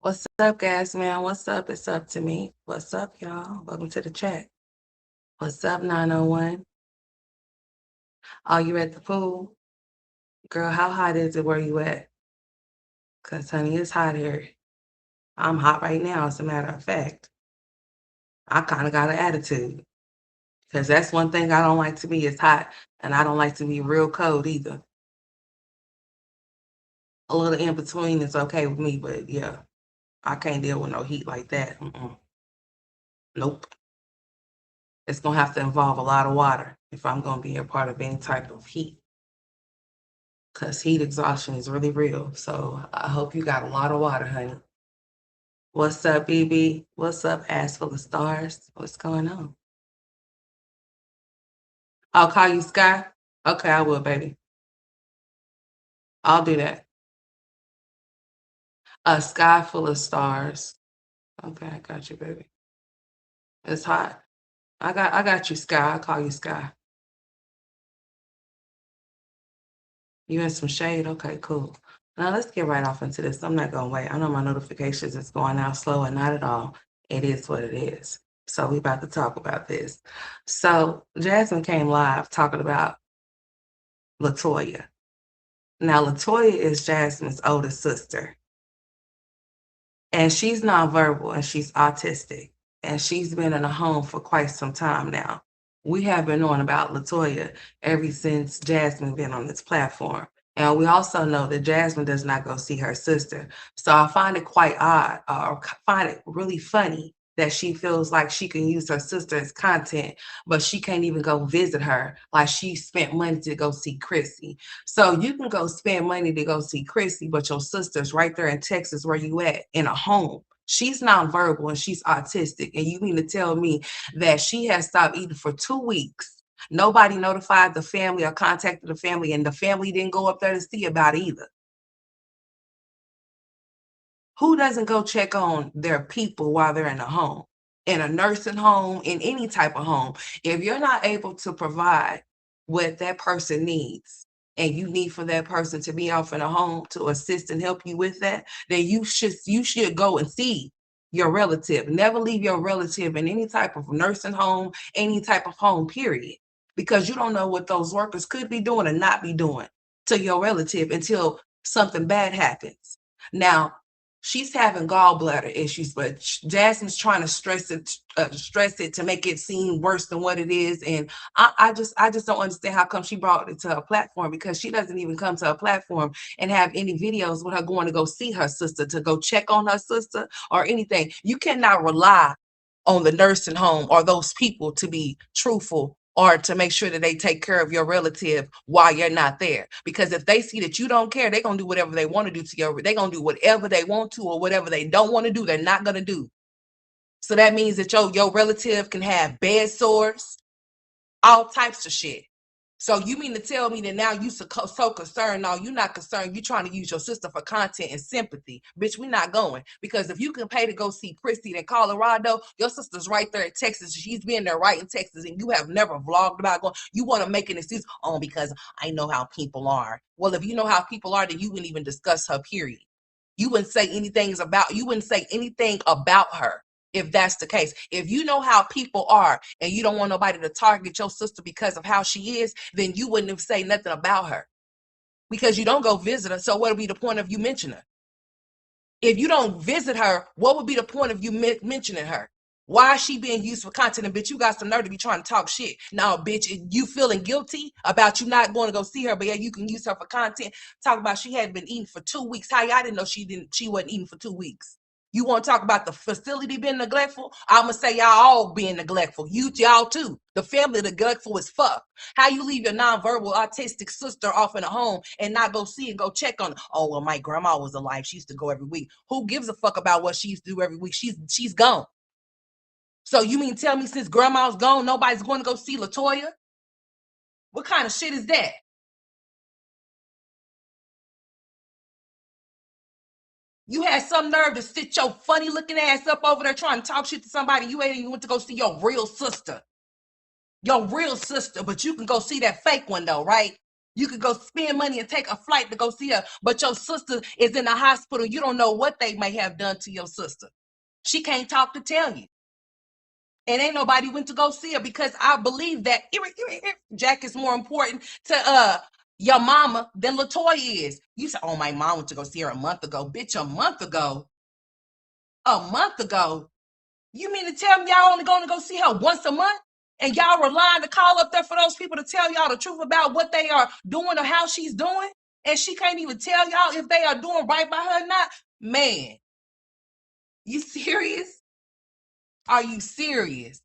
What's up, Jasmine? What's up? It's up to me. What's up, y'all? Welcome to the chat. What's up, 901? Are you at the pool? Girl, how hot is it where you at? Because, honey, it's hot here. I'm hot right now, as a matter of fact. I kind of got an attitude. Because that's one thing I don't like to be is hot. And I don't like to be real cold either. A little in between is okay with me, but yeah, I can't deal with no heat like that. Nope. It's going to have to involve a lot of water if I'm going to be a part of any type of heat. Because heat exhaustion is really real. So I hope you got a lot of water, honey. What's up, BB? What's up, ass full of stars? What's going on? I'll call you Sky. Okay, I will, baby. I'll do that. A sky full of stars. Okay, I got you, baby. It's hot. I got you, Sky. I'll call you Sky. You in some shade? Okay, cool. Now let's get right off into this. I'm not gonna wait. I know my notifications is going out slow and not at all. It is what it is. So we about to talk about this. So Jasmine came live talking about Latoya. Now Latoya is Jasmine's oldest sister. And she's nonverbal and she's autistic. And she's been in a home for quite some time now. We have been knowing about Latoya ever since Jasmine been on this platform. And we also know that Jasmine does not go see her sister. So I find it quite odd or find it really funny that she feels like she can use her sister as content, but she can't even go visit her. Like she spent money to go see Chrissy. So you can go spend money to go see Chrissy, but your sister's right there in Texas where you at in a home. She's nonverbal and she's autistic. And you mean to tell me that she has stopped eating for 2 weeks? Nobody notified the family or contacted the family, and the family didn't go up there to see about it either. Who doesn't go check on their people while they're in a home, in a nursing home, in any type of home? If you're not able to provide what that person needs, and you need for that person to be off in a home to assist and help you with that, then you should go and see your relative. Never leave your relative in any type of nursing home, any type of home, period. Because you don't know what those workers could be doing or not be doing to your relative until something bad happens. Now, she's having gallbladder issues, but Jasmine's trying to stress it to make it seem worse than what it is. And I just don't understand how come she brought it to her platform, because she doesn't even come to her platform and have any videos with her going to go see her sister, to go check on her sister or anything. You cannot rely on the nursing home or those people to be truthful or to make sure that they take care of your relative while you're not there. Because if they see that you don't care, they're gonna do whatever they want to do to your, they're gonna do whatever they want to, or whatever they don't want to do, they're not gonna do. So that means that your relative can have bed sores, all types of shit. So you mean to tell me that now you so concerned? No, you're not concerned. You're trying to use your sister for content and sympathy. Bitch, we're not going. Because if you can pay to go see Chrissy in Colorado, your sister's right there in Texas. She's been there right in Texas, and you have never vlogged about going. You want to make an excuse, oh, because I know how people are. Well, if you know how people are, then you wouldn't even discuss her, period. You wouldn't say anything about her if that's the case. If you know how people are and you don't want nobody to target your sister because of how she is, then you wouldn't have say nothing about her, because you don't go visit her. So what would be the point of you mentioning her? If you don't visit her, what would be the point of you mentioning her? Why is she being used for content? And bitch, you got some nerve to be trying to talk shit. Now, bitch, you feeling guilty about you not going to go see her, but yeah, you can use her for content. Talk about she hadn't been eating for 2 weeks. How y'all didn't know she wasn't eating for 2 weeks? You want to talk about the facility being neglectful? I'm gonna say y'all all being neglectful. Y'all too. The family neglectful as fuck. How you leave your nonverbal autistic sister off in a home and not go see and go check on her? Oh well, my grandma was alive. She used to go every week. Who gives a fuck about what she used to do every week? She's gone. So you mean tell me since grandma's gone, nobody's going to go see Latoya? What kind of shit is that? You had some nerve to sit your funny looking ass up over there trying to talk shit to somebody. You ain't even went to go see your real sister. Your real sister, but you can go see that fake one though, right? You could go spend money and take a flight to go see her, but your sister is in the hospital. You don't know what they may have done to your sister. She can't talk to tell you. And ain't nobody went to go see her because I believe that Jack is more important to your mama than Latoya is. You said, oh, my mom went to go see her a month ago. Bitch, a month ago? A month ago? You mean to tell me y'all only going to go see her once a month? And y'all relying to call up there for those people to tell y'all the truth about what they are doing or how she's doing? And she can't even tell y'all if they are doing right by her or not? Man, you serious? Are you serious?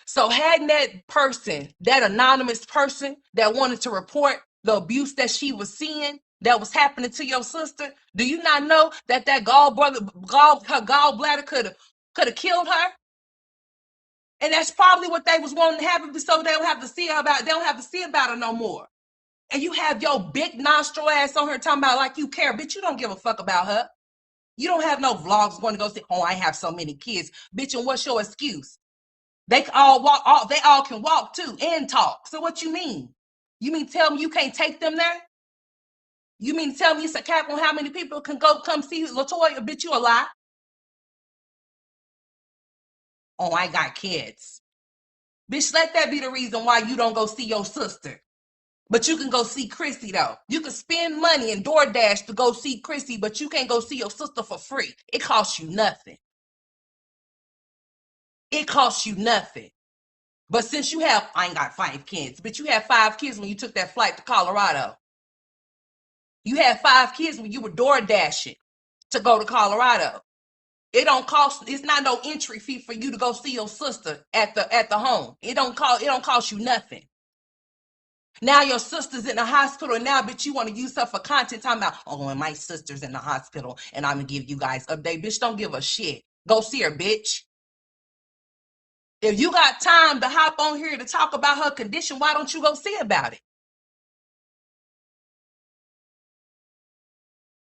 So hadn't that person, that anonymous person that wanted to report the abuse that she was seeing that was happening to your sister, do you not know that her gallbladder could have killed her? And that's probably what they was wanting to happen so they don't have to see about they don't have to see about her no more. And you have your big nostril ass on her talking about like you care, bitch. You don't give a fuck about her. You don't have no vlogs going to go say, oh, I have so many kids, bitch. And what's your excuse? They all walk. They all can walk too and talk. So what you mean? You mean tell me you can't take them there? You mean tell me it's a cap on how many people can come see Latoya? Bitch, you a lie. Oh, I got kids. Bitch, let that be the reason why you don't go see your sister. But you can go see Chrissy though. You can spend money in DoorDash to go see Chrissy, but you can't go see your sister for free. It costs you nothing. It costs you nothing. But since you have, I ain't got 5 kids, but you had 5 kids when you took that flight to Colorado. You had 5 kids when you were door dashing to go to Colorado. It don't cost. It's not no entry fee for you to go see your sister at the home. It don't cost you nothing. Now your sister's in the hospital, and now bitch you want to use her for content. Talking about, oh, and my sister's in the hospital, and I'm gonna give you guys update. Bitch, don't give a shit. Go see her, bitch. If you got time to hop on here to talk about her condition, why don't you go see about it?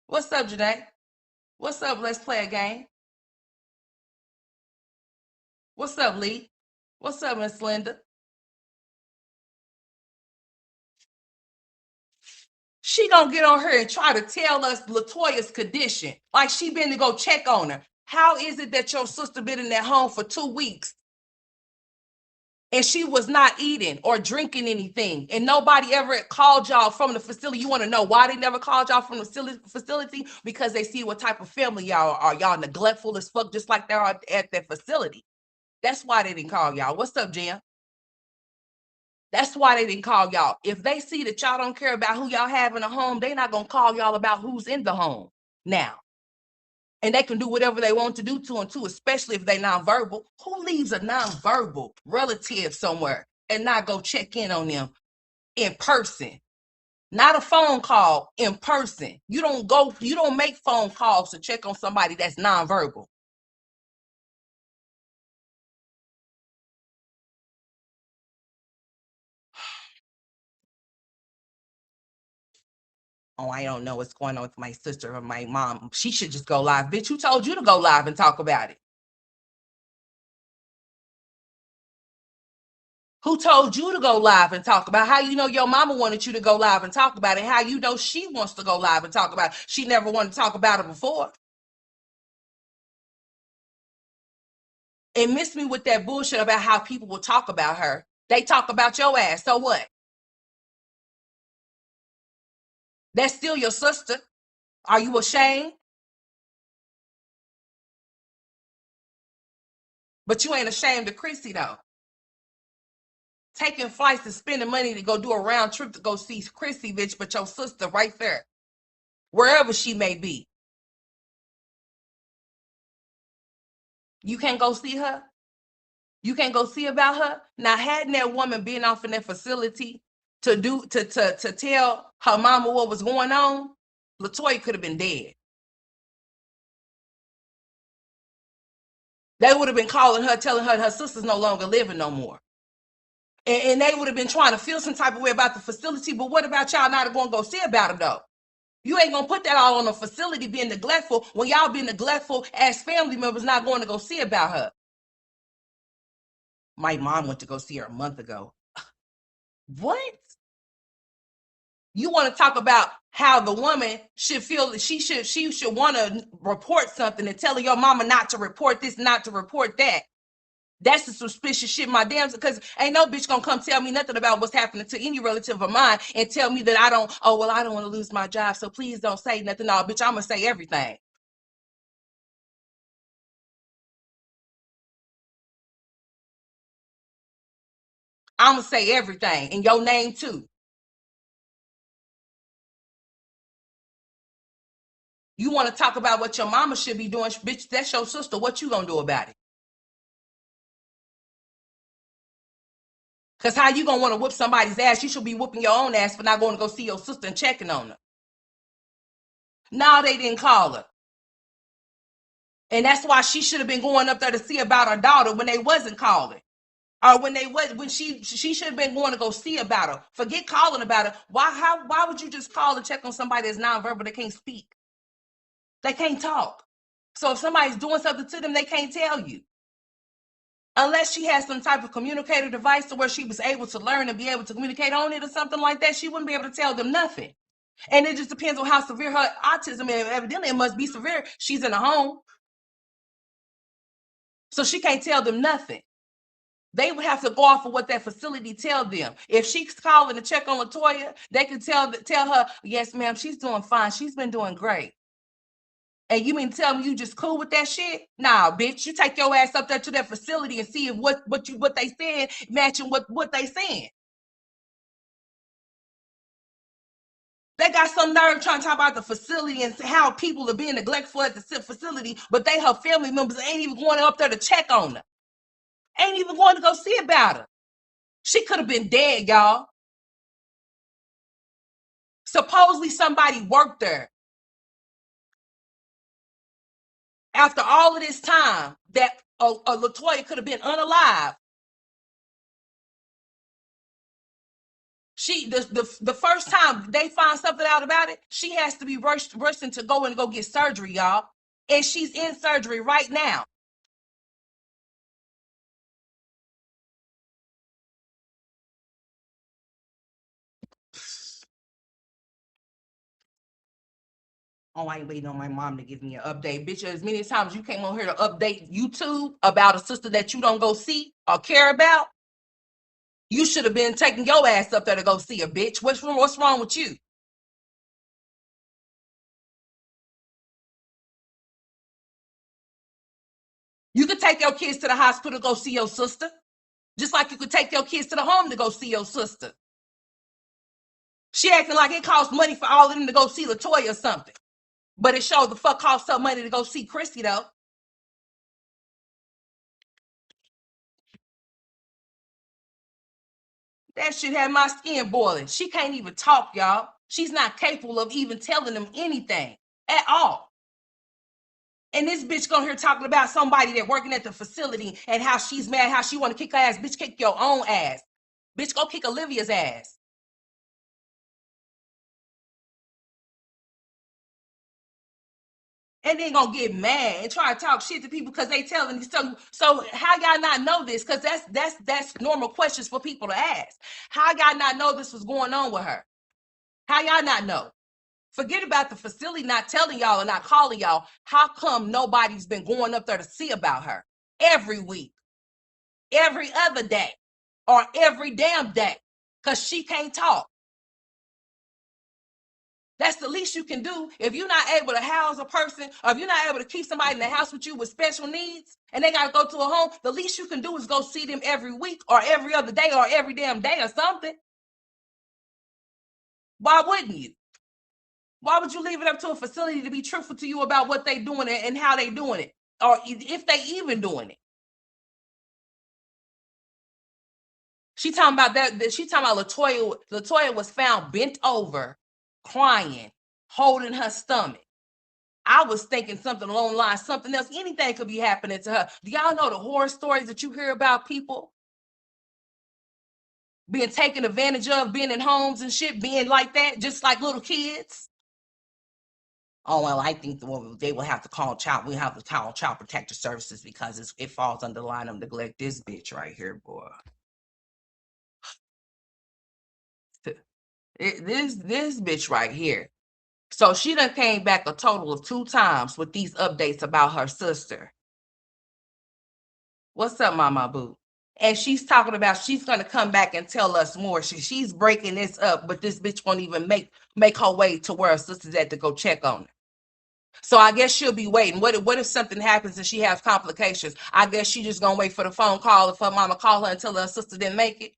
What's up, Janae? What's up? Let's play a game. What's up, Lee? What's up, Miss Linda? She gonna get on her and try to tell us Latoya's condition, like she been to go check on her. How is it that your sister been in that home for 2 weeks and she was not eating or drinking anything, and nobody ever called y'all from the facility? You want to know why they never called y'all from the facility? Because they see what type of family y'all are. Y'all neglectful as fuck, just like they are at that facility. That's why they didn't call y'all. What's up, Jim? That's why they didn't call y'all. If they see that y'all don't care about who y'all have in the home, they not gonna call y'all about who's in the home now. And they can do whatever they want to do to them too, especially if they nonverbal. Who leaves a nonverbal relative somewhere and not go check in on them in person? Not a phone call, in person. You don't make phone calls to check on somebody that's nonverbal. Oh, I don't know what's going on with my sister or my mom. She should just go live. Bitch, who told you to go live and talk about it? Who told you to go live and talk about? How you know your mama wanted you to go live and talk about it? How you know she wants to go live and talk about it? She never wanted to talk about it before. And miss me with that bullshit about how people will talk about her. They talk about your ass. So what? That's still your sister. Are you ashamed? But you ain't ashamed of Chrissy though. Taking flights and spending money to go do a round trip to go see Chrissy, bitch, but your sister right there, wherever she may be. You can't go see her? You can't go see about her? Now, hadn't that woman been off in that facility to tell her mama what was going on, Latoya could have been dead. They would have been calling her, telling her sister's no longer living no more. And they would have been trying to feel some type of way about the facility. But what about y'all not going to go see about it though? You ain't gonna put that all on the facility being neglectful when y'all being neglectful as family members not going to go see about her. My mom went to go see her a month ago. What? You want to talk about how the woman should feel that she should want to report something and tell your mama not to report this, not to report that. That's the suspicious shit, my damn, because ain't no bitch gonna come tell me nothing about what's happening to any relative of mine and tell me that I don't, oh, well, I don't want to lose my job, so please don't say nothing. No, bitch, I'm gonna say everything. I'm gonna say everything in your name too. You want to talk about what your mama should be doing, bitch, that's your sister. What you gonna do about it? Because how you gonna want to whoop somebody's ass? You should be whooping your own ass for not going to go see your sister and checking on her. No, they didn't call her. And that's why she should have been going up there to see about her daughter when they wasn't calling. Or when she should have been going to go see about her. Forget calling about her. Why would you just call and check on somebody that's nonverbal that can't speak? They can't talk. So if somebody's doing something to them, they can't tell you. Unless she has some type of communicator device to where she was able to learn and be able to communicate on it or something like that, she wouldn't be able to tell them nothing. And it just depends on how severe her autism is. Evidently, it must be severe. She's in a home. So she can't tell them nothing. They would have to go off of what that facility tell them. If she's calling to check on Latoya, they can tell her, yes, ma'am, she's doing fine. She's been doing great. And you mean tell me you just cool with that shit? Nah, bitch. You take your ass up there to that facility and see if what they saying matching what they saying. They got some nerve trying to talk about the facility and how people are being neglectful at the facility, but they her family members ain't even going up there to check on her. Ain't even going to go see about her. She could have been dead, y'all. Supposedly somebody worked there. After all of this time, that Latoya could have been unalive. The first time they find something out about it, she has to be rushing to go and go get surgery, y'all. And she's in surgery right now. Oh, I ain't waiting on my mom to give me an update. Bitch, as many times you came on here to update YouTube about a sister that you don't go see or care about, you should have been taking your ass up there to go see her, bitch. What's wrong with you? You could take your kids to the hospital to go see your sister, just like you could take your kids to the home to go see your sister. She acting like it costs money for all of them to go see Latoya or something. But it showed the fuck cost some money to go see Chrissy, though. That shit had my skin boiling. She can't even talk, y'all. She's not capable of even telling them anything at all. And this bitch going here talking about somebody that working at the facility and how she's mad, how she want to kick her ass. Bitch, kick your own ass. Bitch, go kick Olivia's ass. And then gonna get mad and try to talk shit to people because they telling you. So how y'all not know this? Because that's normal questions for people to ask. How y'all not know this was going on with her? How y'all not know? Forget about the facility not telling y'all or not calling y'all. How come nobody's been going up there to see about her every week, every other day, or every damn day? Because she can't talk. That's the least you can do. If you're not able to house a person, or if you're not able to keep somebody in the house with you with special needs, and they got to go to a home, the least you can do is go see them every week or every other day or every damn day or something. Why wouldn't you? Why would you leave it up to a facility to be truthful to you about what they doing and how they doing it, or if they even doing it? She talking about that. She talking about Latoya. Latoya was found bent over, crying, holding her stomach. I was thinking something along the lines, something else. Anything could be happening to her. Do y'all know the horror stories that you hear about people being taken advantage of, being in homes and shit, being like that, just like little kids? Oh, well, I think they will have to call child. We have to call child protective services because it falls under the line of neglect. This bitch right here, boy. This bitch right here. So she done came back a total of 2 times with these updates about her sister. What's up, Mama Boo? And she's talking about she's gonna come back and tell us more. She's breaking this up, but this bitch won't even make her way to where her sister's at to go check on her. So I guess she'll be waiting. What if something happens and she has complications? I guess she just gonna wait for the phone call if her mama call her and tell her sister didn't make it.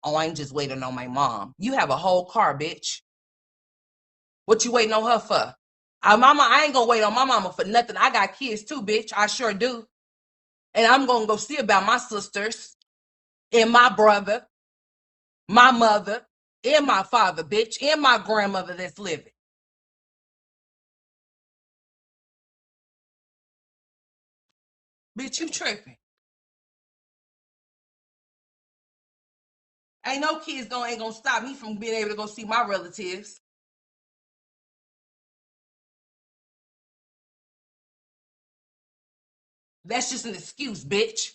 Oh, I ain't just waiting on my mom. You have a whole car, bitch. What you waiting on her for? I ain't gonna wait on my mama for nothing. I got kids too, bitch. I sure do. And I'm gonna go see about my sisters and my brother, my mother, and my father, bitch, and my grandmother that's living. Bitch, you tripping. Ain't no kids ain't gonna stop me from being able to go see my relatives. That's just an excuse, bitch.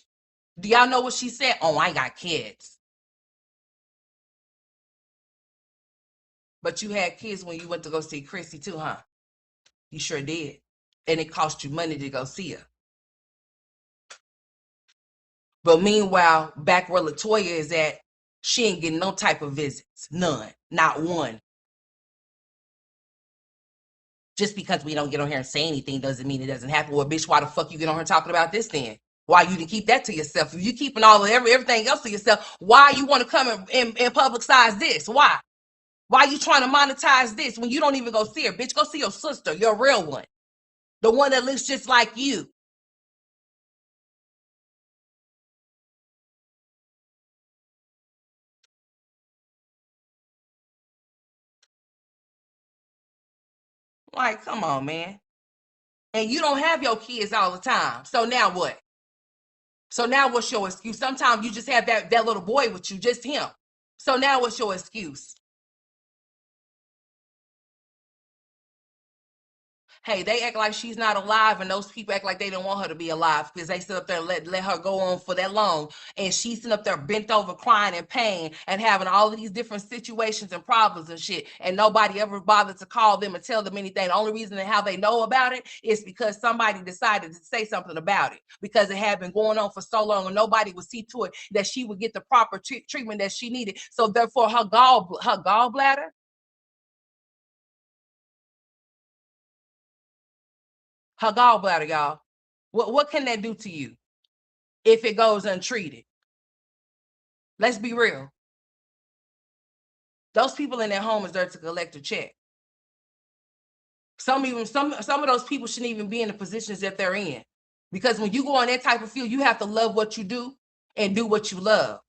Do y'all know what she said? Oh, I got kids. But you had kids when you went to go see Chrissy too, huh? You sure did. And it cost you money to go see her. But meanwhile, back where Latoya is at, she ain't getting no type of visits. None. Not one. Just because we don't get on here and say anything doesn't mean it doesn't happen. Well, bitch, why the fuck you get on here talking about this then? Why you didn't keep that to yourself? If you keeping everything else to yourself, why you want to come and publicize this? Why? Why you trying to monetize this when you don't even go see her? Bitch, go see your sister, your real one. The one that looks just like you. Like, come on, man. And you don't have your kids all the time. So now what? So now what's your excuse? Sometimes you just have that little boy with you, just him. So now what's your excuse? Hey, they act like she's not alive, and those people act like they don't want her to be alive because they sit up there and let her go on for that long. And she's sitting up there bent over, crying in pain and having all of these different situations and problems and shit. And nobody ever bothered to call them and tell them anything. The only reason how they know about it is because somebody decided to say something about it because it had been going on for so long and nobody would see to it that she would get the proper treatment that she needed. So therefore, her gallbladder, y'all. What can that do to you if it goes untreated? Let's be real. Those people in their home is there to collect a check. Some of those people shouldn't even be in the positions that they're in. Because when you go on that type of field, you have to love what you do and do what you love.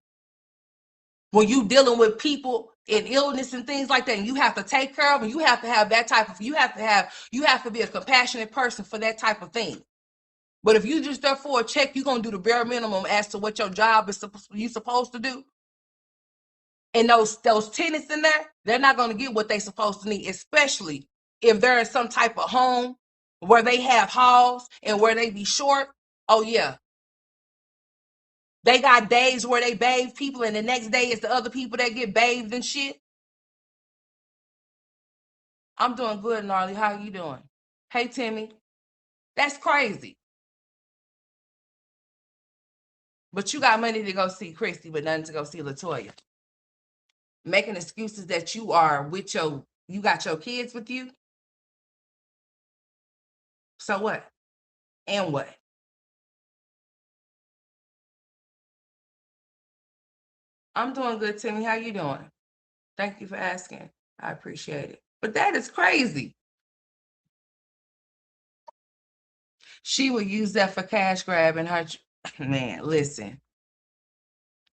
When you dealing with people in illness and things like that, and you have to take care of them, you have to have that type of you have to be a compassionate person for that type of thing. But if you just there for a check, you're gonna do the bare minimum as to what your job is supposed to do. And those tenants in there, they're not going to get what they're supposed to need, especially if they're in some type of home where they have halls and where they be short. Oh yeah, they got days where they bathe people, and the next day it's the other people that get bathed and shit. I'm doing good, Gnarly. How you doing? Hey, Timmy. That's crazy. But you got money to go see Christy, but nothing to go see Latoya. Making excuses that you are with you got your kids with you. So what? And what? I'm doing good, Timmy. How you doing? Thank you for asking. I appreciate it. But that is crazy. She would use that for cash grab and her man, listen.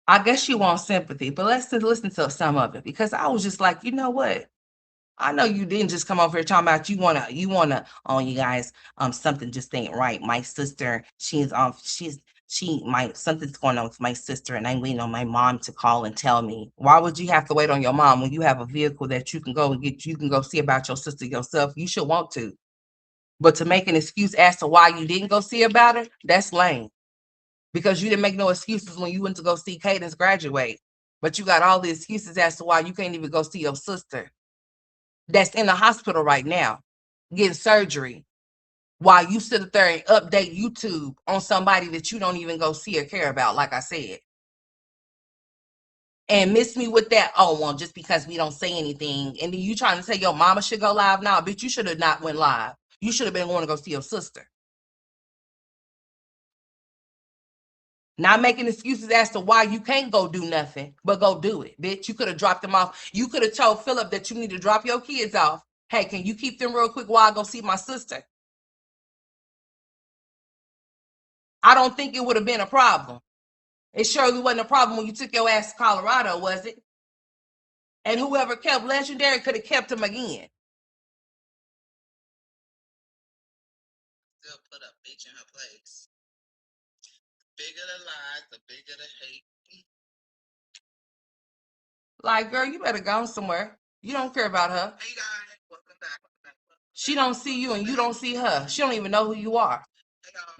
I guess she wants sympathy, but let's just listen to some of it because I was just like, you know what? I know you didn't just come over here talking about oh you guys, something just ain't right. My sister, something's going on with my sister, and I'm waiting on my mom to call and tell me. Why would you have to wait on your mom when you have a vehicle that you can go see about your sister yourself? You should want to. But to make an excuse as to why you didn't go see about it, that's lame. Because you didn't make no excuses when you went to go see Cadence graduate. But you got all the excuses as to why you can't even go see your sister that's in the hospital right now getting surgery while you sit up there and update YouTube on somebody that you don't even go see or care about, like I said. And miss me with that, oh, well, just because we don't say anything. And then you trying to say your mama should go live now, bitch, you should have not went live. You should have been going to go see your sister. Not making excuses as to why you can't go do nothing, but go do it, bitch. You could have dropped them off. You could have told Philip that you need to drop your kids off. Hey, can you keep them real quick while I go see my sister? I don't think it would have been a problem. It surely wasn't a problem when you took your ass to Colorado, was it? And whoever kept Legendary could have kept him again. Still put a bitch in her place. The bigger the lies, the bigger the hate. Like, girl, you better go somewhere. You don't care about her. Hey guys, welcome back. She don't see you and you don't see her. She don't even know who you are.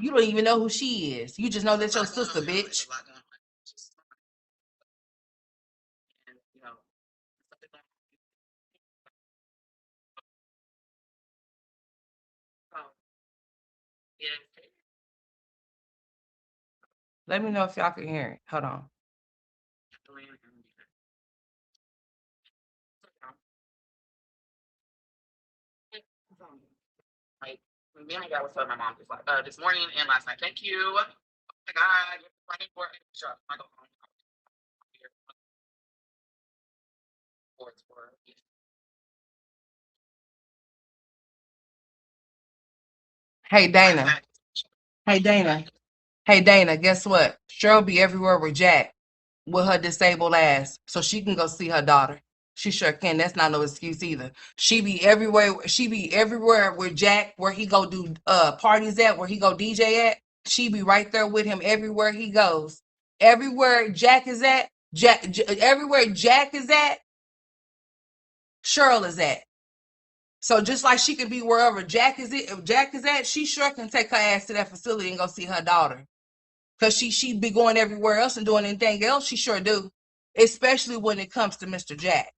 You don't even know who she is. You just know that's your sister, bitch. Let me know if y'all can hear it. Hold on. Like, then I was telling my mom just like this morning and last night. Thank you. Oh my God, you're running for a shot. I go home. Hey Dana. Hey Dana. Hey Dana, guess what? Cheryl be everywhere with Jack with her disabled ass. So she can go see her daughter. She sure can. That's not no excuse either. She be everywhere. She be everywhere with Jack, where he go do parties at, where he go DJ at. She be right there with him everywhere he goes. Everywhere Jack is at, everywhere Jack is at, Cheryl is at. So just like she could be wherever Jack is at, she sure can take her ass to that facility and go see her daughter. Cause she be going everywhere else and doing anything else. She sure do. Especially when it comes to Mr. Jack.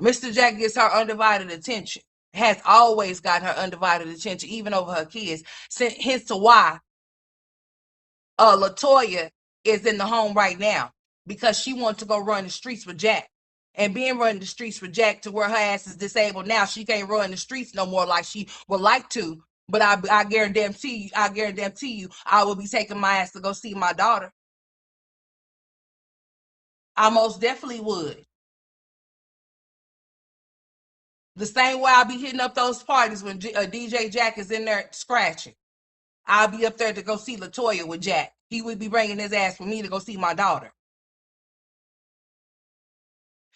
Mr. Jack gets her undivided attention. Has always got her undivided attention, even over her kids. Hence to why Latoya is in the home right now. Because she wanted to go run the streets with Jack. And being running the streets with Jack to where her ass is disabled now, she can't run the streets no more like she would like to. But I guarantee you, I will be taking my ass to go see my daughter. I most definitely would. The same way I'll be hitting up those parties when DJ Jack is in there scratching. I'll be up there to go see Latoya with Jack. He would be bringing his ass for me to go see my daughter.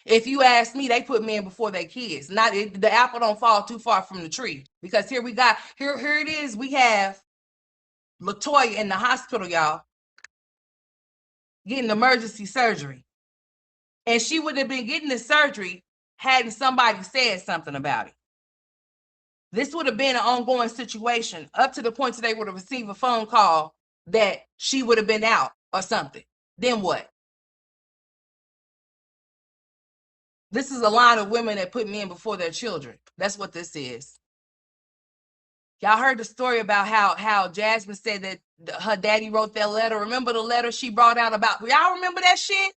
If you ask me, they put men before their kids. The apple don't fall too far from the tree. Because here it is. We have Latoya in the hospital, y'all, getting emergency surgery. And she would have been getting the surgery hadn't somebody said something about it. This would have been an ongoing situation up to the point that they would have received a phone call that she would have been out or something. Then what? This is a line of women that put men before their children. That's what this is. Y'all heard the story about how Jasmine said that her daddy wrote that letter. Remember the letter she brought out about? Y'all remember that shit?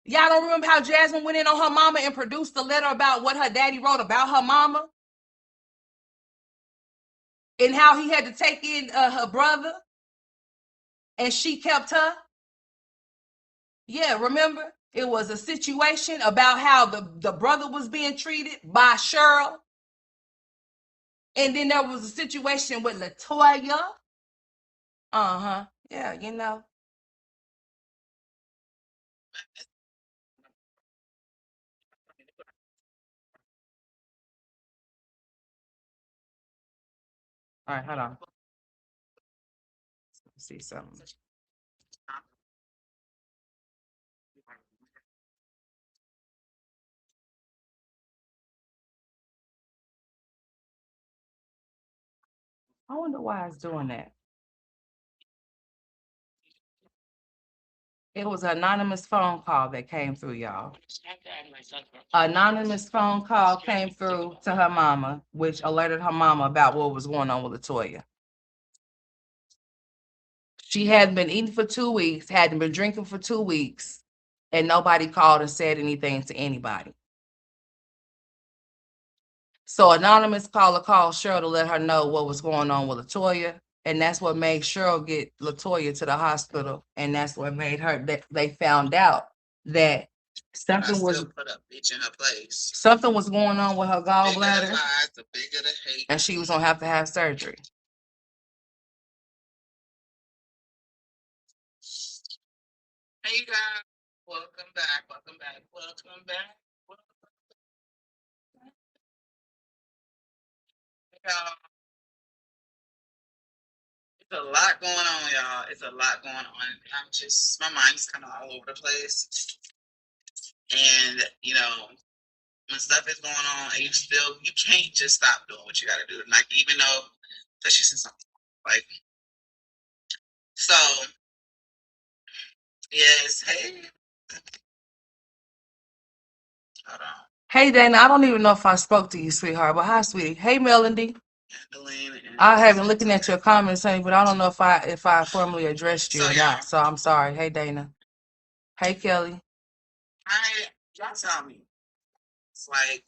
Y'all don't remember how Jasmine went in on her mama and produced a letter about what her daddy wrote about her mama? And how he had to take in her brother and she kept her? Yeah, remember? It was a situation about how the brother was being treated by Cheryl. And then there was a situation with Latoya. Uh-huh. Yeah, you know. All right, hold on. Let's see something. I wonder why it's doing that. It was an anonymous phone call that came through, y'all. Anonymous phone call came through to her mama, which alerted her mama about what was going on with Latoya. She hadn't been eating for 2 weeks, hadn't been drinking for 2 weeks, and nobody called and said anything to anybody. So anonymous caller called Cheryl to let her know what was going on with Latoya, and that's what made Cheryl get Latoya to the hospital, and that's what made her that they found out that something was put a bitch in her place. Something was going on with her gallbladder, and she was gonna have to have surgery. Hey guys, welcome back, welcome back, welcome back. Y'all, it's a lot going on, y'all. It's a lot going on. My mind's kind of all over the place. And, when stuff is going on and you can't just stop doing what you got to do. Like, even though, that she said something, like, so, yes, hey. Hold on. Hey, Dana, I don't even know if I spoke to you, sweetheart, but hi, sweetie. Hey, Melody. I haven't looking at your comments, honey, but I don't know if I formally addressed you or not. So I'm sorry. Hey, Dana. Hey, Kelly. Y'all tell me. It's like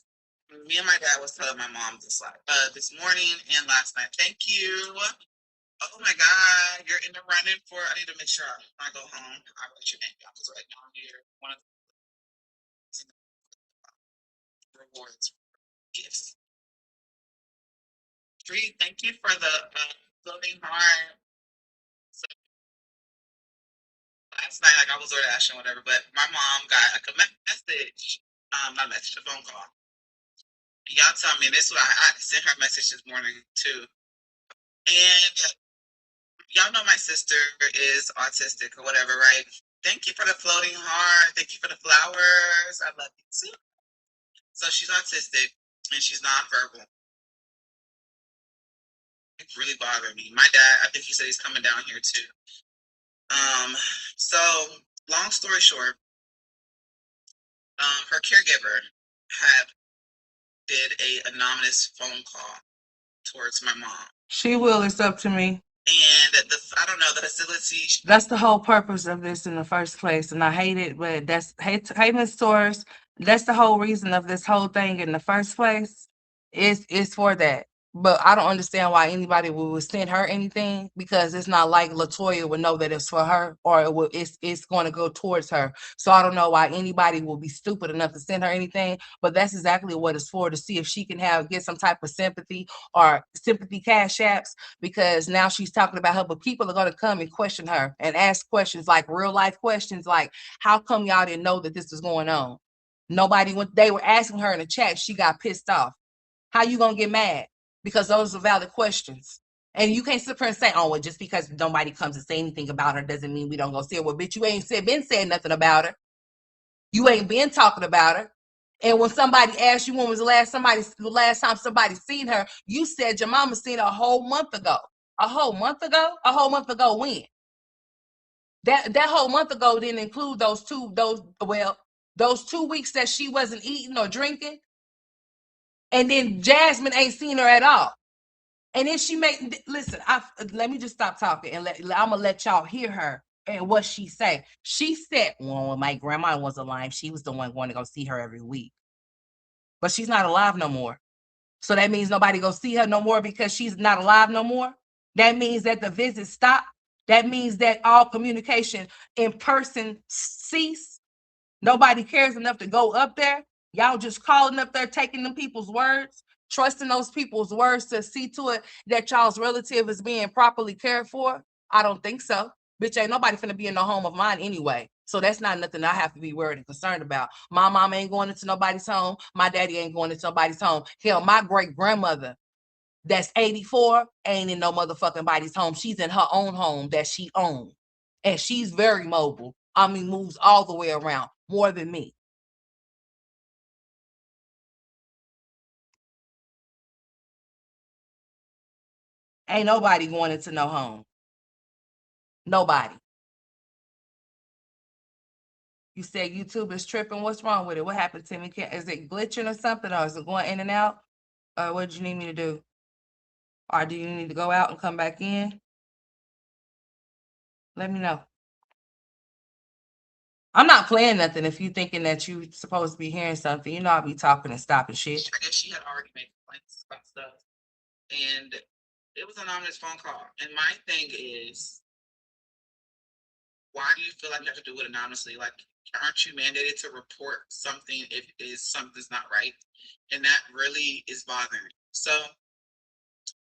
me and my dad was telling my mom this morning and last night. Thank you. Oh my God, you're in the running for. I need to make sure when I go home, I write your name down because right now I'm here. One of the rewards gifts. Tree, thank you for the floating heart. So last night, like I was door dashing, whatever, but my mom got like a message, not a message, a phone call. Y'all tell me, and this is what I sent her a message this morning too. And y'all know my sister is autistic or whatever, right? Thank you for the floating heart. Thank you for the flowers. I love you too. So she's autistic and she's nonverbal. It really bothered me. My dad, I think he said he's coming down here too. So long story short, her caregiver had did a anonymous phone call towards my mom. She will. It's up to me. And I don't know, the facility. That's the whole purpose of this in the first place, and I hate it. But hey, Miss Source. That's the whole reason of this whole thing in the first place. Is for that. But I don't understand why anybody would send her anything because it's not like Latoya would know that it's for her or it's going to go towards her. So I don't know why anybody will be stupid enough to send her anything. But that's exactly what it's for, to see if she can get some type of sympathy or sympathy cash apps, because now she's talking about her, but people are going to come and question her and ask questions, like real life questions, like, how come y'all didn't know that this was going on? Nobody, when they were asking her in the chat, she got pissed off. How you gonna get mad? Because those are valid questions. And you can't sit here and say, oh, well, just because nobody comes and say anything about her doesn't mean we don't go see her. Well, bitch, you ain't been saying nothing about her. You ain't been talking about her. And when somebody asked you when was the last time somebody seen her, you said your mama seen her a whole month ago. A whole month ago? A whole month ago when? That whole month ago didn't include those 2 weeks that she wasn't eating or drinking. And then Jasmine ain't seen her at all. And then she listen, let me just stop talking and I'm gonna let y'all hear her and what she say. She said, well, when my grandma was alive, she was the one going to go see her every week. But she's not alive no more. So that means nobody go see her no more because she's not alive no more. That means that the visits stop. That means that all communication in person cease. Nobody cares enough to go up there. Y'all just calling up there, taking them people's words, trusting those people's words to see to it that y'all's relative is being properly cared for. I don't think so. Bitch, ain't nobody finna be in the home of mine anyway. So that's not nothing I have to be worried and concerned about. My mom ain't going into nobody's home. My daddy ain't going into nobody's home. Hell, my great grandmother that's 84 ain't in no motherfucking body's home. She's in her own home that she owns. And she's very mobile. I mean, moves all the way around more than me. Ain't nobody going into no home. Nobody. You said YouTube is tripping. What's wrong with it? What happened to me? Is it glitching or something? Or is it going in and out? What do you need me to do? Or do you need to go out and come back in? Let me know. I'm not playing nothing if you thinking that you supposed to be hearing something. You know I'll be talking and stopping shit. I guess she had already made complaints about stuff. And it was an anonymous phone call. And my thing is, why do you feel like you have to do it anonymously? Like, aren't you mandated to report something if it is something's not right? And that really is bothering me. So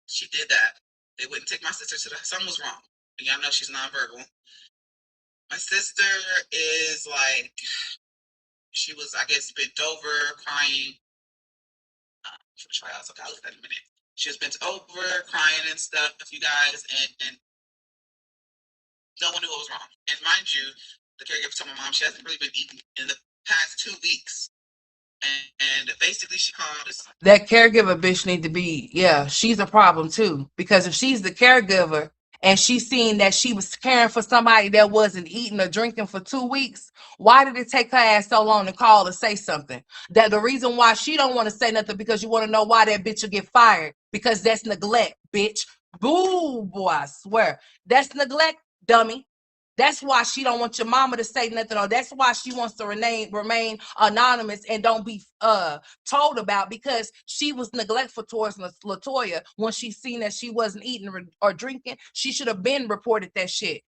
she did that. They wouldn't take my sister to the something was wrong. And y'all know she's nonverbal. My sister is like, she was, I guess, bent over, crying. Trials. Okay, I'll look at that in a minute. She was bent over, crying and stuff with you guys, and no one knew what was wrong. And mind you, the caregiver told my mom she hasn't really been eating in the past 2 weeks. And basically she called us. That caregiver bitch need to be, yeah, she's a problem too. Because if she's the caregiver and she's seen that she was caring for somebody that wasn't eating or drinking for 2 weeks, why did it take her ass so long to call to say something? That the reason why she don't want to say nothing because you want to know why that bitch will get fired. Because that's neglect, bitch. Boo, boy, I swear. That's neglect, dummy. That's why she don't want your mama to say nothing, or that's why she wants to remain anonymous and don't be told about, because she was neglectful towards Latoya when she seen that she wasn't eating or drinking. She should have been reported that shit.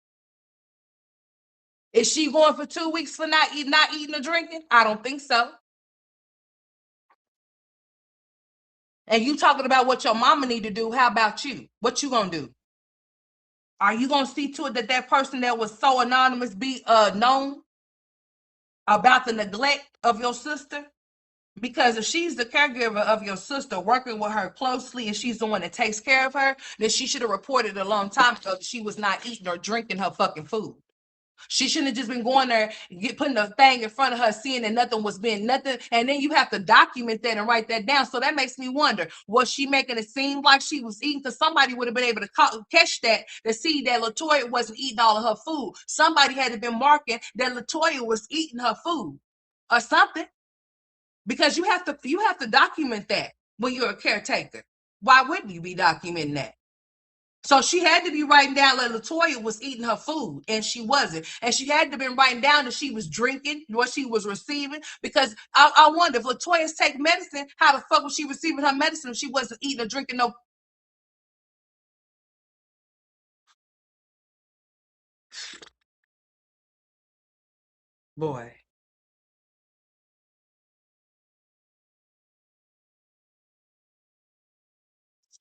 Is she going for 2 weeks for not eating or drinking? I don't think so. And you talking about what your mama need to do. How about you? What you gonna do? Are you gonna see to it that that person that was so anonymous be known about the neglect of your sister? Because if she's the caregiver of your sister, working with her closely, and she's the one that takes care of her, then she should have reported a long time ago that she was not eating or drinking her fucking food. She shouldn't have just been going there, putting a thing in front of her, seeing that nothing was being nothing. And then you have to document that and write that down. So that makes me wonder, was she making it seem like she was eating? Because somebody would have been able to catch that to see that Latoya wasn't eating all of her food. Somebody had to been marking that Latoya was eating her food or something. Because you have to document that when you're a caretaker. Why wouldn't you be documenting that? So she had to be writing down that Latoya was eating her food, and she wasn't. And she had to be writing down that she was drinking, what she was receiving. Because I wonder, if Latoya's take medicine, how the fuck was she receiving her medicine if she wasn't eating or drinking no? Boy.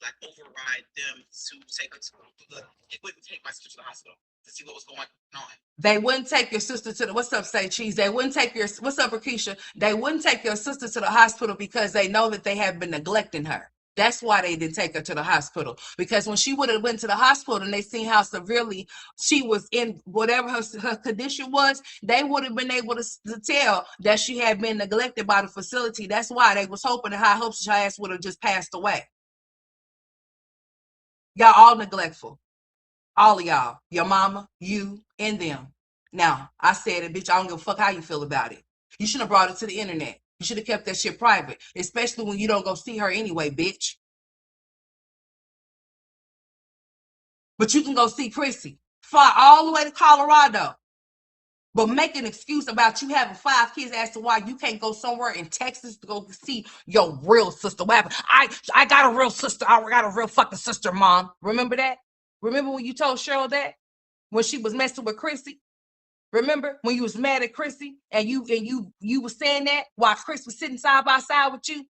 Like override them to take her to the. It wouldn't take my sister to the hospital to see what was going on. They wouldn't take your sister to the, what's up, say cheese? They wouldn't take your, what's up, Rakisha? They wouldn't take your sister to the hospital because they know that they have been neglecting her. That's why they didn't take her to the hospital. Because when she would have went to the hospital and they seen how severely she was in, whatever her condition was, they would have been able to tell that she had been neglected by the facility. That's why they was hoping, and high hopes her ass would have just passed away. Y'all all neglectful. All of y'all. Your mama, you, and them. Now, I said it, bitch, I don't give a fuck how you feel about it. You should have brought it to the internet. You should have kept that shit private, especially when you don't go see her anyway, bitch. But you can go see Chrissy. Fly all the way to Colorado. But make an excuse about you having 5 kids as to why you can't go somewhere in Texas to go see your real sister. What happened? I got a real sister. I got a real fucking sister, Mom. Remember that? Remember when you told Cheryl that? When she was messing with Chrissy? Remember when you was mad at Chrissy and you was saying that while Chris was sitting side by side with you?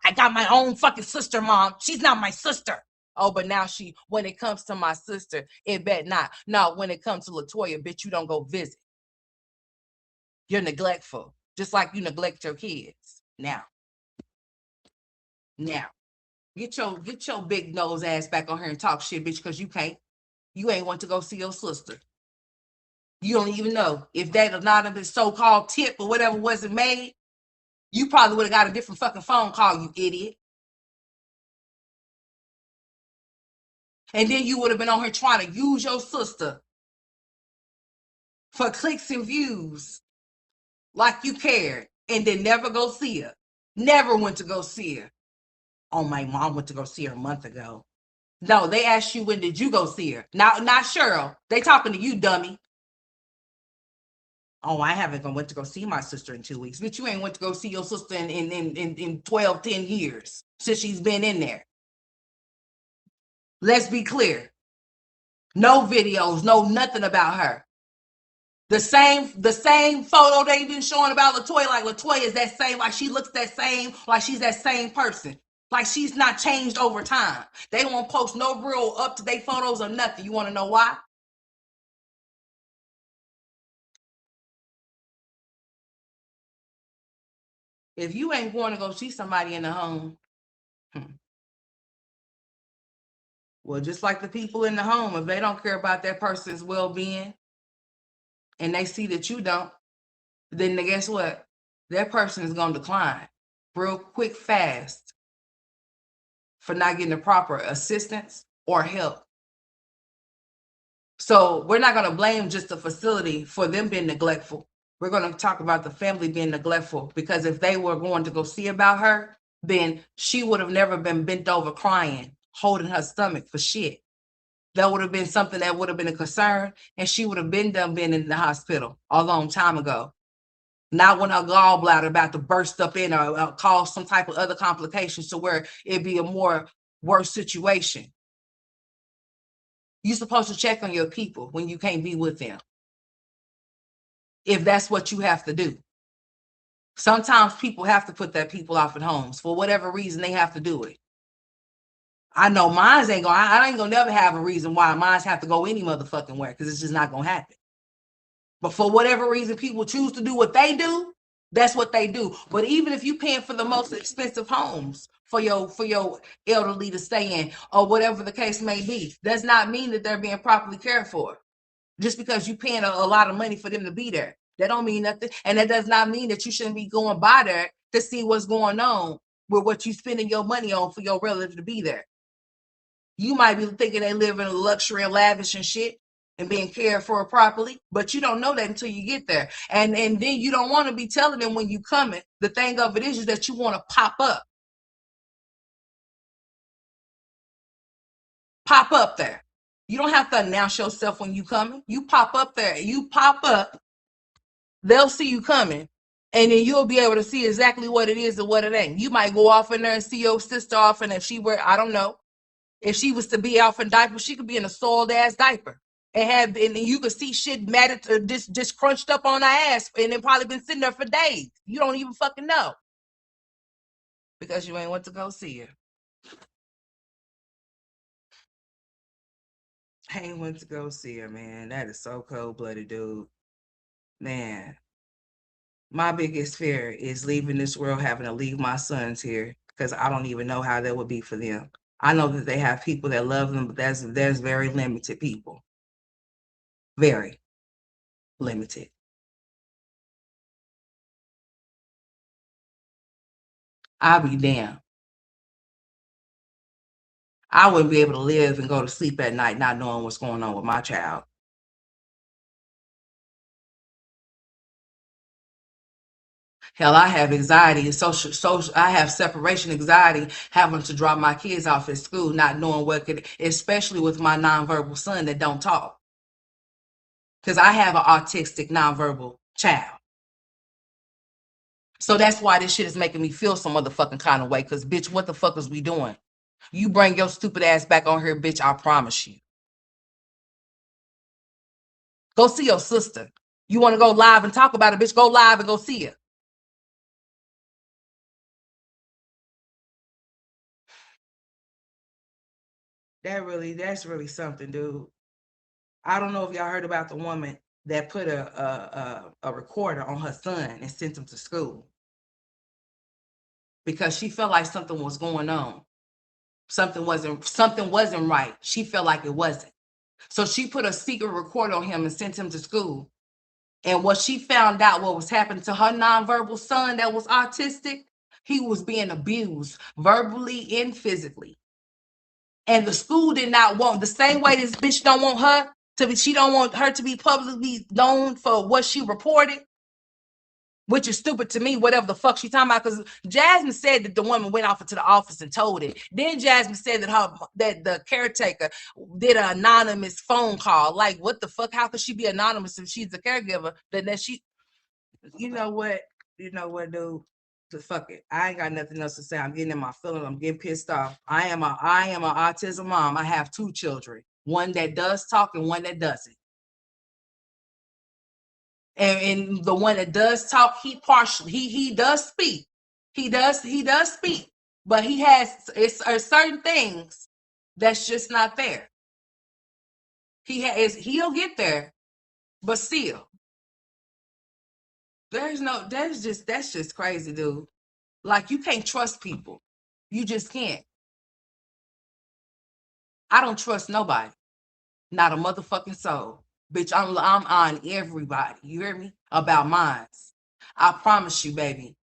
I got my own fucking sister, Mom. She's not my sister. Oh, but now when it comes to my sister, it bet not. No, when it comes to Latoya, bitch, you don't go visit. You're neglectful, just like you neglect your kids. Now, get your big nose ass back on here and talk shit, bitch, because you can't. You ain't want to go see your sister. You don't even know if that anonymous so-called tip or whatever wasn't made. You probably would have got a different fucking phone call, you idiot. And then you would have been on here trying to use your sister for clicks and views. like you cared, and then never go see her. Never went to go see her. Oh, my mom went to go see her a month ago. No, they asked you when did you go see her. Not Cheryl. They talking to you, dummy. Oh, I haven't went to go see my sister in 2 weeks. But you ain't went to go see your sister in 12, 10 years since she's been in there. Let's be clear. No videos, no nothing about her. The same photo they've been showing about Latoya, like Latoya is that same, like she looks that same, like she's that same person. Like she's not changed over time. They won't post no real up-to-date photos or nothing. You want to know why? If you ain't going to go see somebody in the home, well, just like the people in the home, if they don't care about that person's well-being and they see that you don't, then guess what? That person is going to decline real quick, fast for not getting the proper assistance or help. So we're not going to blame just the facility for them being neglectful. We're going to talk about the family being neglectful, because if they were going to go see about her, then she would have never been bent over crying, holding her stomach for shit. That would have been something that would have been a concern, and she would have been done being in the hospital a long time ago. Not when her gallbladder about to burst up in or cause some type of other complications to where it'd be a more worse situation. You're supposed to check on your people when you can't be with them, if that's what you have to do. Sometimes people have to put their people off at homes for whatever reason. They have to do it. I know mine's ain't gonna. I ain't gonna never have a reason why mine's have to go any motherfucking where, because it's just not gonna happen. But for whatever reason, people choose to do what they do. That's what they do. But even if you paying for the most expensive homes for your elderly to stay in, or whatever the case may be, does not mean that they're being properly cared for. Just because you paying a lot of money for them to be there, that don't mean nothing. And that does not mean that you shouldn't be going by there to see what's going on with what you spending your money on for your relative to be there. You might be thinking they live in luxury and lavish and shit and being cared for properly, but you don't know that until you get there. And then you don't want to be telling them when you coming. The thing of it is that you want to pop up. Pop up there. You don't have to announce yourself when you coming. You pop up there. You pop up. They'll see you coming. And then you'll be able to see exactly what it is and what it ain't. You might go off in there and see your sister off, and if she were, I don't know, if she was to be off in diaper, she could be in a soiled ass diaper and you could see shit matted to just crunched up on her ass, and it probably been sitting there for days. You don't even fucking know because you ain't went to go see her. I ain't went to go see her, man. That is so cold blooded, dude. Man, my biggest fear is leaving this world, having to leave my sons here, because I don't even know how that would be for them. I know that they have people that love them, but there's very limited people. Very limited. I'll be damned. I wouldn't be able to live and go to sleep at night not knowing what's going on with my child. Hell, I have anxiety and social. I have separation anxiety, having to drop my kids off at school, not knowing what could, especially with my nonverbal son that don't talk, because I have an autistic nonverbal child. So that's why this shit is making me feel some motherfucking kind of way. Because bitch, what the fuck is we doing? You bring your stupid ass back on here, bitch. I promise you. Go see your sister. You want to go live and talk about it, bitch? Go live and go see her. That's really something, dude. I don't know if y'all heard about the woman that put a recorder on her son and sent him to school because she felt like something was going on. Something wasn't right. She felt like it wasn't. So she put a secret recorder on him and sent him to school. And what she found out, what was happening to her nonverbal son that was autistic, he was being abused verbally and physically. And the school did not want, the same way this bitch don't want her to be, she don't want her to be publicly known for what she reported. which is stupid to me, whatever the fuck she talking about, because Jasmine said that the woman went off into the office and told it. Then Jasmine said that the caretaker did an anonymous phone call. Like, what the fuck? How could she be anonymous if she's the caregiver? Then she, you know what? You know what, dude? Fuck it. I ain't got nothing else to say. I'm getting in my feelings. I'm getting pissed off. I am an autism mom. I have 2 children, one that does talk and one that doesn't. And the one that does talk, he does speak. He does speak, but he has certain things that's just not there. He'll get there, but still, that's just crazy, dude. Like, you can't trust people. You just can't. I don't trust nobody. Not a motherfucking soul. Bitch, I'm on everybody. You hear me? About mine. I promise you, baby.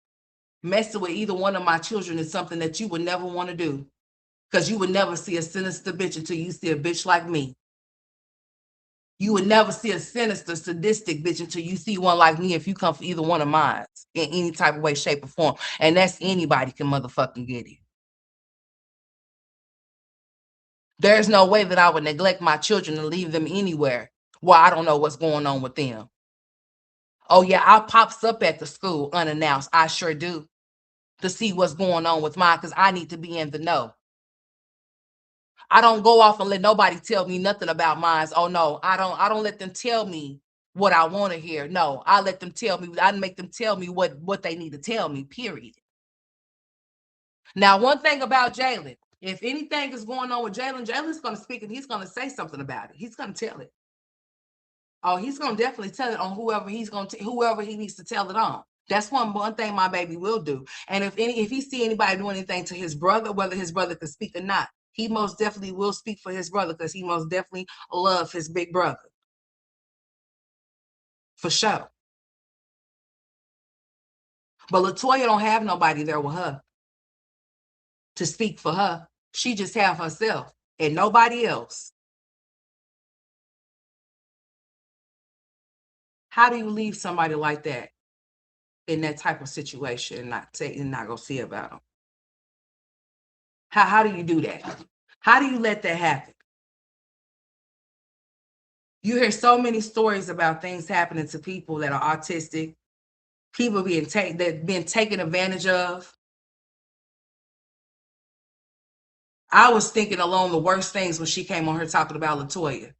Messing with either one of my children is something that you would never want to do. Because you would never see a sinister bitch until you see a bitch like me. You would never see a sinister, sadistic bitch until you see one like me if you come for either one of mine in any type of way, shape, or form. And that's anybody can motherfucking get it. There's no way that I would neglect my children and leave them anywhere where I don't know what's going on with them. Oh, yeah, I pops up at the school unannounced. I sure do. To see what's going on with mine, because I need to be in the know. I don't go off and let nobody tell me nothing about mine. Oh no, I don't let them tell me what I want to hear. No, I let them tell me, I make them tell me what they need to tell me, period. Now, one thing about Jalen, if anything is going on with Jalen, Jalen's going to speak and he's going to say something about it. He's going to tell it. Oh, he's going to definitely tell it on whoever whoever he needs to tell it on. That's one thing my baby will do. And if he see anybody doing anything to his brother, whether his brother can speak or not, he most definitely will speak for his brother, because he most definitely loves his big brother. For sure. But Latoya don't have nobody there with her to speak for her. She just have herself and nobody else. How do you leave somebody like that in that type of situation and not go see about them? How do you do that? How do you let that happen? You hear so many stories about things happening to people that are autistic, people being taken advantage of. I was thinking along the worst things when she came on her talking about Latoya.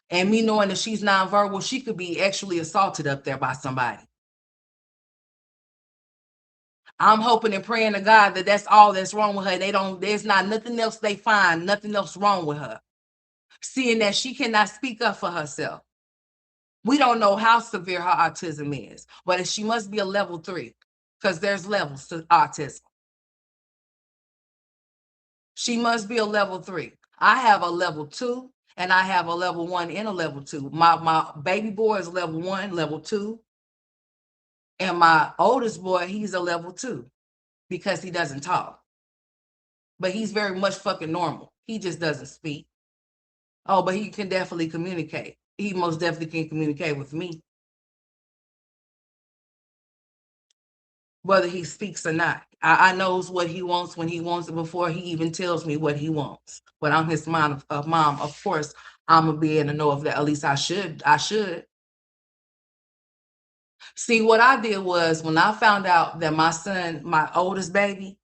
And me knowing that she's nonverbal, she could be actually assaulted up there by somebody. I'm hoping and praying to God that that's all that's wrong with her. There's not nothing else they find, nothing else wrong with her. Seeing that she cannot speak up for herself. We don't know how severe her autism is, but she must be a level 3, because there's levels to autism. She must be a level 3. I have a level 2, and I have a level 1 and a level 2. My baby boy is level 1, level 2. And my oldest boy, he's a level 2 because he doesn't talk. But he's very much fucking normal. He just doesn't speak. Oh, but he can definitely communicate. He most definitely can communicate with me, whether he speaks or not. I knows what he wants when he wants it before he even tells me what he wants. But I'm his mom. Of course, I'm gonna be in the know of that. At least I should. See, what I did was, when I found out that my son, my oldest baby,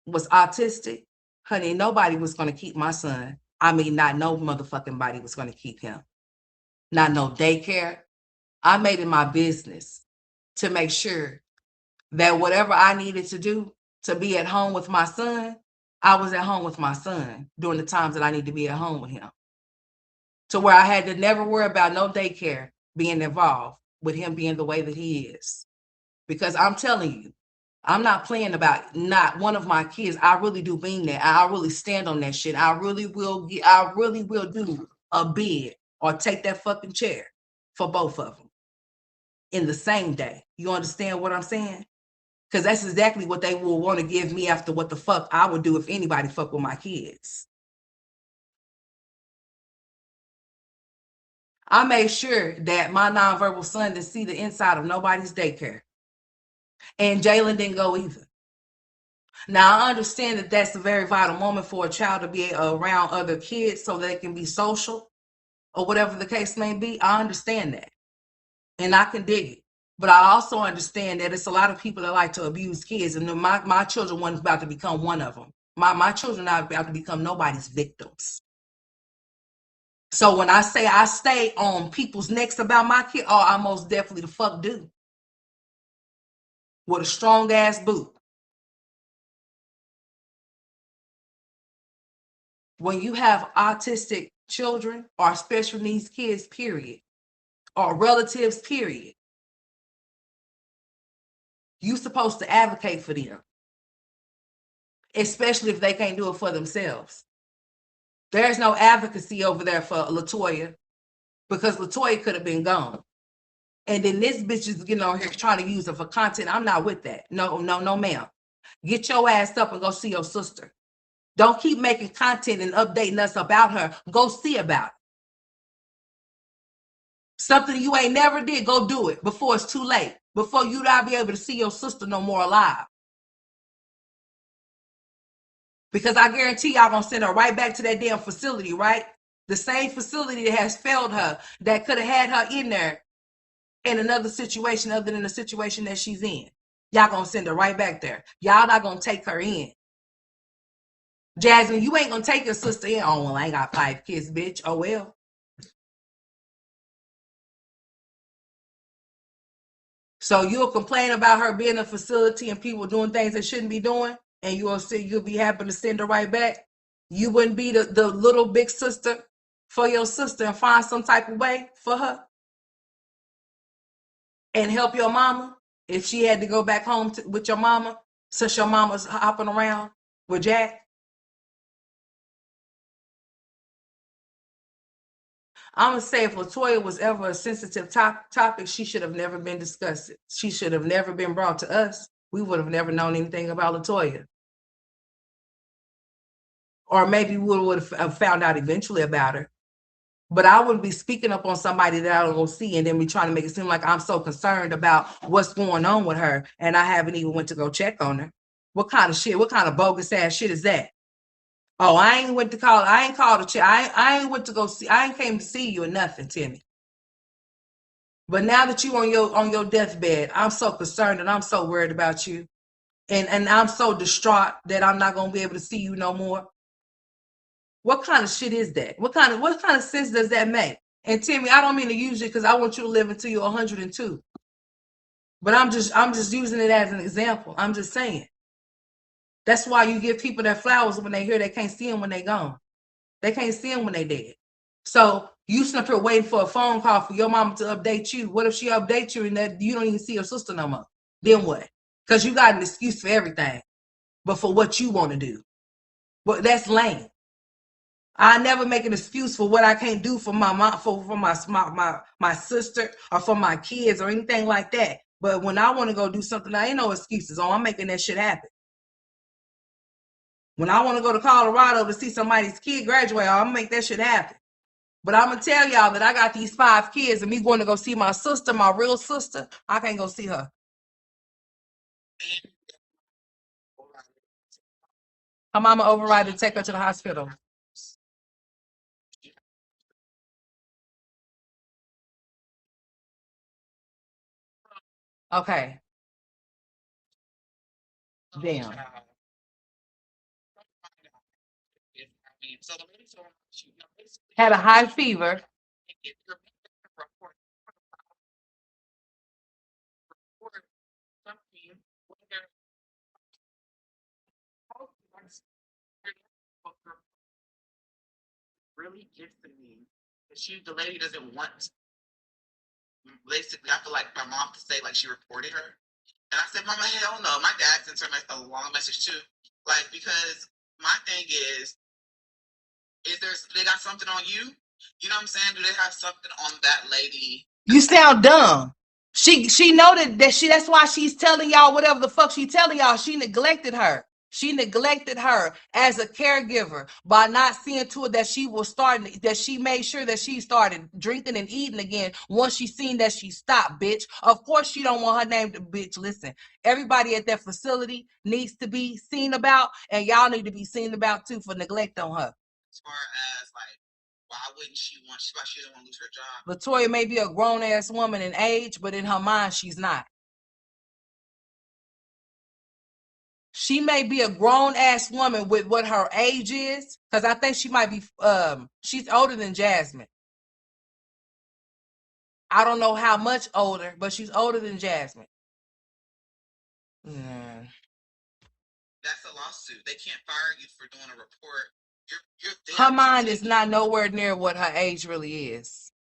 was autistic, honey, nobody was gonna keep my son. I mean, not no motherfucking body was gonna keep him. Not no daycare. I made it my business to make sure that whatever I needed to do to be at home with my son, I was at home with my son during the times that I need to be at home with him. To where I had to never worry about no daycare being involved with him being the way that he is. Because I'm telling you, I'm not playing about not one of my kids. I really do mean that. I really stand on that shit. I really will do a bid or take that fucking chair for both of them in the same day. You understand what I'm saying? Because that's exactly what they will want to give me after what the fuck I would do if anybody fuck with my kids. I made sure that my nonverbal son didn't see the inside of nobody's daycare. And Jalen didn't go either. Now, I understand that that's a very vital moment for a child to be around other kids so they can be social or whatever the case may be. I understand that. And I can dig it. But I also understand that it's a lot of people that like to abuse kids. And my children weren't about to become one of them. My children are about to become nobody's victims. So when I say I stay on people's necks about my kid, oh, I most definitely the fuck do. With a strong ass boot. When you have autistic children or special needs kids, period, or relatives, period, you're supposed to advocate for them, especially if they can't do it for themselves. There's no advocacy over there for Latoya because Latoya could have been gone. And then this bitch is getting on here trying to use it for content. I'm not with that. No, ma'am. Get your ass up and go see your sister. Don't keep making content and updating us about her. Go see about it. Something you ain't never did, go do it before it's too late. Before you not be able to see your sister no more alive. Because I guarantee y'all gonna send her right back to that damn facility, right? The same facility that has failed her, that could have had her in there in another situation other than the situation that she's in. Y'all gonna send her right back there. Y'all not gonna take her in. Jasmine, you ain't gonna take your sister in. Oh, well, I ain't got 5 kids, bitch. Oh, well. So you'll complain about her being in a facility and people doing things they shouldn't be doing, and you'll be happy to send her right back. You wouldn't be the little big sister for your sister and find some type of way for her and help your mama if she had to go back home with your mama since your mama's hopping around with Jack. I'm gonna say if Latoya was ever a sensitive topic, she should have never been discussed. She should have never been brought to us. We would have never known anything about Latoya. Or maybe we would have found out eventually about her. But I wouldn't be speaking up on somebody that I don't go see and then be trying to make it seem like I'm so concerned about what's going on with her and I haven't even went to go check on her. What kind of shit? What kind of bogus ass shit is that? Oh, I ain't went to call. I ain't called a check. I ain't went to go see. I ain't came to see you or nothing, Timmy. But now that you on your deathbed, I'm so concerned and I'm so worried about you. And I'm so distraught that I'm not gonna be able to see you no more. What kind of shit is that? What kind of sense does that make? And Timmy, I don't mean to use it because I want you to live until you're 102. But I'm just using it as an example. I'm just saying. That's why you give people their flowers when they hear they can't see them when they gone. They can't see them when they dead. So you sitting up here waiting for a phone call for your mama to update you. What if she updates you and that you don't even see your sister no more? Then what? Because you got an excuse for everything, but for what you want to do. But that's lame. I never make an excuse for what I can't do for my mom, for my sister, or for my kids, or anything like that. But when I want to go do something, I ain't no excuses. Oh, I'm making that shit happen. When I want to go to Colorado to see somebody's kid graduate, I'll make that shit happen. But I'm gonna tell y'all that I got these 5 kids, and me going to go see my sister, my real sister, I can't go see her. Her mama override to take her to the hospital. Okay. Damn. Had a high fever. Really gets to me. The lady doesn't want. Basically, I feel like my mom to say like she reported her, and I said, "Mama, hell no." My dad sent her a long message too, like because my thing is there they got something on you? You know what I'm saying? Do they have something on that lady? You sound dumb. She noted that that's why she's telling y'all whatever the fuck she's telling y'all. She neglected her. She neglected her as a caregiver by not seeing to it that she made sure that she started drinking and eating again once she seen that she stopped, bitch. Of course she don't want her name to, bitch. Listen, everybody at that facility needs to be seen about, and y'all need to be seen about too for neglect on her. As far as like, why wouldn't she want? She doesn't want to lose her job. Latoya may be a grown ass woman in age, but in her mind, she's not. She may be a grown ass woman with what her age is, because I think she might be she's older than Jasmine. I don't know how much older, but she's older than Jasmine. That's a lawsuit. They can't fire you for doing a report. Her mind is not nowhere near what her age really is.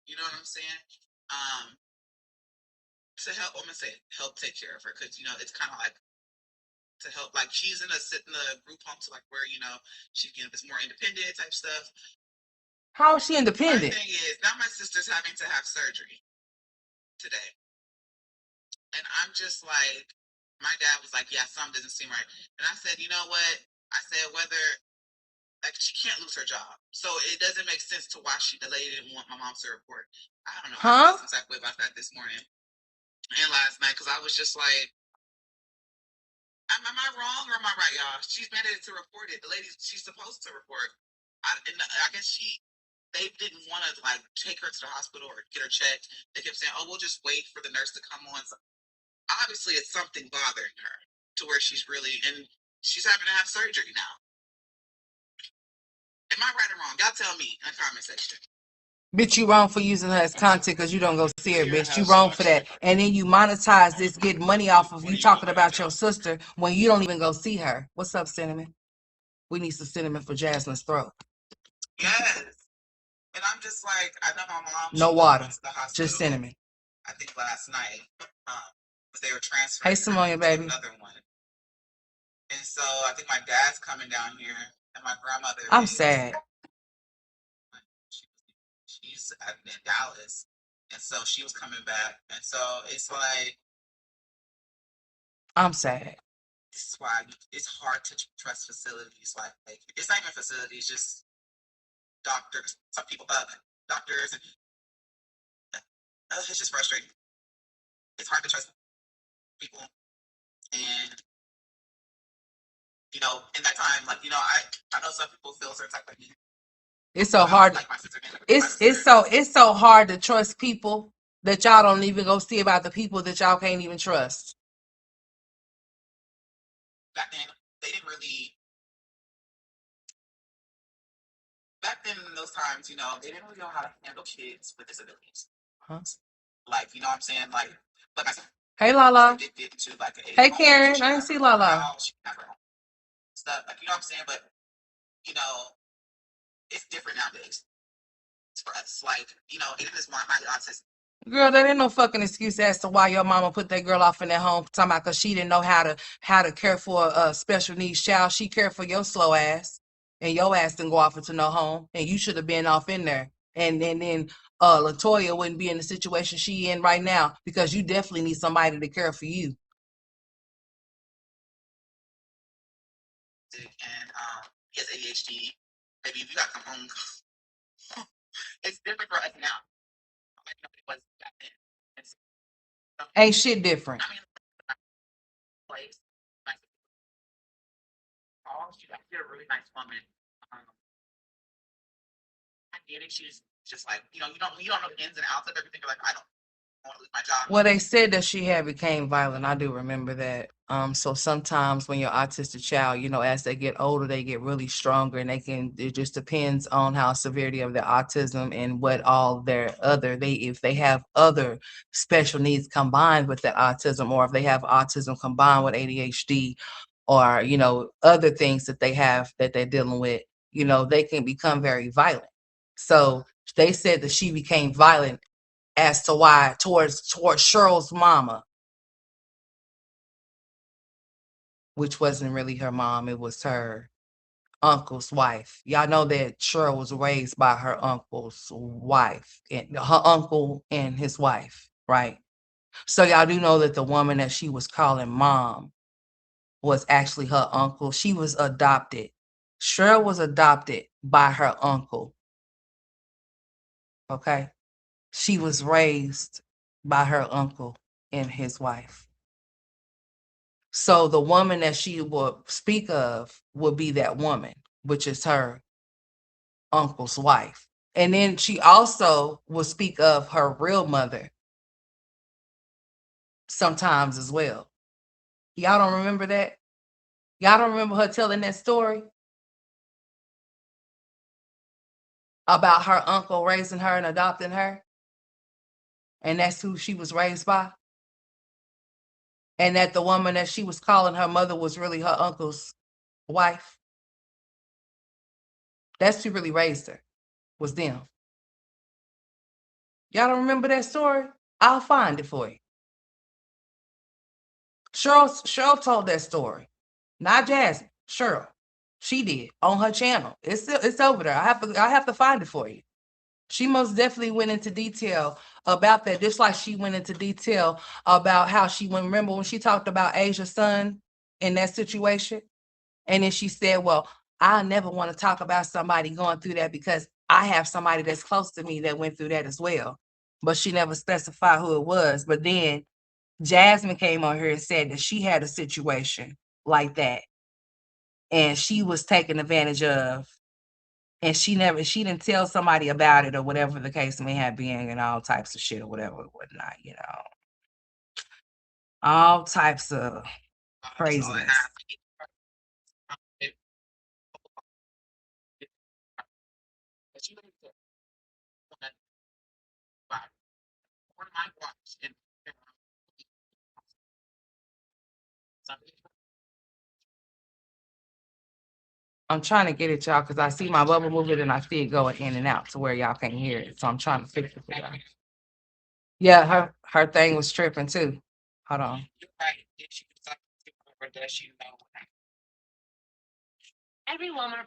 You know what I'm saying? To help, I'm gonna say help take care of her, because it's kind of like to help. Like she's in a group home to like where she can it's more independent type stuff. How is she independent? My thing is now my sister's having to have surgery today, and I'm just like, my dad was like, yeah, something doesn't seem right, and I said, you know what? I said whether like she can't lose her job, so it doesn't make sense to why the lady didn't want my mom to report. I don't know. I felt some type of way about that this morning and last night, because I was just like, am I wrong or am I right, y'all? She's mandated to report it. The lady, she's supposed to report. I guess they didn't want to like take her to the hospital or get her checked. They kept saying, "Oh, we'll just wait for the nurse to come on." So obviously, it's something bothering her to where she's having to have surgery now. Am I right or wrong? Y'all tell me in the comment section. Bitch, you wrong for using her as content because you don't go see her, bitch. You wrong for that. And then you monetize this, get money off of you talking about your sister when you don't even go see her. What's up, Cinnamon? We need some cinnamon for Jasmine's throat. Yes. And I'm just like, I know my mom. No water, just cinnamon. I think last night, because they were transferring. Hey, Simone, baby. Another one. And so I think my dad's coming down here, and my grandmother. I'm sad. She's in Dallas, and so she was coming back, and so it's like, I'm sad. This is why it's hard to trust facilities. Like it's not even facilities, just doctors. Some people, doctors, and it's just frustrating. It's hard to trust people, and in that time, like I know some people feel certain type of way. It's so hard. Like it's so hard to trust people that y'all don't even go see about the people that y'all can't even trust. Back then, they didn't really. Back then, in those times, they didn't really know how to handle kids with disabilities. Huh? Like, you know what I'm saying? Like I said, hey, Lala. Hey, Karen. I didn't see Lala. Stuff, like, you know what I'm saying? But, it's different nowadays for us. Like, it is my autism. Girl, that ain't no fucking excuse as to why your mama put that girl off in that home talking about because she didn't know how to care for a special needs child. She cared for your slow ass, and your ass didn't go off into no home, and you should have been off in there. And then Latoya wouldn't be in the situation she in right now because you definitely need somebody to care for you. And he has ADHD. Maybe if you got to come home, it's different for us now. Like, it was back then. Ain't shit different. I mean, place. You're a really nice woman. I get it. She's just like, you don't know the ins and outs of everything. You're like, I don't want to lose my job. Well, they said that she had became violent. I do remember that. So sometimes when you're autistic child, as they get older, they get really stronger, and it just depends on how severity of their autism and what all their if they have other special needs combined with that autism, or if they have autism combined with ADHD, or, other things that they have that they're dealing with, they can become very violent. So they said that she became violent as to why towards Cheryl's mama, which wasn't really her mom, it was her uncle's wife. Y'all know that Cheryl was raised by her uncle's wife, and her uncle and his wife, right? So y'all do know that the woman that she was calling mom was actually her uncle. She was adopted. Cheryl was adopted by her uncle. Okay. She was raised by her uncle and his wife. So the woman that she would speak of would be that woman, which is her uncle's wife. And then she also will speak of her real mother sometimes as well. Y'all don't remember that? Y'all don't remember her telling that story about her uncle raising her and adopting her? And that's who she was raised by? And that the woman that she was calling her mother was really her uncle's wife? That's who really raised her, was them. Y'all don't remember that story? I'll find it for you. Cheryl told that story. Not Jasmine, Cheryl. She did on her channel. It's over there. I have to find it for you. She most definitely went into detail about that, just like she went into detail about how she went. Remember when she talked about Asia's son in that situation? And then she said, well, I never want to talk about somebody going through that because I have somebody that's close to me that went through that as well. But she never specified who it was. But then Jasmine came on here and said that she had a situation like that and she was taken advantage of, and she didn't tell somebody about it or whatever the case may have been, and all types of shit or whatever whatnot, all types of craziness. I'm trying to get it, y'all, because I see my bubble moving and I see it going in and out to where y'all can't hear it. So I'm trying to fix it for y'all. Yeah, her thing was tripping too. Hold on.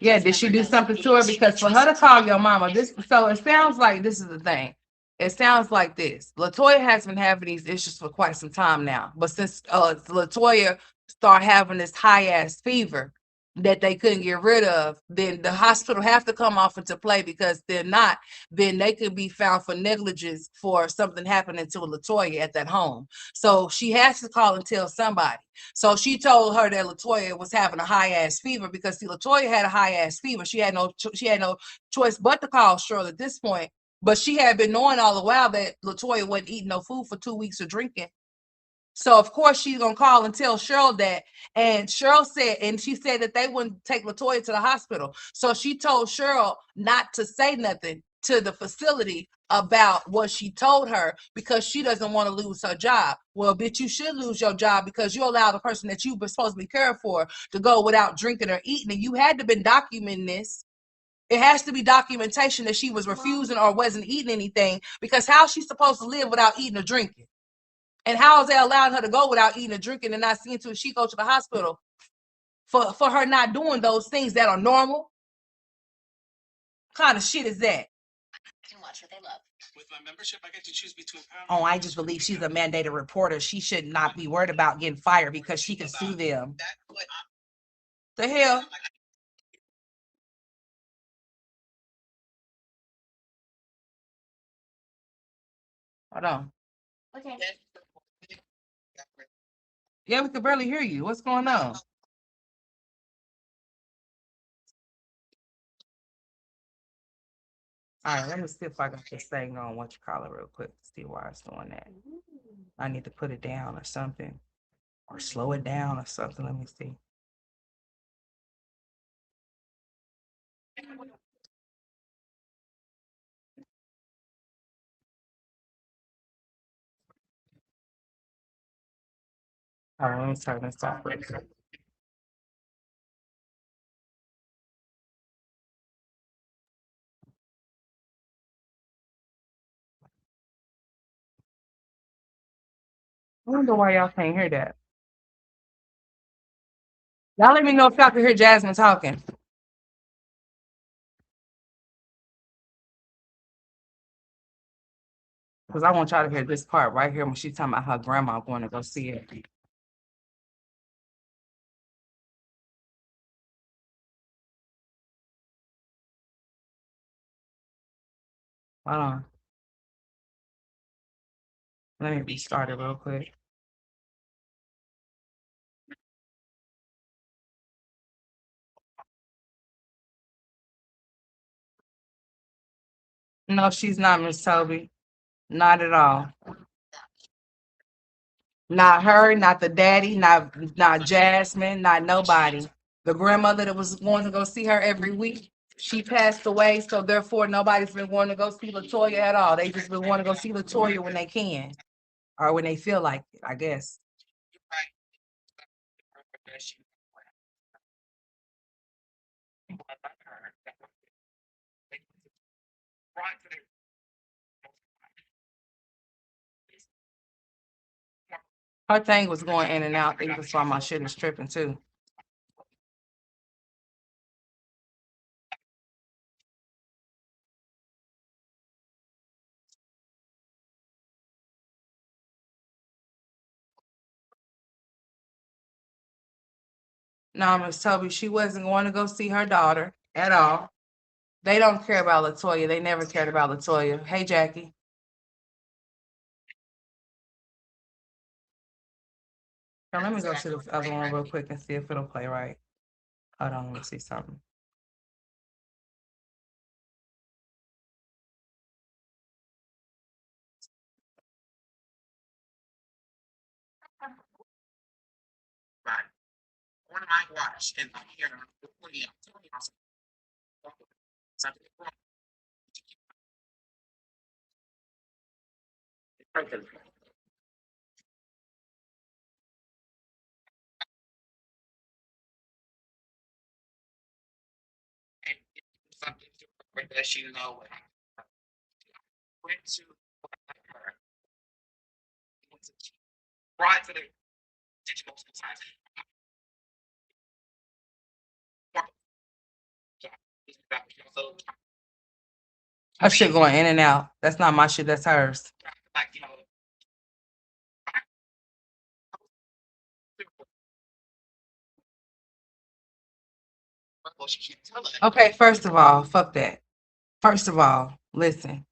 Yeah, did she do something to her? Because for her to call your mama, so it sounds like this is the thing. It sounds like this. Latoya has been having these issues for quite some time now. But since Latoya started having this high ass fever that they couldn't get rid of, then the hospital have to come off into play, because they're not, then they could be found for negligence for something happening to Latoya at that home. So she has to call and tell somebody. So she told her that Latoya was having a high ass fever, because see, Latoya had a high ass fever. She had no choice but to call Cheryl at this point. But she had been knowing all the while that Latoya wasn't eating no food for 2 weeks or drinking. So of course she's gonna call and tell Cheryl that. And Cheryl said, and she said that they wouldn't take Latoya to the hospital. So she told Cheryl not to say nothing to the facility about what she told her, because she doesn't want to lose her job. Well, bitch, you should lose your job because you allow the person that you were supposed to be caring for to go without drinking or eating. And you had to been documenting this. It has to be documentation that she was refusing or wasn't eating anything, because how is she supposed to live without eating or drinking? And how is they allowing her to go without eating or drinking and not seeing to she go to the hospital for her not doing those things that are normal? What kind of shit is that? Can watch what they love. With my membership, I get to choose between. Oh, I just believe she's a mandated reporter. She should not be worried about getting fired because she can sue them. The hell? Hold on. Okay. Yeah, we could barely hear you. What's going on? All right, let me see if I got this thing on what you call it real quick to see why it's doing that. I need to put it down or something, or slow it down or something. Let me see. All right, let me turn this off real quick. I wonder why y'all can't hear that. Y'all let me know if y'all can hear Jasmine talking. Because I want y'all to hear this part right here when she's talking about her grandma going to go see her. Hold on. Let me restart it real quick. No, she's not Miss Toby. Not at all. Not her, not the daddy, not Jasmine, not nobody. The grandmother that was going to go see her every week, she passed away, so therefore nobody's been going to go see Latoya at all. They just been wanting to go see Latoya when they can or when they feel like it, I guess. Her thing was going in and out. I think that's why my shit is tripping too. No, Miss Toby, she wasn't going to go see her daughter at all. They don't care about Latoya. They never cared about Latoya. Hey, Jackie. Now, let me go to the other one real quick and see if it'll play right. Hold on, let me see something. Right. On my watch and I'm here. Something wrong. And something to let you know what I went to her. Right to the digital society. Her shit going in and out. That's not my shit, that's hers. Like, you know, well, she can't tell it. Okay, first of all, fuck that. First of all, listen,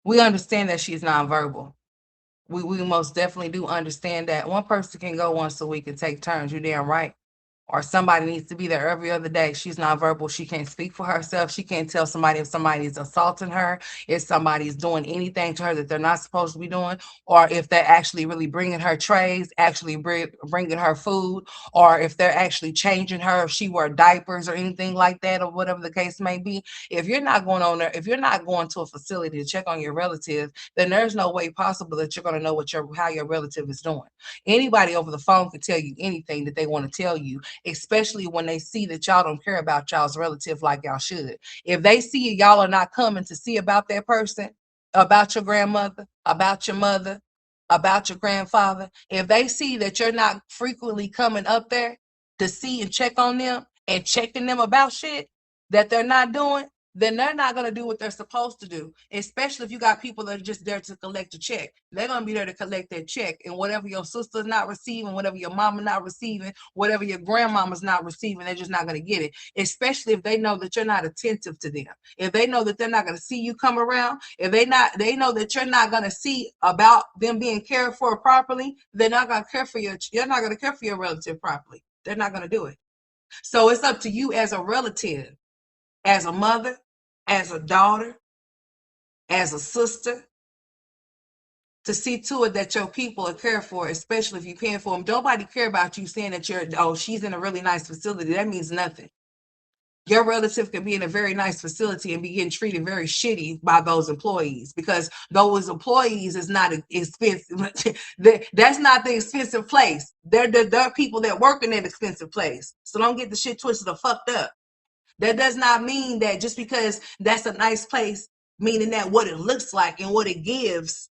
we understand that she's nonverbal. We most definitely do understand that. One person can go once a week and take turns. You damn right. Or somebody needs to be there every other day. She's not verbal. She can't speak for herself. She can't tell somebody if somebody's assaulting her, if somebody's doing anything to her that they're not supposed to be doing, or if they're actually really bringing her trays, actually bringing her food, or if they're actually changing her, if she wear diapers or anything like that, or whatever the case may be. If you're not going on there, if you're not going to a facility to check on your relative, then there's no way possible that you're going to know how your relative is doing. Anybody over the phone can tell you anything that they want to tell you, especially when they see that y'all don't care about y'all's relative like y'all should. If they see y'all are not coming to see about that person, about your grandmother, about your mother, about your grandfather, if they see that you're not frequently coming up there to see and check on them and checking them about shit that they're not doing, then they're not going to do what they're supposed to do, especially if you got people that are just there to collect a check. They're going to be there to collect that check, and whatever your sister's not receiving, whatever your mama not receiving, whatever your grandmama's not receiving, they're just not going to get it, especially if they know that you're not attentive to them. If they know that they're not going to see you come around, if they know that you're not going to see about them being cared for properly, they're not going to care for you're not going to care for your relative properly. They're not going to do it. So it's up to you as a relative, as a mother, as a daughter, as a sister, to see to it that your people are cared for, especially if you're paying for them. Nobody care about you saying that she's in a really nice facility. That means nothing. Your relative could be in a very nice facility and be getting treated very shitty by those employees, because those employees is not expensive. That's not the expensive place. They're people that work in that expensive place. So don't get the shit twisted or fucked up. That does not mean that just because that's a nice place, meaning that what it looks like and what it gives,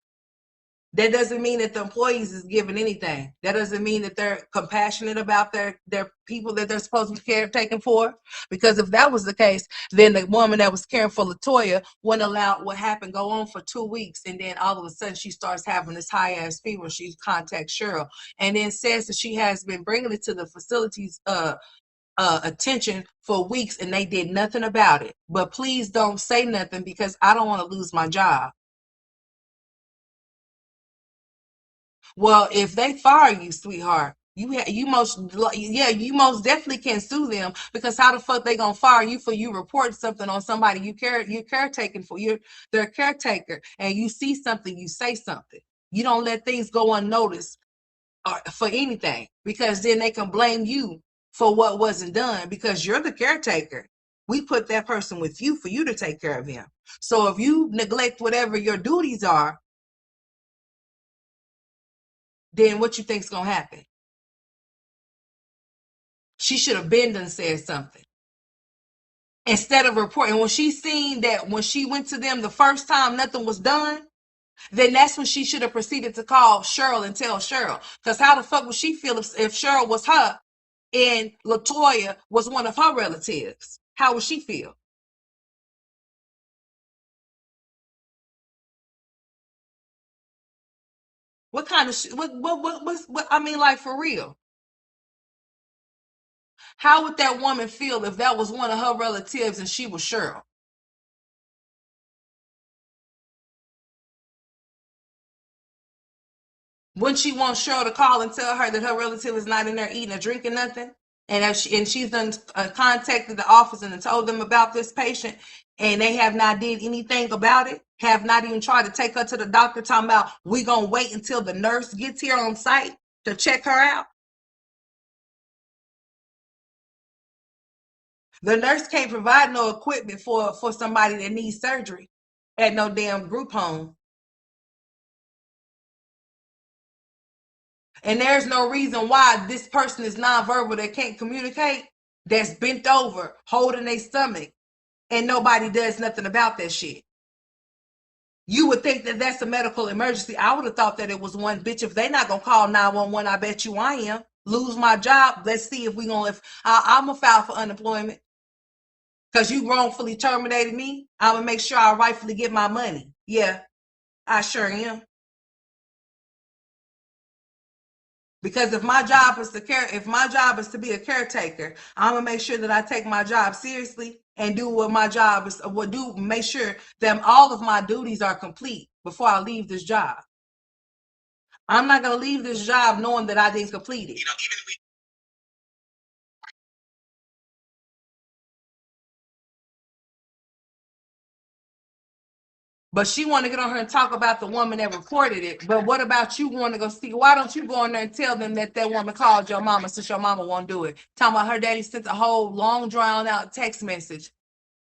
that doesn't mean that the employees is giving anything. That doesn't mean that they're compassionate about their people that they're supposed to be caretaking for. Because if that was the case, then the woman that was caring for Latoya wouldn't allow what happened go on for 2 weeks, and then all of a sudden she starts having this high ass fever. She contacts Cheryl and then says that she has been bringing it to the facilities attention for weeks and they did nothing about it. But please don't say nothing because I don't want to lose my job. Well, if they fire you, sweetheart, you most definitely can sue them because how the fuck they gonna fire you for you report something on somebody you caretaking for you their caretaker and you see something you say something. You don't let things go unnoticed for anything because then they can blame you for what wasn't done because you're the caretaker. We put that person with you for you to take care of him. So if you neglect whatever your duties are, then what you think's gonna happen? She should have been done said something instead of reporting. When she seen that when she went to them the first time nothing was done, then that's when she should have proceeded to call Cheryl and tell Cheryl. Because how the fuck would she feel if Cheryl was her and Latoya was one of her relatives? How would she feel? What kind of what I mean, like for real? How would that woman feel if that was one of her relatives and she was Cheryl? Wouldn't she want Cheryl to call and tell her that her relative is not in there eating or drinking nothing? And she's done contacted the office and told them about this patient, and they have not did anything about it. Have not even tried to take her to the doctor. Talking about we gonna wait until the nurse gets here on site to check her out. The nurse can't provide no equipment for somebody that needs surgery at no damn group home. And there's no reason why this person is nonverbal that can't communicate, that's bent over, holding their stomach, and nobody does nothing about that shit. You would think that that's a medical emergency. I would have thought that it was one. Bitch, if they not gonna call 911, I bet you I am. Lose my job. Let's see if we gonna if I'm gonna file for unemployment. Cause you wrongfully terminated me. I'm gonna make sure I rightfully get my money. Yeah, I sure am. Because if my job is to be a caretaker, I'm gonna make sure that I take my job seriously and do what my job is. Make sure that all of my duties are complete before I leave this job. I'm not gonna leave this job knowing that I didn't complete it. You know, even if But she want to get on her and talk about the woman that reported it. But what about you want to go see? Why don't you go in there and tell them that that woman called your mama since your mama won't do it? Talking about her daddy sent a whole long drawn out text message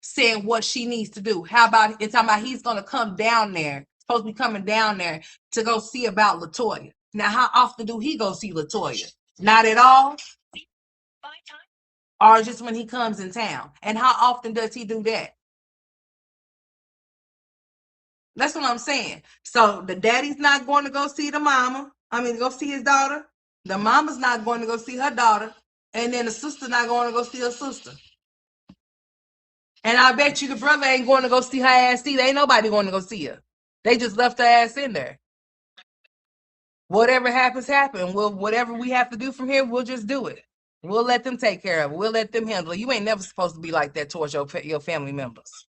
saying what she needs to do. How about it's talking about he's gonna come down there, supposed to be coming down there to go see about Latoya. Now, how often do he go see Latoya? Not at all, or just when he comes in town. And how often does he do that? That's what I'm saying. So the daddy's not going to go see the mama. I mean, go see his daughter. The mama's not going to go see her daughter, and then the sister not going to go see her sister. And I bet you the brother ain't going to go see her ass either. Ain't nobody going to go see her. They just left her ass in there. Whatever happens, happen. Whatever we have to do from here, we'll just do it. We'll let them take care of it. We'll let them handle it. You ain't never supposed to be like that towards your family members.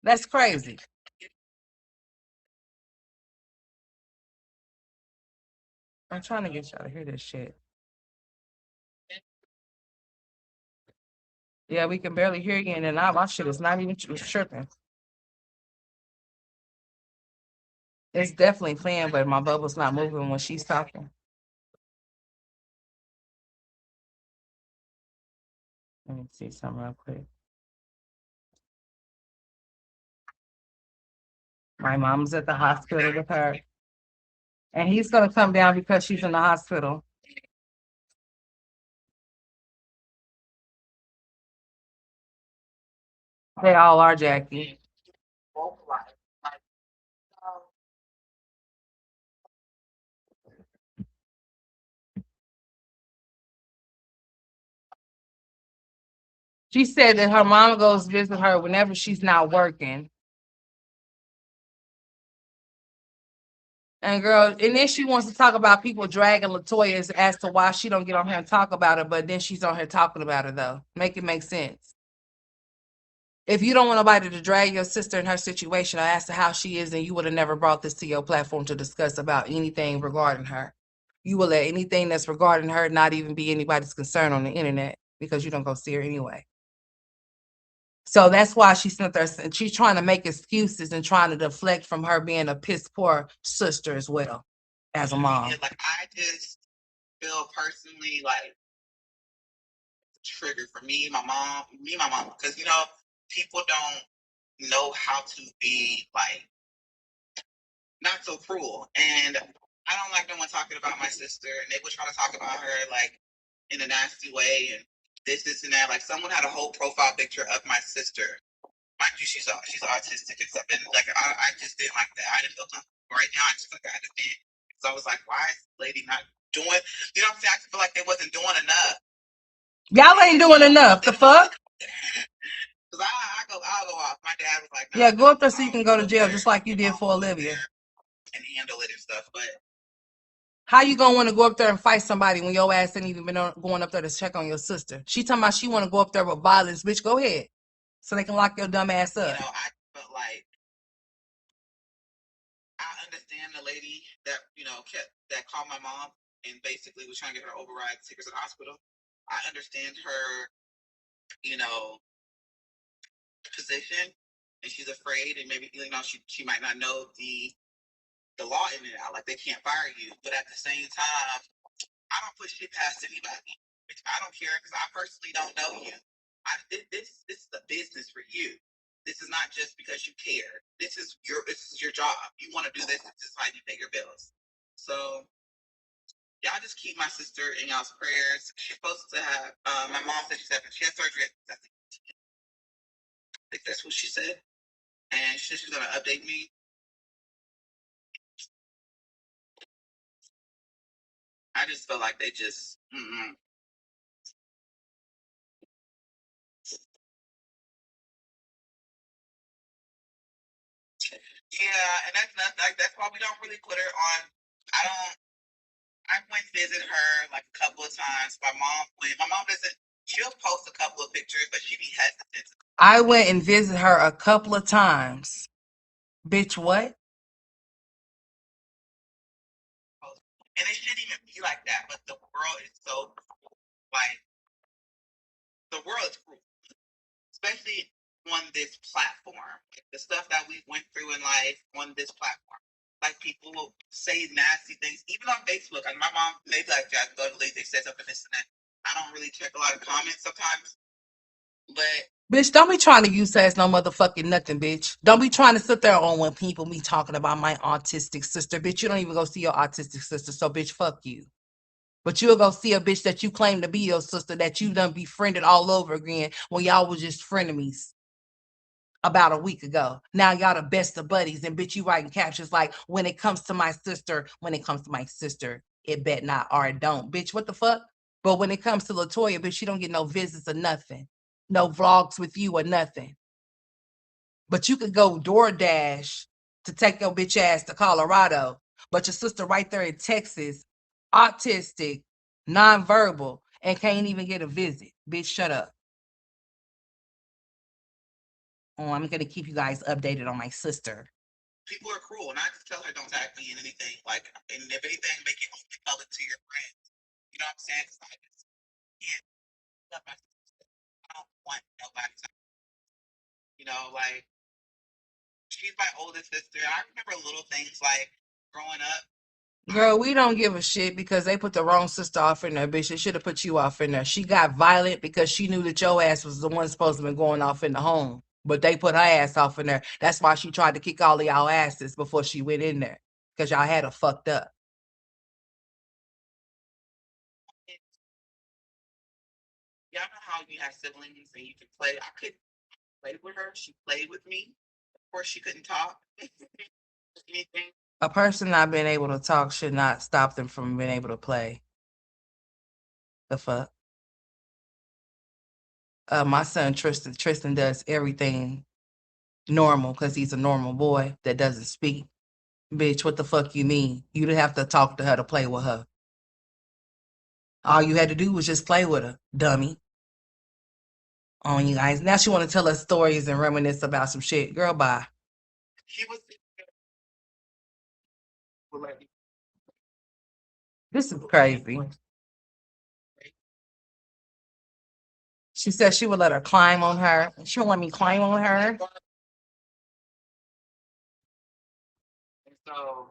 That's crazy. I'm trying to get y'all to hear this shit. Yeah, we can barely hear you, and then my shit is not even tripping. It's definitely playing, but my bubble's not moving when she's talking. Let me see something real quick. My mom's at the hospital with her, and he's gonna come down because she's in the hospital. They all are, Jackie. She said that her mama goes visit her whenever she's not working. And girl, and then she wants to talk about people dragging Latoya as to why she don't get on here and talk about her, but then she's on here talking about her though. Make it make sense. If you don't want nobody to drag your sister in her situation or ask her how she is, then you would have never brought this to your platform to discuss about anything regarding her. You will let anything that's regarding her not even be anybody's concern on the internet because you don't go see her anyway. So that's why she's sitting there and she's trying to make excuses and trying to deflect from her being a piss poor sister as well as a mom. Yeah, like I just feel personally like trigger for my mom, because people don't know how to be like not so cruel, and I don't like no one talking about my sister, and they were trying to talk about her like in a nasty way, and this, and that. Like someone had a whole profile picture of my sister. Mind you, she's autistic and stuff, and like I just didn't like that. I didn't feel comfortable. Right now, I just like I had to vent. So I was like, why is this lady not doing? You know what I'm saying? I feel like they wasn't doing enough. Y'all ain't doing enough. The fuck? Cause I'll go off. My dad was like, yeah, go up there so you can go to jail, just like you did for Olivia. And handle it and stuff. But how you gonna want to go up there and fight somebody when your ass ain't even been going up there to check on your sister? She talking about she want to go up there with violence, bitch. Go ahead, so they can lock your dumb ass up. I felt like I understand the lady that that called my mom and basically was trying to get her override to take her to the hospital. I understand her, position, and she's afraid, and maybe she might not know the law in and out. Like they can't fire you, but at the same time, I don't put shit past anybody. I don't care because I personally don't know you. This is a business for you. This is not just because you care. This is your job. You want to do this. This is how you pay your bills. So y'all just keep my sister in y'all's prayers. She's supposed to have. My mom said she had surgery. I think that's what she said, and she said she's gonna update me. I just feel like they just. Yeah, and that's why we don't really put her on. I don't. I went to visit her like a couple of times. My mom doesn't. She'll post a couple of pictures, but she be hesitant. I went and visited her a couple of times. Bitch, what? And it shouldn't even be like that. But the world is so like the world is cruel, especially on this platform. Like, the stuff that we went through in life on this platform. Like people will say nasty things, even on Facebook. And my mom, they like, "Jack, go to they said something this and that." I don't really check a lot of comments sometimes, but bitch, don't be trying to use that as no motherfucking nothing, bitch. Don't be trying to sit there on when people be talking about my autistic sister, bitch. You don't even go see your autistic sister, so bitch, fuck you. But you'll go see a bitch that you claim to be your sister that you done befriended all over again when y'all was just frenemies about a week ago. Now y'all the best of buddies, and bitch, you writing captions like, when it comes to my sister, it bet not or it don't. Bitch, what the fuck? But when it comes to Latoya, bitch, you don't get no visits or nothing. No vlogs with you or nothing. But you could go DoorDash to take your bitch ass to Colorado. But your sister right there in Texas, autistic, nonverbal, and can't even get a visit. Bitch, shut up. Oh, I'm gonna keep you guys updated on my sister. People are cruel, and I just tell her don't tag me in anything. Like, and if anything, make it only public to your friends. You know what I'm saying? Because I just can't love my sister. I don't want nobody to, like she's my oldest sister. I remember little things like growing up. Girl, we don't give a shit because they put the wrong sister off in there, bitch. They should have put you off in there. She got violent because she knew that your ass was the one supposed to be going off in the home. But they put her ass off in there. That's why she tried to kick all of y'all asses before she went in there. Because y'all had her fucked up. Y'all know how you have siblings and you can play. I couldn't play with her. She played with me. Of course, she couldn't talk. Anything. A person not being able to talk should not stop them from being able to play. The fuck? My son Tristan does everything normal because he's a normal boy that doesn't speak. Bitch, what the fuck you mean? You didn't have to talk to her to play with her. All you had to do was just play with her, dummy. On you guys. Now she want to tell us stories and reminisce about some shit. Girl, bye. He was. This is crazy. She said she would let her climb on her. She won't let me climb on her. And so,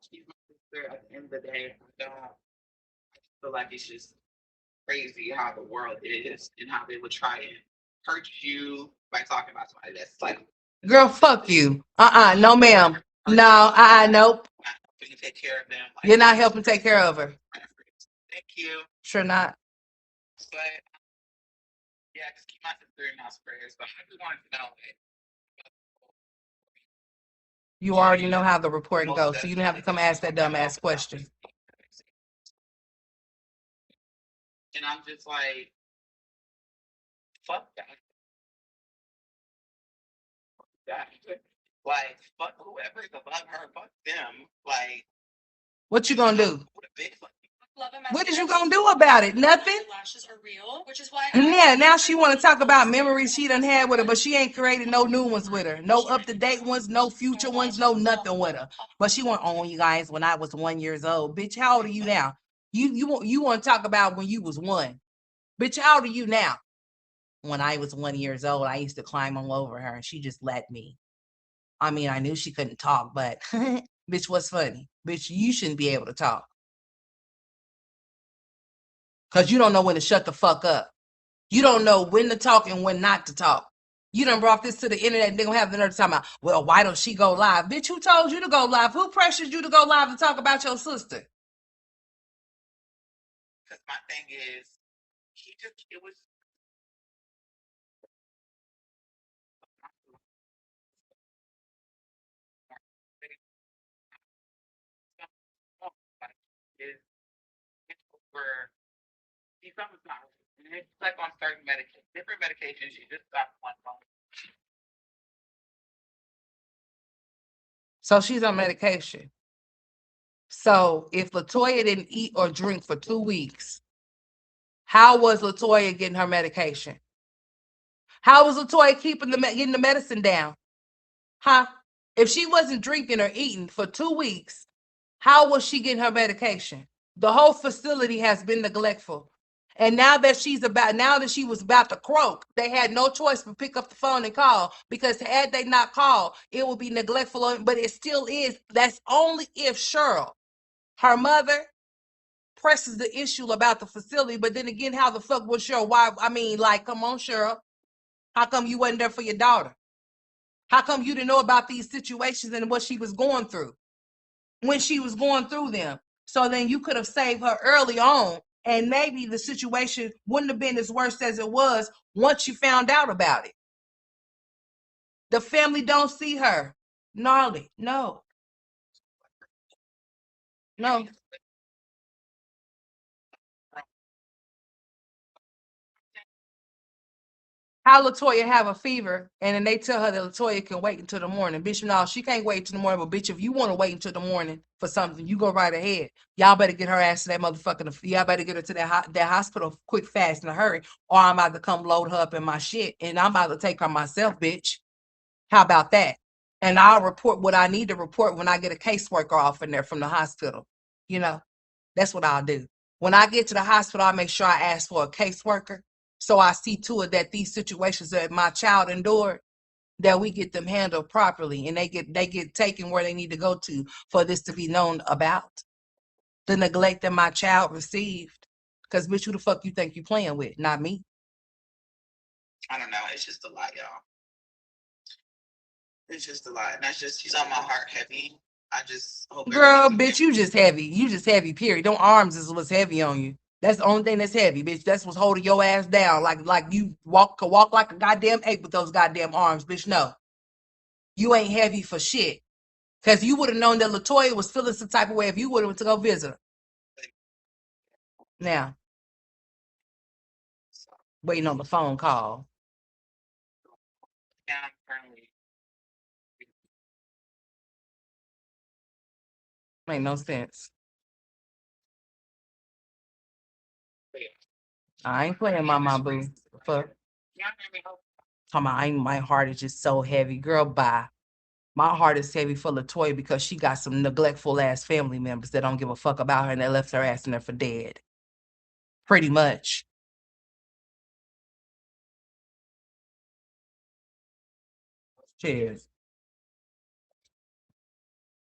she's my sister at the end of the day. I feel like it's just crazy how the world is and how they would try and hurt you by talking about somebody that's like, Girl, fuck you. No, ma'am. No, nope. helping take care of them. Like, You're not helping take care of her. Thank you. Sure not. But yeah, just keep my sister in house prayers. But I just wanted to know that. You already know how the reporting goes, so you don't have to come ask that dumbass question. And I'm just like, fuck that. Like, fuck whoever's above her, fuck them. Like, what you gonna do? What a big fuck. What is you gonna do about it? Nothing. Lashes are real, which is why. Yeah, now she want to talk about memories she done had with her, but she ain't created no new ones with her. No up to date ones, no future ones, no nothing with her. But she want on you guys when I was 1 year old. Bitch, how old are you now? You want to talk about when you was one? Bitch, how old are you now? When I was 1 year old, I used to climb all over her, and she just let me. I mean, I knew she couldn't talk, but bitch, what's funny? Bitch, you shouldn't be able to talk. Because you don't know when to shut the fuck up. You don't know when to talk and when not to talk. You done brought this to the internet and they gonna have the nerve to talk about, well, why don't she go live? Bitch, who told you to go live? Who pressured you to go live to talk about your sister? Because my thing is, it was. Where something's not right. And it's like on certain medications, different medications, you just stop one phone. So she's on medication. So if Latoya didn't eat or drink for 2 weeks, how was Latoya getting her medication? How was Latoya getting the medicine down? Huh? If she wasn't drinking or eating for 2 weeks, how was she getting her medication? The whole facility has been neglectful. And now that she was about to croak, they had no choice but pick up the phone and call, because had they not called, it would be neglectful. But it still is. That's only if Cheryl, her mother, presses the issue about the facility. But then again, how the fuck was Cheryl? Why? I mean, like, come on, Cheryl. How come you wasn't there for your daughter? How come you didn't know about these situations and what she was going through when she was going through them? So then you could have saved her early on, and maybe the situation wouldn't have been as worse as it was once you found out about it. The family don't see her. Gnarly. No. No. How Latoya have a fever, and then they tell her that Latoya can wait until the morning. Bitch, no, she can't wait until the morning. But bitch, if you want to wait until the morning for something, you go right ahead. Y'all better get her ass to that motherfucking. Y'all better get her to that hospital quick, fast, in a hurry, or I'm about to come load her up in my shit, and I'm about to take her myself, bitch. How about that? And I'll report what I need to report when I get a caseworker off in there from the hospital. You know, that's what I'll do. When I get to the hospital, I'll make sure I ask for a caseworker, so I see to it that these situations that my child endured, that we get them handled properly, and they get taken where they need to go to for this to be known about the neglect that my child received. Because bitch, who the fuck you think you playing with? Not me. I don't know. It's just a lot, y'all. It's just a lot. And that's just, she's on my heart heavy. I just hope. Girl, bitch, you just heavy. You just heavy, period. Them arms is what's heavy on you. That's the only thing that's heavy, bitch. That's what's holding your ass down. Like you could walk like a goddamn ape with those goddamn arms, bitch. No. You ain't heavy for shit. Because you would have known that Latoya was feeling some type of way if you would have went to go visit her. Now, waiting on the phone call. Yeah, I'm currently Make no sense. I ain't playing my boo. Fuck. Talking about my heart is just so heavy. Girl, bye. My heart is heavy for Latoya because she got some neglectful ass family members that don't give a fuck about her and they left her ass in there for dead. Pretty much. Cheers.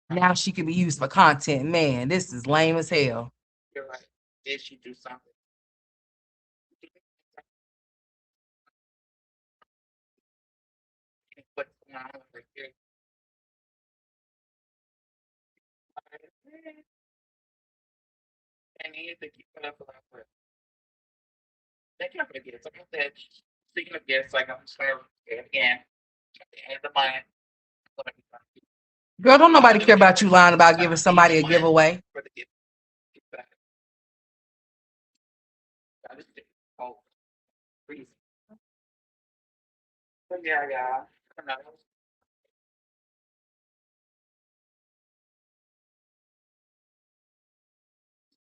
Now she can be used for content. Man, this is lame as hell. You're right. Did she do something? What's going on over here? And he to keep it up for they can't forget. Like I said, speaking of gifts, like I'm just gonna say it again. At the end of the month, I'm gonna be Girl, don't nobody care about you lying about giving somebody a giveaway. for the gift. That is it. Oh, reason. But yeah, another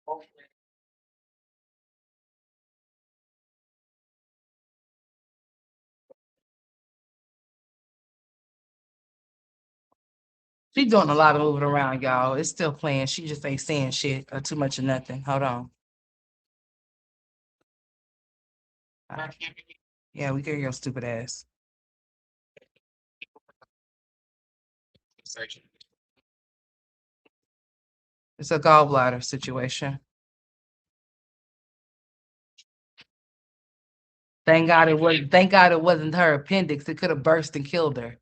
hopefully. She's doing a lot of moving around, y'all. It's still playing. She just ain't saying shit or too much of nothing. Hold on. Yeah, we can hear your stupid ass. Searching. It's a gallbladder situation. Thank God it wasn't her appendix. It could have burst and killed her.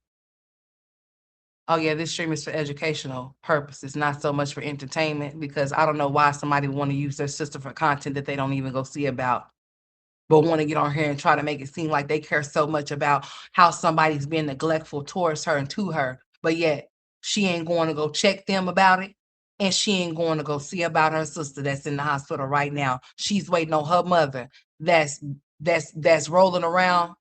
Oh yeah, this stream is for educational purposes, not so much for entertainment, because I don't know why somebody would want to use their sister for content that they don't even go see about, but want to get on here and try to make it seem like they care so much about how somebody's being neglectful towards her and to her, but yet she ain't going to go check them about it, and she ain't going to go see about her sister that's in the hospital right now. She's waiting on her mother that's rolling around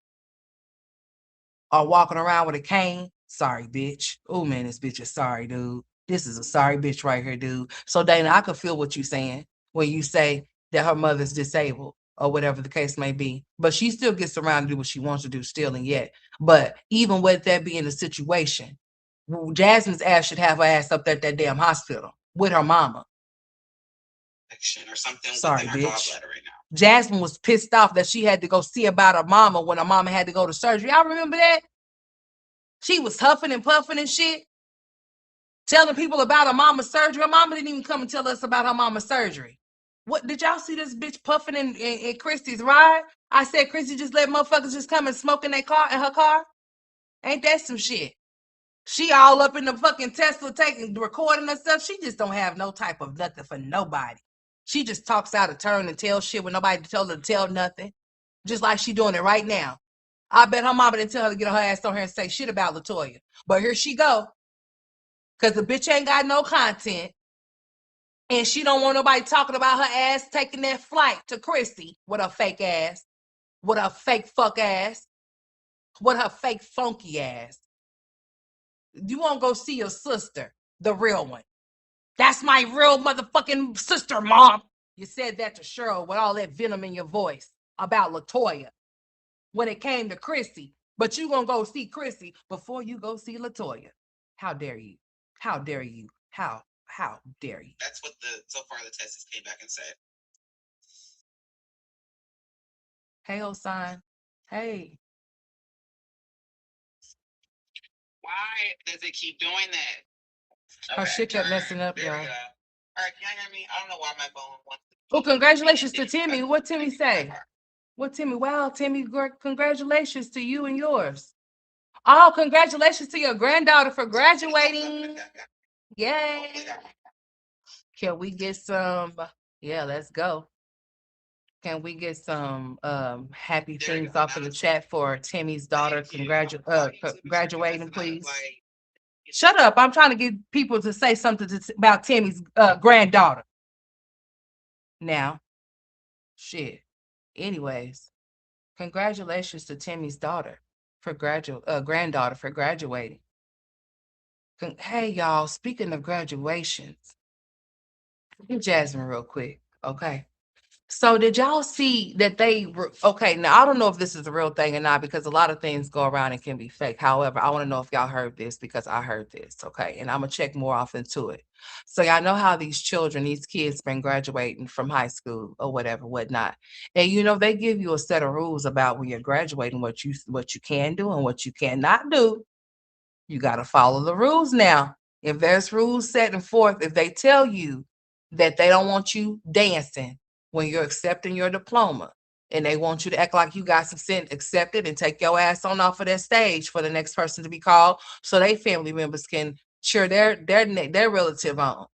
or walking around with a cane. Sorry, bitch. Oh man, this bitch is sorry, dude. This is a sorry bitch right here, dude. So Dana, I could feel what you're saying when you say that her mother's disabled or whatever the case may be. But she still gets around to do what she wants to do still and yet. But even with that being the situation, Jasmine's ass should have her ass up at that damn hospital with her mama. Or something. Sorry, bitch. Right now. Jasmine was pissed off that she had to go see about her mama when her mama had to go to surgery. Y'all remember that? She was huffing and puffing and shit, telling people about her mama's surgery. Her mama didn't even come and tell us about her mama's surgery. What did y'all see this bitch puffing in Chrissy's ride? I said Chrissy just let motherfuckers just come and smoke in her car. Ain't that some shit? She all up in the fucking Tesla recording herself. She just don't have no type of nothing for nobody. She just talks out of turn and tells shit when nobody told her to tell nothing. Just like she doing it right now. I bet her mama didn't tell her to get her ass on here and say shit about Latoya. But here she go. Cause the bitch ain't got no content. And she don't want nobody talking about her ass taking that flight to Chrissy with her fake ass. With her fake fuck ass. With her fake funky ass. You won't go see your sister, the real one. That's my real motherfucking sister, Mom. You said that to Cheryl with all that venom in your voice about Latoya when it came to Chrissy. But you gonna go see Chrissy before you go see Latoya. How dare you? How dare you? How dare you? That's what so far the test came back and said. Hey, Osan. Hey. Why does it keep doing that? Her shit kept messing up, y'all. All right, can you hear me? I don't know why my phone wants to. Oh, congratulations to Timmy. What Timmy say? What Timmy? Wow, Timmy, congratulations to you and yours. Oh, congratulations to your granddaughter for graduating. Yay. Can we get some? Yeah, let's go. Can we get some happy things off in the chat for Timmy's daughter graduating, please? Shut up. I'm trying to get people to say something about Timmy's granddaughter. Now, shit. Anyways, congratulations to Timmy's daughter for granddaughter for graduating. Hey, y'all, speaking of graduations, Jasmine real quick, okay? So did y'all see that okay, now I don't know if this is a real thing or not because a lot of things go around and can be fake. However, I want to know if y'all heard this because I heard this, okay? And I'm gonna check more often to it. So y'all know how these kids been graduating from high school or whatever, whatnot. And they give you a set of rules about when you're graduating, what you can do and what you cannot do. You got to follow the rules now. If there's rules set and forth, if they tell you that they don't want you dancing when you're accepting your diploma and they want you to act like you got some sense, accept it and take your ass on off of that stage for the next person to be called so they family members can cheer their relative on.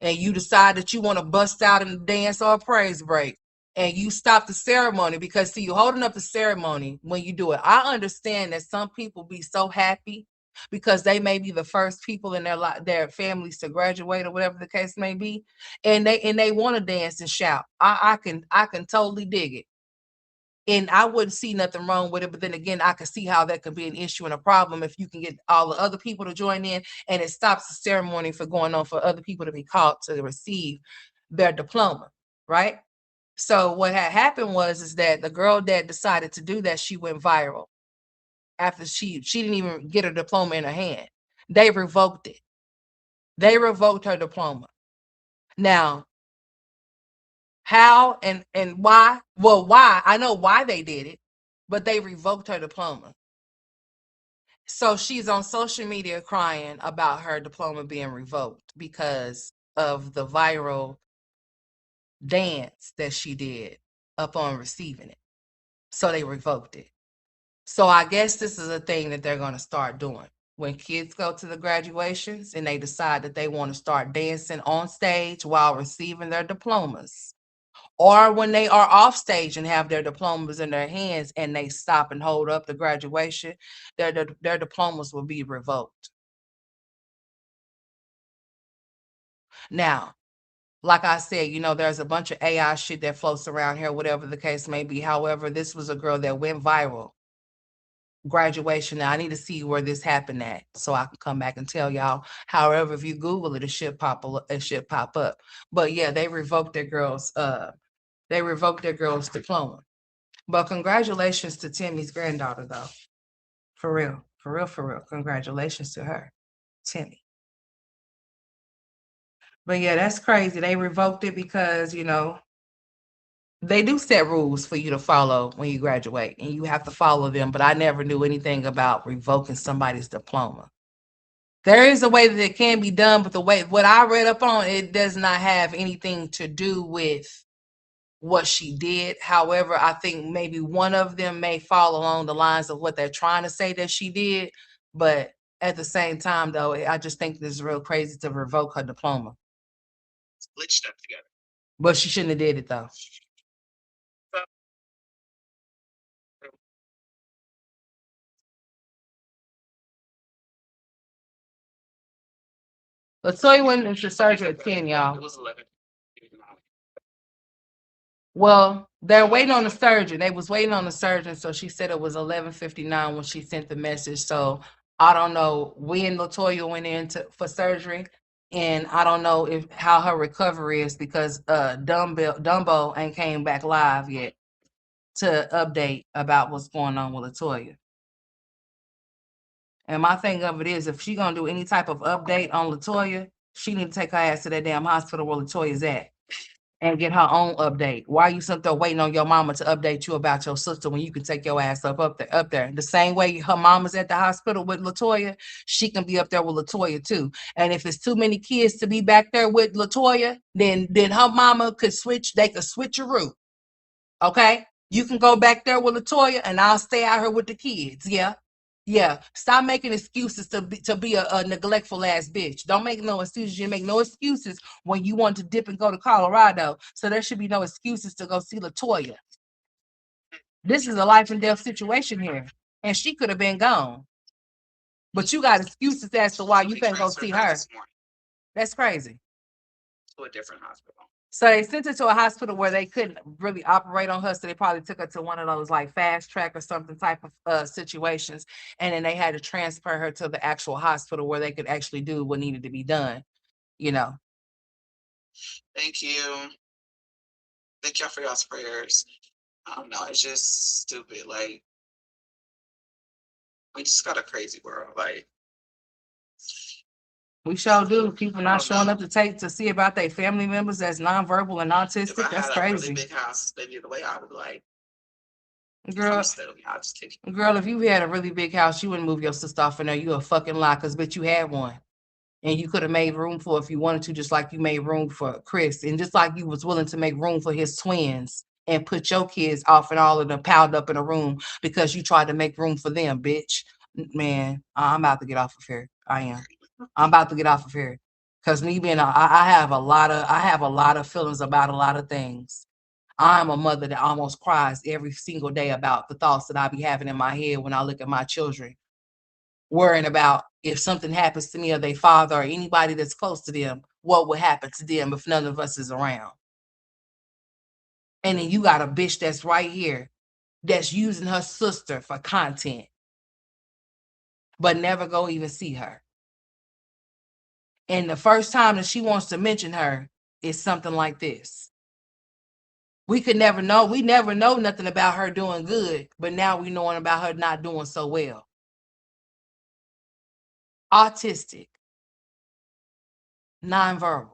And you decide that you want to bust out and dance or a praise break and you stop the ceremony because see, you holding up the ceremony when you do it. I understand that some people be so happy because they may be the first people in their families to graduate or whatever the case may be, and they want to dance and shout. I can totally dig it. And I wouldn't see nothing wrong with it, but then again, I could see how that could be an issue and a problem if you can get all the other people to join in and it stops the ceremony from going on for other people to be called to receive their diploma, right? So what had happened was is that the girl that decided to do that, she went viral after she didn't even get her diploma in her hand. They revoked it. They revoked her diploma. Now, how and why? Well, why? I know why they did it, but they revoked her diploma. So she's on social media crying about her diploma being revoked because of the viral dance that she did upon receiving it. So they revoked it. So I guess this is a thing that they're going to start doing. When kids go to the graduations and they decide that they want to start dancing on stage while receiving their diplomas, or when they are off stage and have their diplomas in their hands and they stop and hold up the graduation, their diplomas will be revoked. Now, like I said, there's a bunch of AI shit that floats around here, whatever the case may be. However, this was a girl that went viral. Graduation. Now I need to see where this happened at so I can come back and tell y'all. However, if you Google it, it should pop up. But yeah, they revoked their girls' diploma. But congratulations to Timmy's granddaughter though. For real. For real, for real. Congratulations to her. Timmy. But yeah, that's crazy. They revoked it because, they do set rules for you to follow when you graduate and you have to follow them. But I never knew anything about revoking somebody's diploma. There is a way that it can be done, but the way what I read up on, it does not have anything to do with what she did. However, I think maybe one of them may fall along the lines of what they're trying to say that she did. But at the same time, though, I just think this is real crazy to revoke her diploma. Glitch stuff together. But she shouldn't have did it though. Latoya went into surgery at 10, y'all. It was 11. Well, they're waiting on the surgeon. They was waiting on the surgeon, so she said it was 11:59 when she sent the message. So I don't know when Latoya went in for surgery, and I don't know if how her recovery is because Dumbo ain't came back live yet to update about what's going on with Latoya. And my thing of it is, if she gonna do any type of update on Latoya, she need to take her ass to that damn hospital where Latoya's at and get her own update. Why you sit there waiting on your mama to update you about your sister when you can take your ass up there? The same way her mama's at the hospital with Latoya, she can be up there with Latoya too. And if it's too many kids to be back there with Latoya, then her mama could switch. They could switch a route. Okay, you can go back there with Latoya, and I'll stay out here with the kids. Yeah. Yeah, stop making excuses to be a neglectful ass bitch. Don't make no excuses. You make no excuses when you want to dip and go to Colorado. So there should be no excuses to go see Latoya. This is a life and death situation here, and she could have been gone. But you got excuses as to why you can't go see her. That's crazy. To a different hospital. So they sent her to a hospital where they couldn't really operate on her. So they probably took her to one of those like fast track or something type of situations. And then they had to transfer her to the actual hospital where they could actually do what needed to be done, you know. Thank you. Thank y'all for y'all's prayers. I don't know. It's just stupid. Like, we just got a crazy world. Like, We sure do. People not don't showing know. up to see about their family members that's nonverbal and If autistic. I That's had a really crazy. big house, maybe the way I would like, Girl, I'll just take it. girl, if you had a really big house, you wouldn't move your sister off in there. You a fucking lie, cause bitch, you had one. And you could have made room for if you wanted to, just like you made room for Chris, and just like you was willing to make room for his twins and put your kids off and all of them piled up in a room because you tried to make room for them, bitch. Man, I'm about to get off of here. I am. I'm about to get off of here. Cause me being I have a lot of feelings about a lot of things. I'm a mother that almost cries every single day about the thoughts that I be having in my head when I look at my children, worrying about if something happens to me or their father or anybody that's close to them, what would happen to them if none of us is around. And then you got a bitch that's right here that's using her sister for content, but never go even see her. And the first time that she wants to mention her is something like this. We could never know. We never know nothing about her doing good, but now we knowing about her not doing so well. Autistic, nonverbal,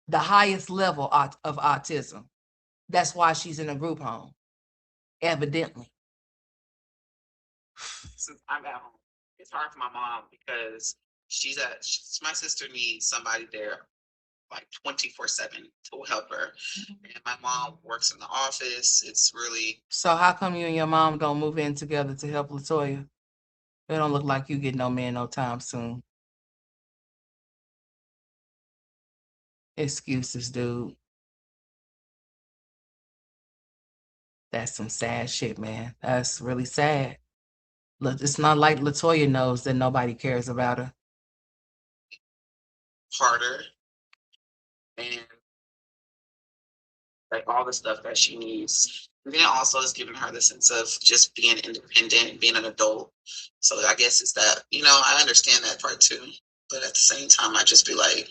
the highest level of autism. That's why she's in a group home, evidently. Since I'm at home, it's hard for my mom because my sister needs somebody there like 24/7 to help her. And my mom works in the office. It's really. So how come you and your mom don't move in together to help Latoya? It don't look like you get no man no time soon. Excuses, dude. That's some sad shit, man. That's really sad. Look, it's not like Latoya knows that nobody cares about her. Harder and like all the stuff that she needs. And then also it's giving her the sense of just being independent, being an adult. So I guess it's that, I understand that part too. But at the same time, I just be like,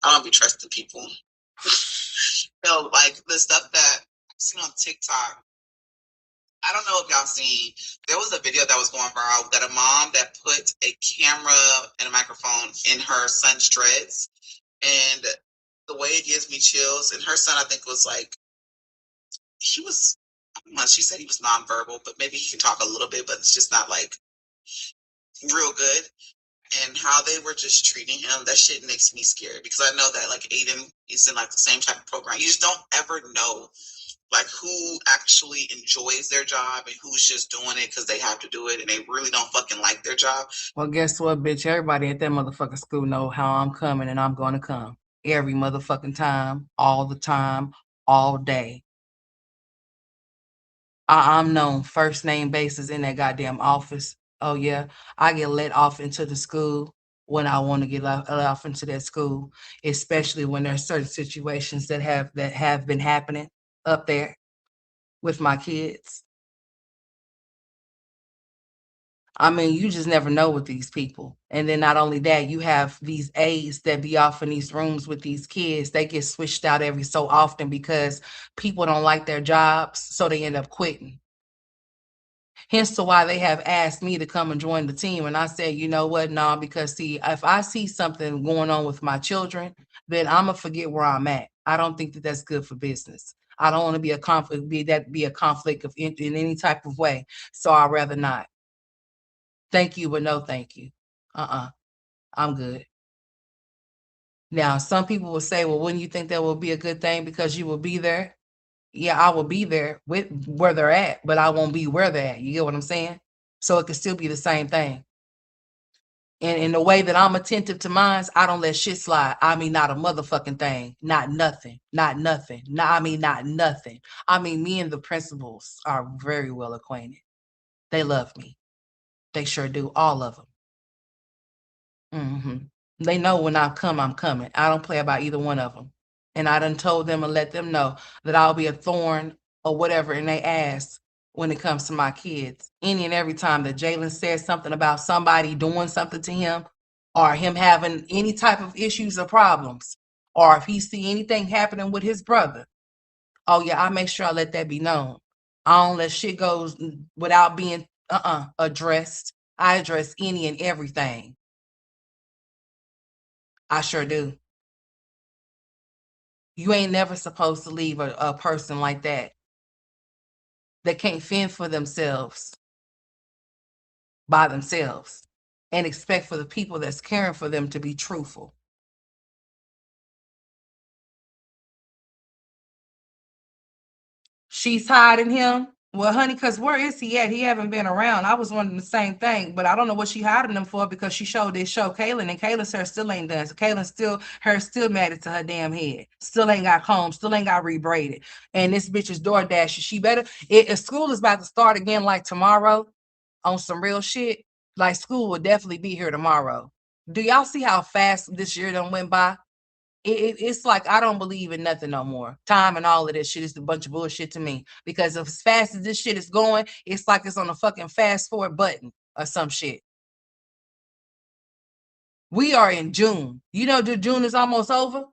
I don't be trusting people. Like the stuff that I've seen on TikTok, I don't know if y'all seen, there was a video that was going viral that a mom that put a camera and a microphone in her son's dreads. And the way it gives me chills, and her son, I think, was like, he was, I don't know, she said he was nonverbal, but maybe he can talk a little bit, but it's just not like real good. And how they were just treating him, that shit makes me scared because I know that like Aiden is in like the same type of program. You just don't ever know like who actually enjoys their job and who's just doing it because they have to do it and they really don't fucking like their job. Well, guess what, bitch? Everybody at that motherfucking school know how I'm coming and I'm gonna come. Every motherfucking time, all day. I'm known first name basis in that goddamn office. Oh yeah, I get let off into the school when I want to get let off into that school, especially when there's certain situations that have been happening up there with my kids. I mean, you just never know with these people. And then not only that, you have these aides that be off in these rooms with these kids. They get switched out every so often because people don't like their jobs, so they end up quitting. Hence to why they have asked me to come and join the team. And I said, you know what? No, because see, if I see something going on with my children, then I'm gonna forget where I'm at. I don't think that that's good for business. I don't want to be a conflict, be a conflict of in any type of way. So I'd rather not. Thank you, but no thank you. I'm good. Now, some people will say, well, wouldn't you think that will be a good thing because you will be there? Yeah, I will be there with where they're at, but I won't be where they're at. You get what I'm saying? So it could still be the same thing. And in the way that I'm attentive to mines, I don't let shit slide. I mean, not a motherfucking thing. Not nothing. Not nothing. Not nothing. I mean, me and the principals are very well acquainted. They love me. They sure do. All of them. They know when I come, I'm coming. I don't play about either one of them. And I done told them and let them know that I'll be a thorn or whatever in their ass when it comes to my kids. Any and every time that Jalen says something about somebody doing something to him or him having any type of issues or problems, or if he see anything happening with his brother, oh yeah, I make sure I let that be known. I don't let shit goes without being addressed. I address any and everything. I sure do. You ain't never supposed to leave a person like that can't fend for themselves by themselves and expect for the people that's caring for them to be truthful. She's hiding him. Well, honey, because where is he at? He haven't been around. I was wondering the same thing, but I don't know what she hiding him for because she showed this show Kaylin, and Kaylin's hair still ain't done. So Kaylin's still matted to her damn head. Still ain't got combed. Still ain't got rebraided. And this bitch is DoorDash. She better. If school is about to start again like tomorrow on some real shit, like school will definitely be here tomorrow. Do y'all see how fast this year done went by? It's like I don't believe in nothing no more. Time and all of this shit is a bunch of bullshit to me. Because as fast as this shit is going, it's like it's on a fucking fast forward button or some shit. We are in June. You know, June is almost over.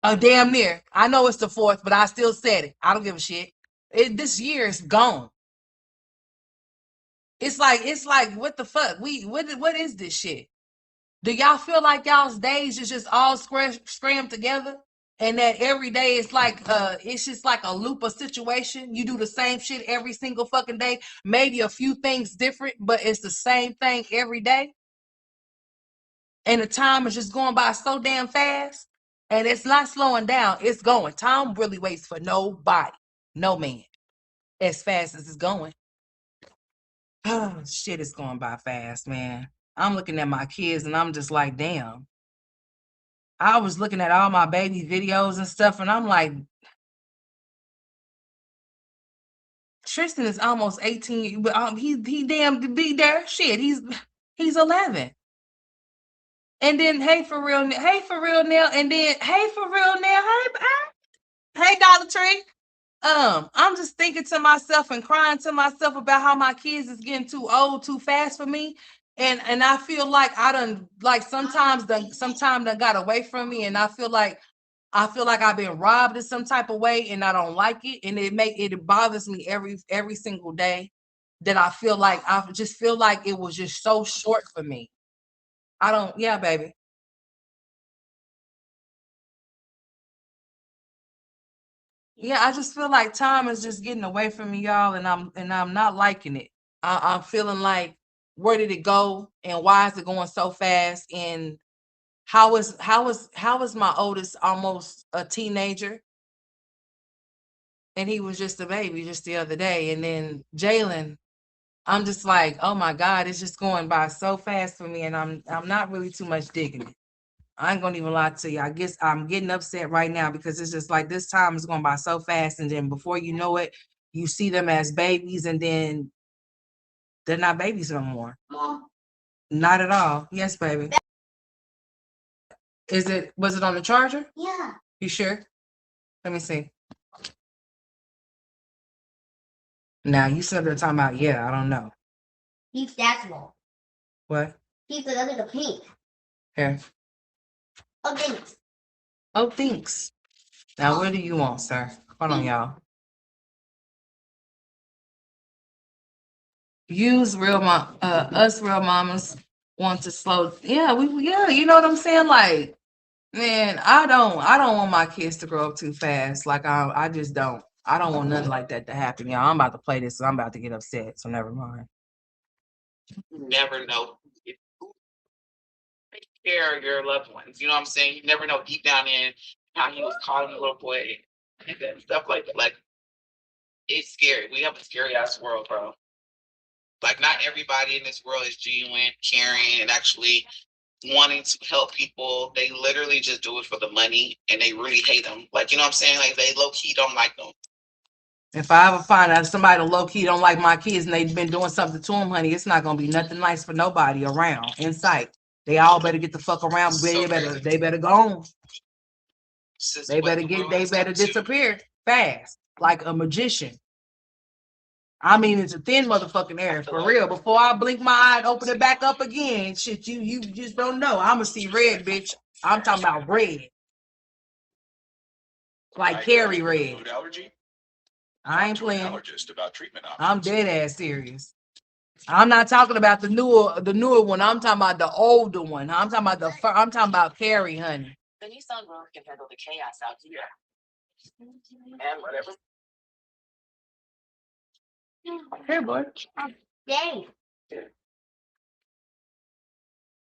Oh, damn near. I know it's the 4th, but I still said it. I don't give a shit. This year is gone. It's like what the fuck? What is this shit? Do y'all feel like y'all's days is just all scrammed together? And that every day is like it's just like a loop of situation. You do the same shit every single fucking day. Maybe a few things different, but it's the same thing every day. And the time is just going by so damn fast. And it's not slowing down. It's going. Time really waits for nobody. No man. As fast as it's going. Oh, shit is going by fast, man. I'm looking at my kids and I'm just like, damn. I was looking at all my baby videos and stuff, and I'm like, Tristan is almost 18, but he damn to be there. Shit, he's 11. And then hey for real now, and then hey for real now, hey Dollar Tree. I'm just thinking to myself and crying to myself about how my kids is getting too old too fast for me. And I feel like I done like sometimes done got away from me, and I feel like I've been robbed in some type of way, and I don't like it, and it bothers me every single day that I just feel like it was just so short for me. Yeah, baby. Yeah, I just feel like time is just getting away from me, y'all, and I'm not liking it. I'm feeling like, where did it go, and why is it going so fast? And how is my oldest almost a teenager? And he was just a baby just the other day. And then Jalen, I'm just like, oh my God, it's just going by so fast for me, and I'm not really too much digging it. I ain't gonna even lie to you. I guess I'm getting upset right now because it's just like this time is going by so fast, and then before you know it, you see them as babies, and then they're not babies no more. Mom. Not at all. Yes, baby. Was it on the charger? Yeah. You sure? Let me see. Now you said they're talking about, yeah, I don't know. Keep that small. What? Keep the other the pink. Here. Oh, thanks. Oh, thanks. Now, where do you want, sir? Hold on, y'all. Us real mamas want to slow. Yeah, you know what I'm saying? Like, man, I don't want my kids to grow up too fast. Like, I just don't. I don't want nothing like that to happen, y'all. I'm about to play this, so I'm about to get upset. So never mind. You never know. Take care of your loved ones. You know what I'm saying? You never know deep down in how he was calling a little boy and then stuff like that. Like, it's scary. We have a scary ass world, bro. Like, not everybody in this world is genuine, caring, and actually wanting to help people. They literally just do it for the money, and they really hate them. Like, you know what I'm saying? Like, they low key don't like them. If I ever find out somebody low key don't like my kids and they've been doing something to them, honey, it's not gonna be nothing nice for nobody around in sight. They all better get the fuck around. They better go on. They better disappear fast, like a magician. I mean, it's a thin motherfucking air, for real. Before I blink my eye and open it back up again, shit, you just don't know. I'ma see red, bitch. I'm talking about red. Like Carrie red. Food allergy? I ain't Talk to an playing. allergist about treatment I'm options. dead ass serious. I'm not talking about the newer one. I'm talking about the older one. I'm talking about I'm talking about Carrie, honey. The Nissan Rogue can handle the chaos out here. And whatever. Here, boy. Dang.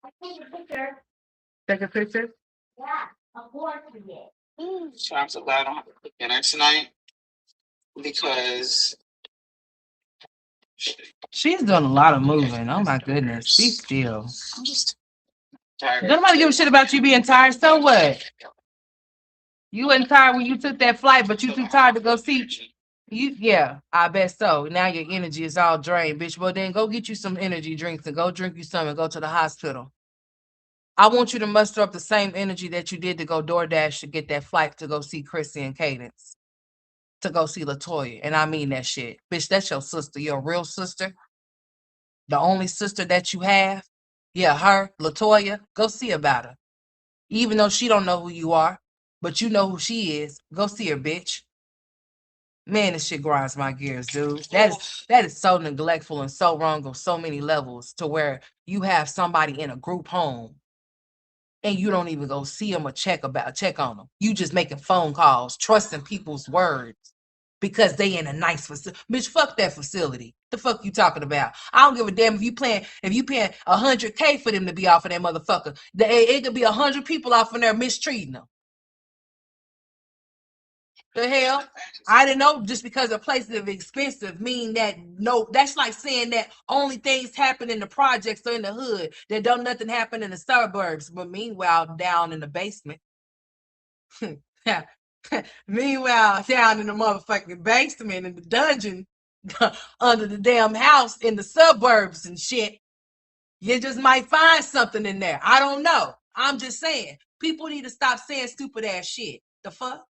I take a picture. Take a picture. Yeah, of course you did. So I'm so glad I don't have to cook dinner tonight because She's done a lot of moving. Oh my goodness. Be still. I'm just tired. Nobody give a shit about you being tired. So what? You wasn't tired when you took that flight, but you too tired to go see. You, yeah, I bet so. Now your energy is all drained, bitch. Well, then go get you some energy drinks and go drink you some and go to the hospital. I want you to muster up the same energy that you did to go DoorDash to get that flight to go see Chrissy and Cadence, to go see Latoya. And I mean that shit. Bitch, that's your sister, your real sister. The only sister that you have. Yeah, her, Latoya. Go see about her. Even though she don't know who you are, but you know who she is. Go see her, bitch. Man, this shit grinds my gears, dude. That is so neglectful and so wrong on so many levels, to where you have somebody in a group home and you don't even go see them or check on them. You just making phone calls, trusting people's words because they in a nice facility. Bitch, fuck that facility. The fuck you talking about? I don't give a damn if you paying $100K for them to be off of that motherfucker. It could be 100 people off in there mistreating them. The hell? I didn't know just because a place is expensive mean that no, that's like saying that only things happen in the projects or in the hood, that don't nothing happen in the suburbs. But meanwhile, down in the basement. Meanwhile, down in the motherfucking basement in the dungeon under the damn house in the suburbs and shit, you just might find something in there. I don't know. I'm just saying. People need to stop saying stupid ass shit. The fuck?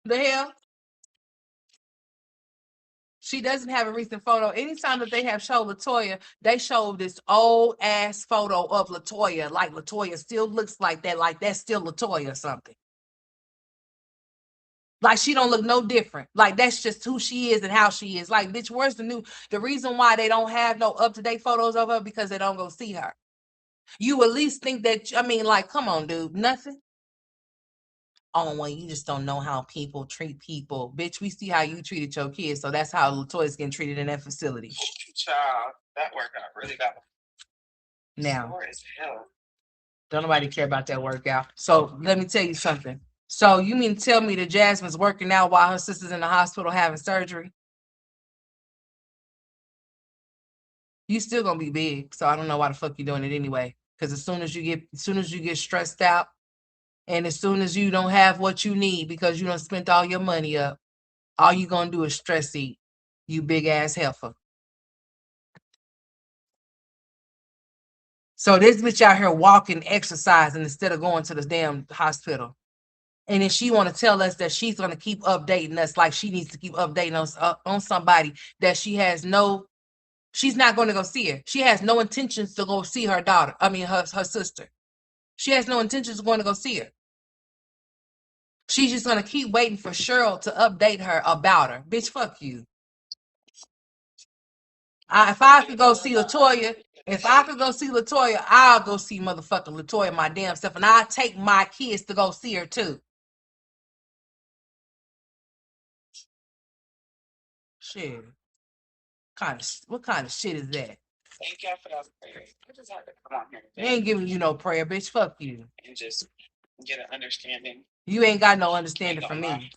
The hell? She doesn't have a recent photo. Anytime that they have showed Latoya, they show this old ass photo of Latoya, like Latoya still looks like that's still Latoya or something. Like she don't look no different. Like that's just who she is and how she is. Like, bitch, where's the reason why they don't have no up-to-date photos of her? Because they don't go see her. You at least think that, I mean, like, come on, dude, nothing. Oh, well, you just don't know how people treat people. Bitch, we see how you treated your kids, so that's how Latoya's getting treated in that facility. Child, that workout really got Now, sore as hell. don't nobody care about that workout. So let me tell you something. So you mean to tell me that Jasmine's working out while her sister's in the hospital having surgery? You still gonna be big, so I don't know why the fuck you're doing it anyway. Because as soon as you get stressed out, and as soon as you don't have what you need because you done spent all your money up, all you gonna do is stress eat, you big ass heifer. So this bitch out here walking, exercising instead of going to the damn hospital. And then she want to tell us that she's going to keep updating us, like she needs to keep updating us on somebody that she's not going to go see her. She has no intentions to go see her daughter. I mean, her sister. She has no intentions of going to go see her. She's just going to keep waiting for Cheryl to update her about her. Bitch, fuck you. If I could go see Latoya, I'll go see motherfucking Latoya my damn self. And I'll take my kids to go see her too. Shit. What kind of shit is that? Thank y'all for those prayers. I just had to come on here They ain't giving you no prayer, bitch. Fuck you. and just get an understanding. You ain't got no understanding from me.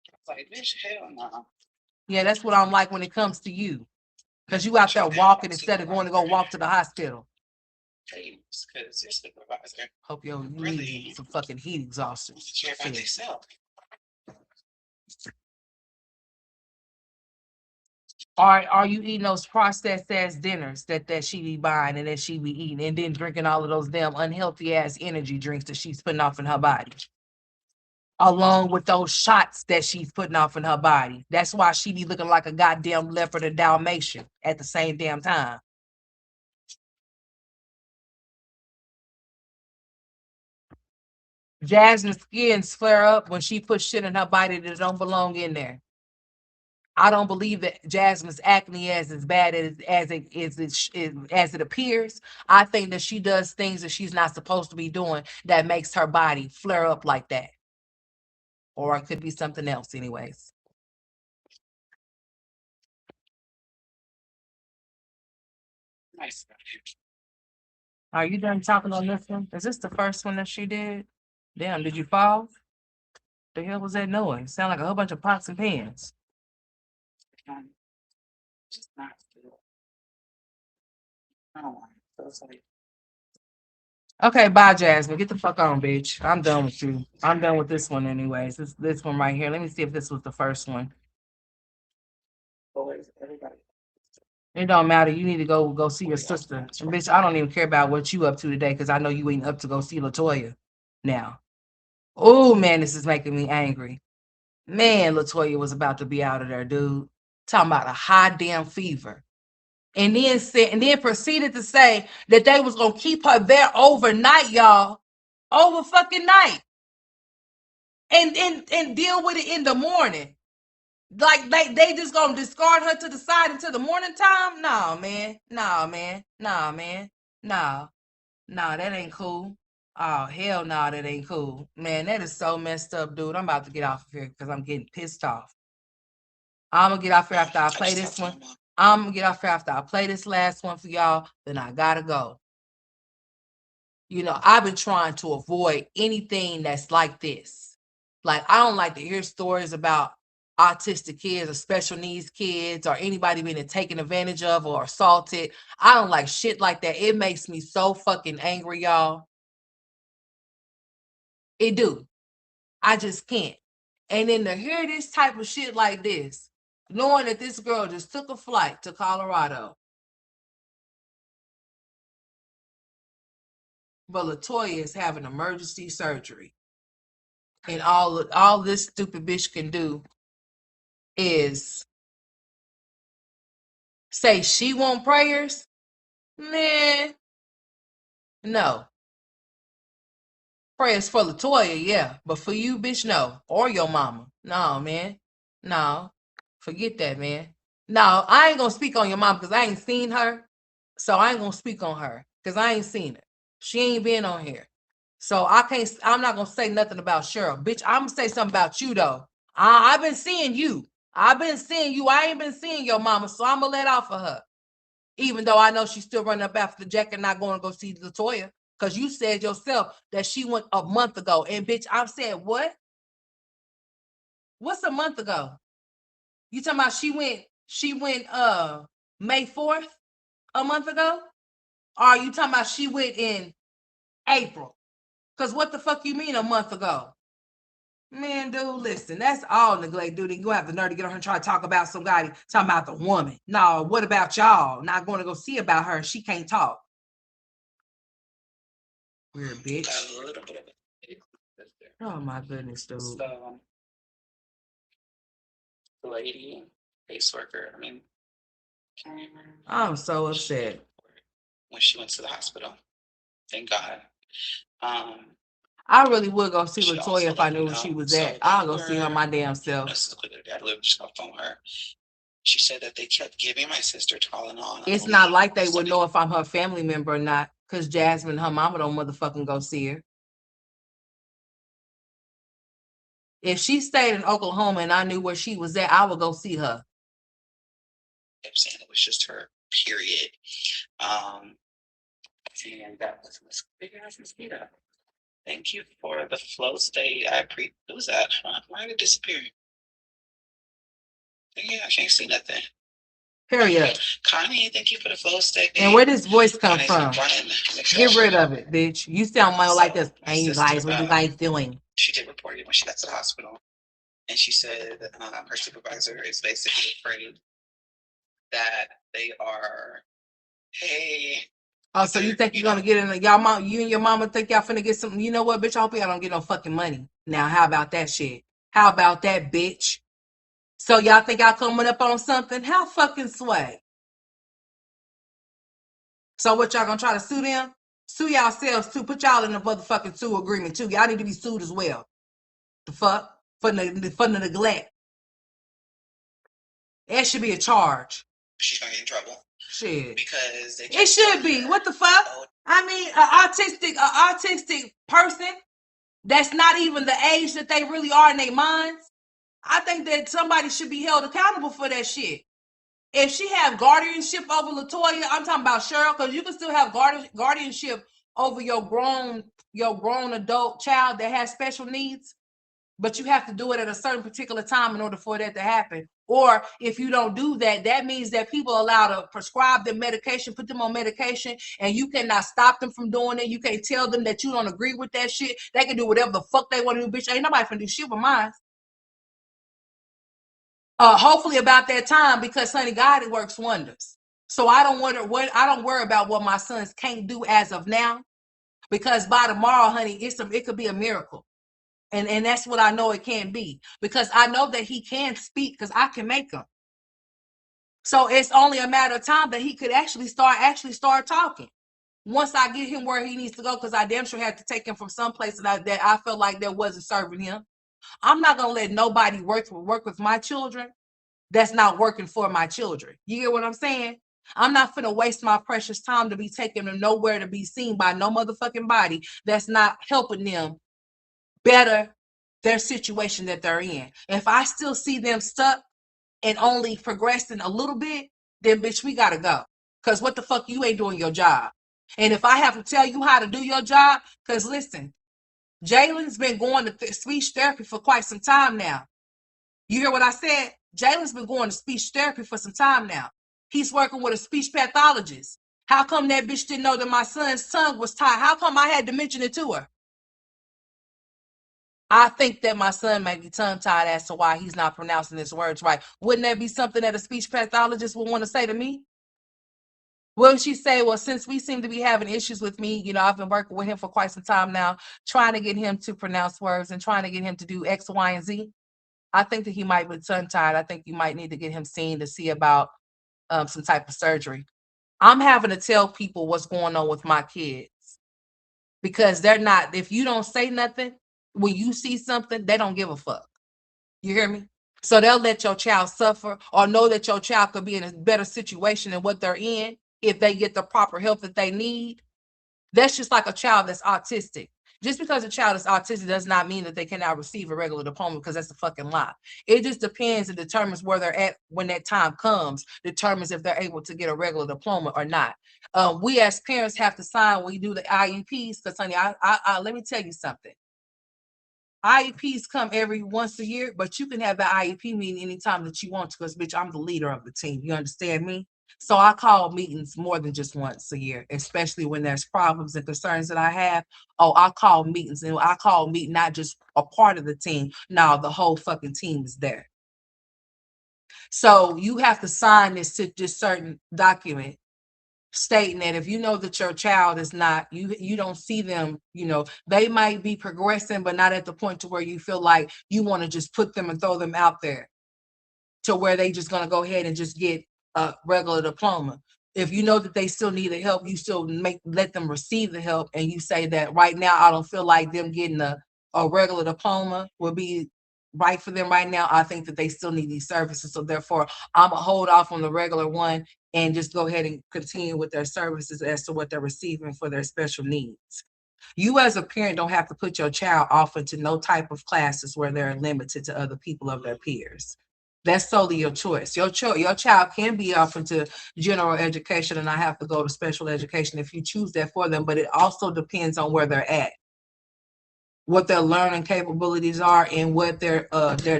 It's like, bitch, hell no. Yeah, that's what I'm like when it comes to you. Because you out there walking instead of going to go walk to the hospital. Because your supervisor Hope you really need some fucking heat exhausters. care about Shit. themselves. Are you eating those processed ass dinners that she be buying and that she be eating, and then drinking all of those damn unhealthy ass energy drinks that she's putting off in her body? along with those shots that she's putting off in her body. That's why she be looking like a goddamn leopard or Dalmatian at the same damn time. Jasmine's skins flare up when she puts shit in her body that don't belong in there. I don't believe that Jasmine's acne is as bad as it appears. I think that she does things that she's not supposed to be doing that makes her body flare up like that. Or it could be something else, anyways. Nice. Are you done talking on this one? Is this the first one that she did? Damn, did you fall? The hell was that noise? Sound like a whole bunch of pots and pans. Just not good. I don't want it. So it's like, Okay, bye, Jasmine. Get the fuck on, bitch. I'm done with you. I'm done with this one, anyways. This one right here. Let me see if this was the first one. boys, everybody. It don't matter. You need to go see your sister. And bitch, I don't even care about what you up to today because I know you ain't up to go see Latoya now. Oh man, this is making me angry. Man, Latoya was about to be out of there, dude. Talking about a high damn fever. And then proceeded to say that they was gonna keep her there overnight, y'all. Over fucking night. And deal with it in the morning. Like they just gonna discard her to the side until the morning time? Nah, man. Nah, man. Nah, man. Nah. Nah, that ain't cool. Oh, hell no, that ain't cool. Man, that is so messed up, dude. I'm about to get off of here because I'm getting pissed off. I'm gonna get off here after I play this one. I'm gonna get off here after I play this last one for y'all. Then I gotta go. You know, I've been trying to avoid anything that's like this. Like, I don't like to hear stories about autistic kids or special needs kids or anybody being taken advantage of or assaulted. I don't like shit like that. It makes me so fucking angry, y'all. It do. I just can't. And then to hear this type of shit like this, knowing that this girl just took a flight to Colorado. But Latoya is having emergency surgery. And all this stupid bitch can do is say she want prayers. Man, no. Prayers for Latoya, yeah. But for you, bitch, no. Or your mama. No, man. No. Forget that, man. No, I ain't gonna speak on your mom because I ain't seen her. So I ain't gonna speak on her because I ain't seen her. She ain't been on here. So I'm not gonna say nothing about Cheryl. Bitch, I'm gonna say something about you though. I've been seeing you. I've been seeing you. I ain't been seeing your mama, so I'm gonna let off of her. Even though I know she's still running up after Jack and not going to go see Latoya. Because you said yourself that she went a month ago. And bitch, I said, what? What's a month ago? You talking about she went May 4th a month ago? Or are you talking about she went in April? Because what the fuck you mean a month ago? Man, dude, listen, that's all neglect, dude. You have the nerve to get on her and try to talk about somebody, talking about the woman. No, what about y'all? Not going to go see about her. She can't talk. Weird bitch. Got a little bit of it. Oh my goodness, dude. So, the lady, caseworker, I mean, I'm so upset. when she went to the hospital, thank God. I really would go see She Latoya also if I let me knew where know. she was So at. I'll go they see her were- my damn self. This is quickly, I literally just got phone her. She said that they kept giving my sister Tylenol. It's not like they would know if I'm her family member or not, because Jasmine, her mama don't motherfucking go see her. If she stayed in Oklahoma and I knew where she was at, I would go see her. Kept saying it was just her, period. And that was big ass mosquito. Thank you for the flow state. Who's that? Why did it disappear? Yeah, I can't see nothing. Period. Connie, thank you for the flow state. And where does voice come Connie's from? Brian, Get rid of it, bitch. You sound more like this. my Hey, you sister, guys, what you guys doing? She did report it when she got to the hospital. And she said her supervisor is basically afraid that they are, hey. Oh, so you think you're gonna get in y'all mom, you and your mama think y'all finna get something? You know what, bitch? I hope y'all don't get no fucking money. Now, how about that shit? How about that, bitch? So y'all think y'all coming up on something? How fucking sway? So what y'all gonna try to sue them? Sue yourselves too. Put y'all in the motherfucking sue agreement too. Y'all need to be sued as well. The fuck? For the neglect. That should be a charge. She's gonna get in trouble Shit. because they It should be. What the fuck? I mean, an autistic person that's not even the age that they really are in their minds. I think that somebody should be held accountable for that shit. If she have guardianship over Latoya, I'm talking about Cheryl, because you can still have guardianship over your grown adult child that has special needs, but you have to do it at a certain particular time in order for that to happen. Or if you don't do that, that means that people are allowed to prescribe them medication, put them on medication, and you cannot stop them from doing it. You can't tell them that you don't agree with that shit. They can do whatever the fuck they want to do, bitch. Ain't nobody finna do shit with mine. Hopefully about that time, because honey, God, it works wonders. So I don't worry about what my sons can't do as of now, because by tomorrow, honey, it could be a miracle. And that's what I know it can be, because I know that he can speak, because I can make him. So it's only a matter of time that he could actually start talking. Once I get him where he needs to go, because I damn sure had to take him from some place that I felt like that wasn't serving him. I'm not gonna let nobody work with my children that's not working for my children. You get what I'm saying? I'm not finna waste my precious time to be taking them nowhere to be seen by no motherfucking body that's not helping them better their situation that they're in. If I still see them stuck and only progressing a little bit, then bitch, we gotta go. Because what the fuck, you ain't doing your job. And if I have to tell you how to do your job, because listen, Jalen's been going to speech therapy for quite some time now. You hear what I said? Jalen's been going to speech therapy for some time now. He's working with a speech pathologist. How come that bitch didn't know that my son's tongue was tied? How come I had to mention it to her? I think that my son may be tongue-tied as to why he's not pronouncing his words right. Wouldn't that be something that a speech pathologist would want to say to me? Will she say, well, since we seem to be having issues with me, I've been working with him for quite some time now, trying to get him to pronounce words and trying to get him to do X, Y, and Z. I think that he might be tongue-tied. I think you might need to get him seen to see about some type of surgery. I'm having to tell people what's going on with my kids, because they're not, if you don't say nothing, when you see something, they don't give a fuck. You hear me? So they'll let your child suffer, or know that your child could be in a better situation than what they're in if they get the proper help that they need. That's just like a child that's autistic. Just because a child is autistic does not mean that they cannot receive a regular diploma, because that's a fucking lie. It just depends and determines where they're at when that time comes, determines if they're able to get a regular diploma or not. We as parents have to sign when we do the IEPs, because honey, I let me tell you something. IEPs come every once a year, but you can have the IEP meeting anytime that you want to, because bitch, I'm the leader of the team. You understand me? So I call meetings more than just once a year, especially when there's problems and concerns that I have. Oh, I call meetings, and I call meeting not just a part of the team. No, the whole fucking team is there. So you have to sign this certain document stating that if you know that your child is not, you don't see them, they might be progressing, but not at the point to where you feel like you want to just put them and throw them out there to where they just going to go ahead and just get a regular diploma. If you know that they still need the help, you still let them receive the help, and you say that right now I don't feel like them getting a regular diploma will be right for them right now. I think that they still need these services, so therefore I'm gonna hold off on the regular one and just go ahead and continue with their services as to what they're receiving for their special needs. You as a parent don't have to put your child off into no type of classes where they're limited to other people of their peers. That's solely your choice. Your child can be off into general education and not have to go to special education if you choose that for them, but it also depends on where they're at, what their learning capabilities are, and what their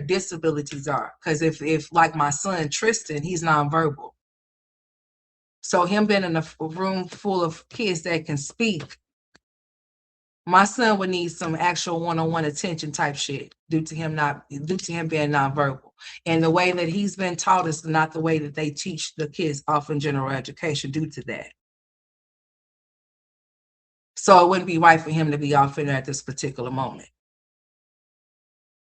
disabilities are. Because if like my son Tristan, he's nonverbal. So him being in a room full of kids that can speak, my son would need some actual one-on-one attention type shit due to him being nonverbal. And the way that he's been taught is not the way that they teach the kids off in general education due to that. So it wouldn't be right for him to be off in there at this particular moment.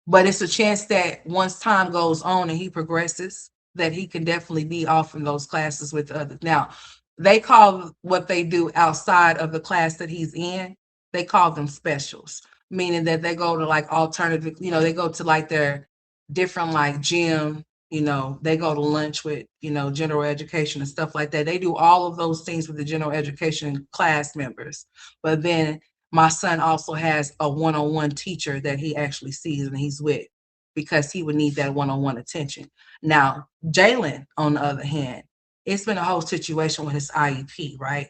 But it's a chance that once time goes on and he progresses, that he can definitely be offering those classes with others. Now, they call what they do outside of the class that he's in, they call them specials, meaning that they go to like alternative, they go to like their different like gym, they go to lunch with, general education and stuff like that. They do all of those things with the general education class members. But then my son also has a one-on-one teacher that he actually sees and he's with because he would need that one-on-one attention. Now, Jalen, on the other hand, it's been a whole situation with his IEP, right?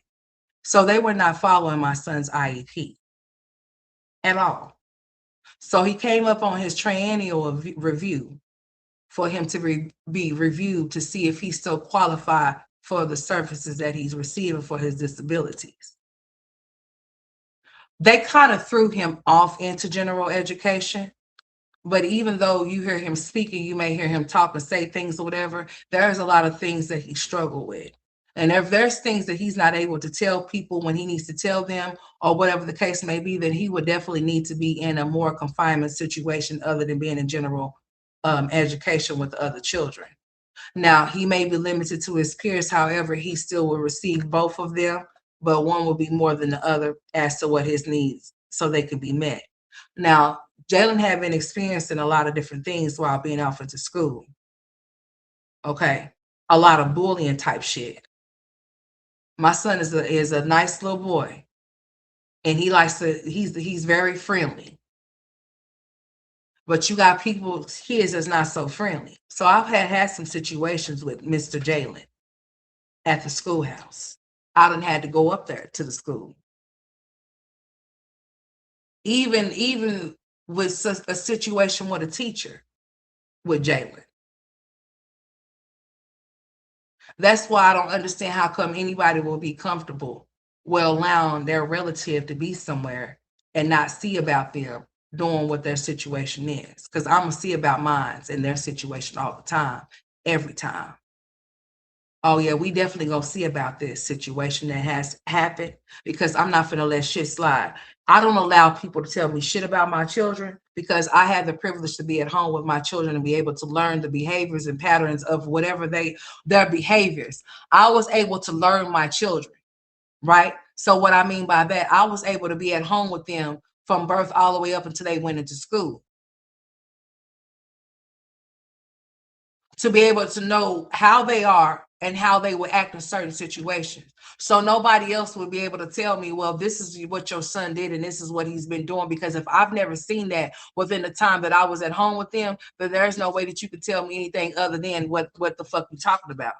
So they were not following my son's IEP at all. So he came up on his triennial review for him to be reviewed to see if he's still qualified for the services that he's receiving for his disabilities. They kind of threw him off into general education. But even though you hear him speaking, you may hear him talk and say things or whatever, there's a lot of things that he struggled with. And if there's things that he's not able to tell people when he needs to tell them, or whatever the case may be, then he would definitely need to be in a more confinement situation other than being in general education with other children. Now, he may be limited to his peers. However, he still will receive both of them, but one will be more than the other as to what his needs so they can be met. Now, Jalen had been experiencing a lot of different things while being offered to school. Okay. A lot of bullying type shit. My son is a nice little boy. And he's very friendly. But you got kids that's not so friendly. So I've had some situations with Mr. Jalen at the schoolhouse. I done had to go up there to the school. Even with a situation with a teacher with Jalen. That's why I don't understand how come anybody will be comfortable with allowing their relative to be somewhere and not see about them doing what their situation is. Because I'm going to see about mine and their situation all the time, every time. Oh, yeah, we definitely going to see about this situation that has happened because I'm not going to let shit slide. I don't allow people to tell me shit about my children because I have the privilege to be at home with my children and be able to learn the behaviors and patterns of whatever their behaviors. I was able to learn my children, right? So what I mean by that, I was able to be at home with them from birth all the way up until they went into school. To be able to know how they are and how they will act in certain situations. So nobody else would be able to tell me, well, this is what your son did and this is what he's been doing. Because if I've never seen that within the time that I was at home with them, then there's no way that you could tell me anything other than what the fuck you talking about.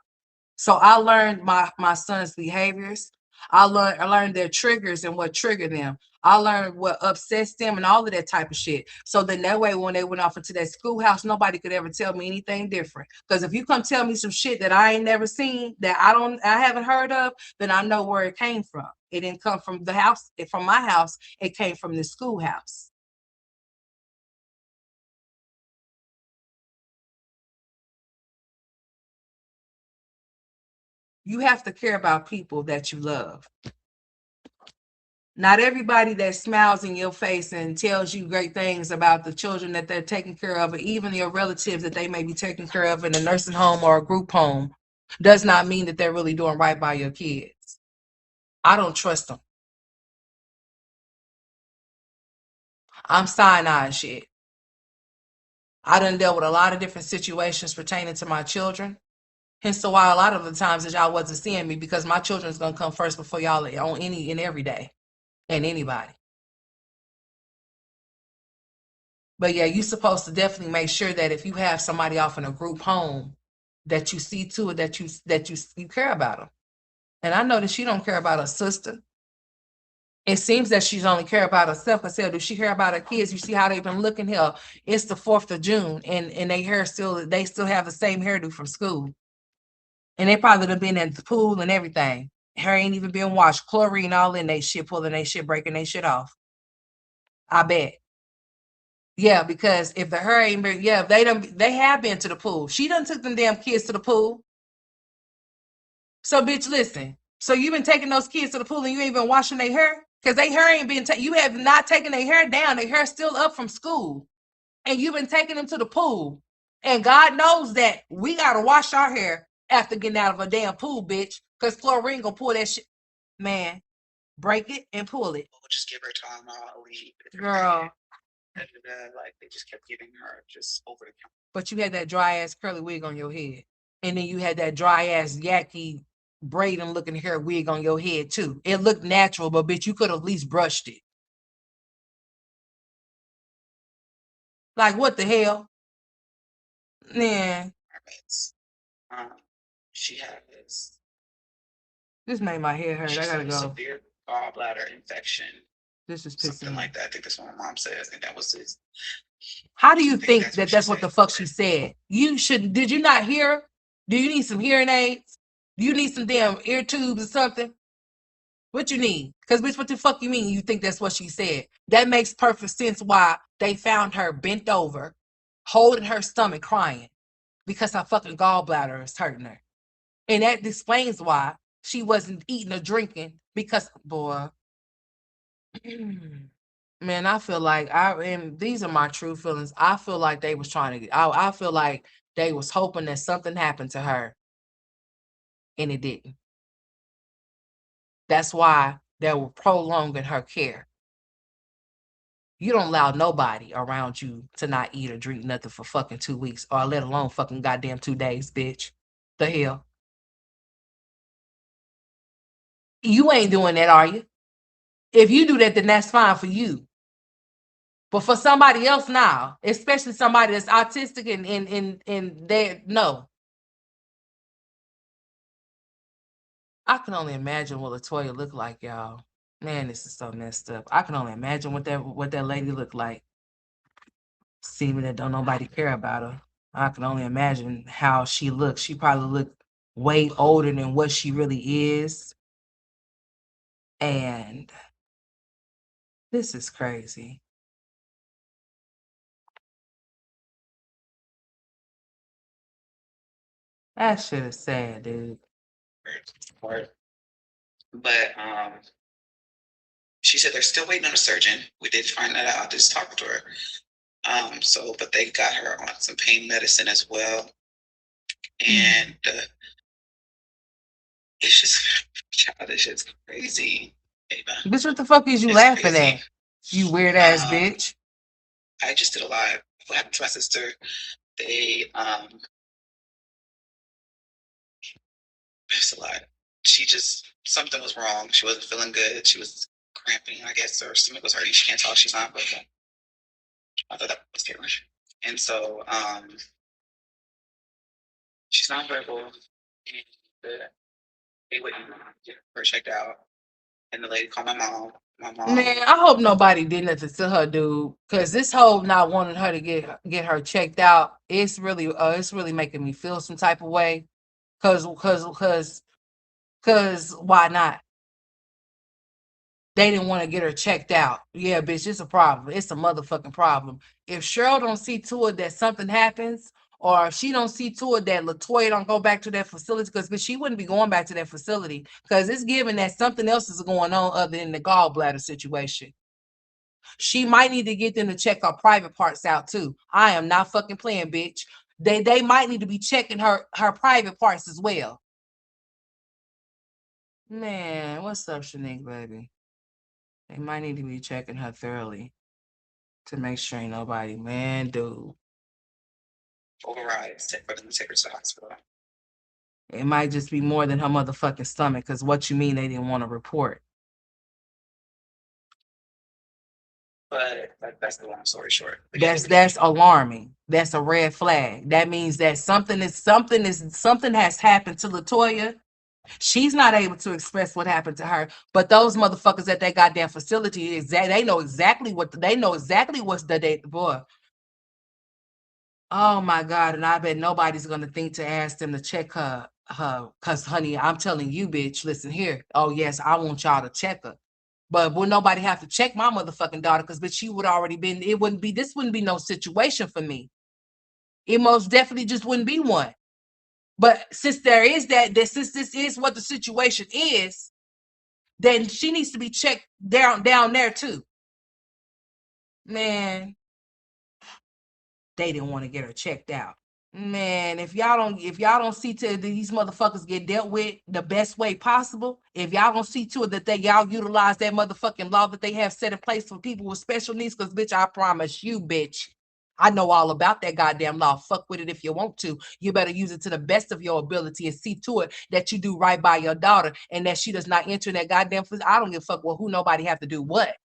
So I learned my son's behaviors. I learned their triggers and what triggered them. I learned what upsets them and all of that type of shit. So then that way, when they went off into that schoolhouse, nobody could ever tell me anything different. Because if you come tell me some shit that I ain't never seen, that I haven't heard of, then I know where it came from. It didn't come from the house, from my house. It came from the schoolhouse. You have to care about people that you love. Not everybody that smiles in your face and tells you great things about the children that they're taking care of, or even your relatives that they may be taking care of in a nursing home or a group home, does not mean that they're really doing right by your kids. I don't trust them. I'm cyanide shit. I done dealt with a lot of different situations pertaining to my children. Hence why a lot of the times that y'all wasn't seeing me, because my children's gonna come first before y'all on any and every day and anybody. But yeah, you're supposed to definitely make sure that if you have somebody off in a group home, that you see to it that you care about them. And I know that she don't care about her sister. It seems that she's only care about herself. Herself. Does she care about her kids? You see how they've been looking here. It's the 4th of June, and they still have the same hairdo from school. And they probably have been at the pool and everything. Hair ain't even been washed. Chlorine all in they shit, pulling they shit, breaking they shit off. I bet. Yeah, because if the hair ain't been, yeah, they have been to the pool. She done took them damn kids to the pool. So, bitch, listen. So you been taking those kids to the pool and you ain't been washing their hair? Because their hair ain't been, you have not taken their hair down. Their hair's still up from school. and you've been taking them to the pool, and God knows that we gotta wash our hair after getting out of a damn pool, bitch, because chlorine gonna pull that shit. Man, break it and pull it. We'll just give her time. I'll leave. Girl. Like they just kept giving her just over the counter. But you had that dry ass curly wig on your head. And then you had that dry ass yucky braiding looking hair wig on your head too. It looked natural, but bitch, you could have at least brushed it. Like what the hell? Man. Mermaids. She had this. This made my hair hurt. She I said gotta go. severe gallbladder infection. This is pissing Something me. like that. I think that's what my mom said. I think that was his. How do you think that's that's what the fuck she said? You should. Did you not hear? Do you need some hearing aids? Do you need some damn ear tubes or something? What you need? Because bitch, what the fuck you mean? You think that's what she said? That makes perfect sense why they found her bent over, holding her stomach, crying because her fucking gallbladder is hurting her, and that explains why she wasn't eating or drinking because boy. Man, I feel like and these are my true feelings. I feel like they was trying to I feel like they was hoping that something happened to her and it didn't. That's why they were prolonging her care. You don't allow nobody around you to not eat or drink nothing for fucking 2 weeks or let alone fucking goddamn 2 days, bitch. The hell? You ain't doing that, are you? If you do that, then that's fine for you. But for somebody else now, especially somebody that's autistic and they no. I can only imagine what Latoya looked like, y'all. Man, this is so messed up. I can only imagine what that lady looked like. Seeming that don't nobody care about her. I can only imagine how she looks. She probably looked way older than what she really is. And this is crazy. That shit is sad, dude. But she said they're still waiting on a surgeon. We did find that out just talking to her. But they got her on some pain medicine as well. And it's just childish. It's crazy. Bitch, what the fuck is you It's laughing crazy. at? You weird ass bitch. I just did a live. What happened to my sister? They it's a lot. She just something was wrong. She wasn't feeling good. She was cramping, I guess, or her stomach was hurting. She can't talk. She's not verbal. I thought that was Caitlin. And so she's not verbal. And they wouldn't get her checked out. And the lady called my mom. My mom. Man, I hope nobody did nothing to her, dude. Cause this whole not wanting her to get her checked out, it's really making me feel some type of way. Cause why not? They didn't want to get her checked out. Yeah, bitch, it's a problem. It's a motherfucking problem. If Cheryl don't see to it that something happens, or if she don't see to it that Latoya don't go back to that facility, because she wouldn't be going back to that facility, because it's given that something else is going on other than the gallbladder situation. She might need to get them to check her private parts out too. I am not fucking playing, bitch. They might need to be checking her private parts as well. Man, what's up, Shanique, baby? They might need to be checking her thoroughly to make sure ain't nobody, man, dude. Overrides for them to take her to the hospital. It might just be more than her motherfucking stomach, because what you mean they didn't want to report? But that's the long story short. That's alarming. That's a red flag. That means that something has happened to Latoya. She's not able to express what happened to her, but those motherfuckers at that goddamn facility, they know exactly what's the date, boy. Oh my God, and I bet nobody's gonna think to ask them to check her, cause honey, I'm telling you, bitch, listen here. Oh yes, I want y'all to check her. But will nobody have to check my motherfucking daughter? Because bitch, she would already been, this wouldn't be no situation for me. It most definitely just wouldn't be one. But since there is since this is what the situation is, then she needs to be checked down there too. Man, they didn't want to get her checked out. Man, if y'all don't see to it that these motherfuckers get dealt with the best way possible, if y'all don't see to it that y'all utilize that motherfucking law that they have set in place for people with special needs, because bitch, I promise you, bitch, I know all about that goddamn law. Fuck with it if you want to. You better use it to the best of your ability and see to it that you do right by your daughter and that she does not enter that goddamn. I don't give a fuck who nobody have to do what.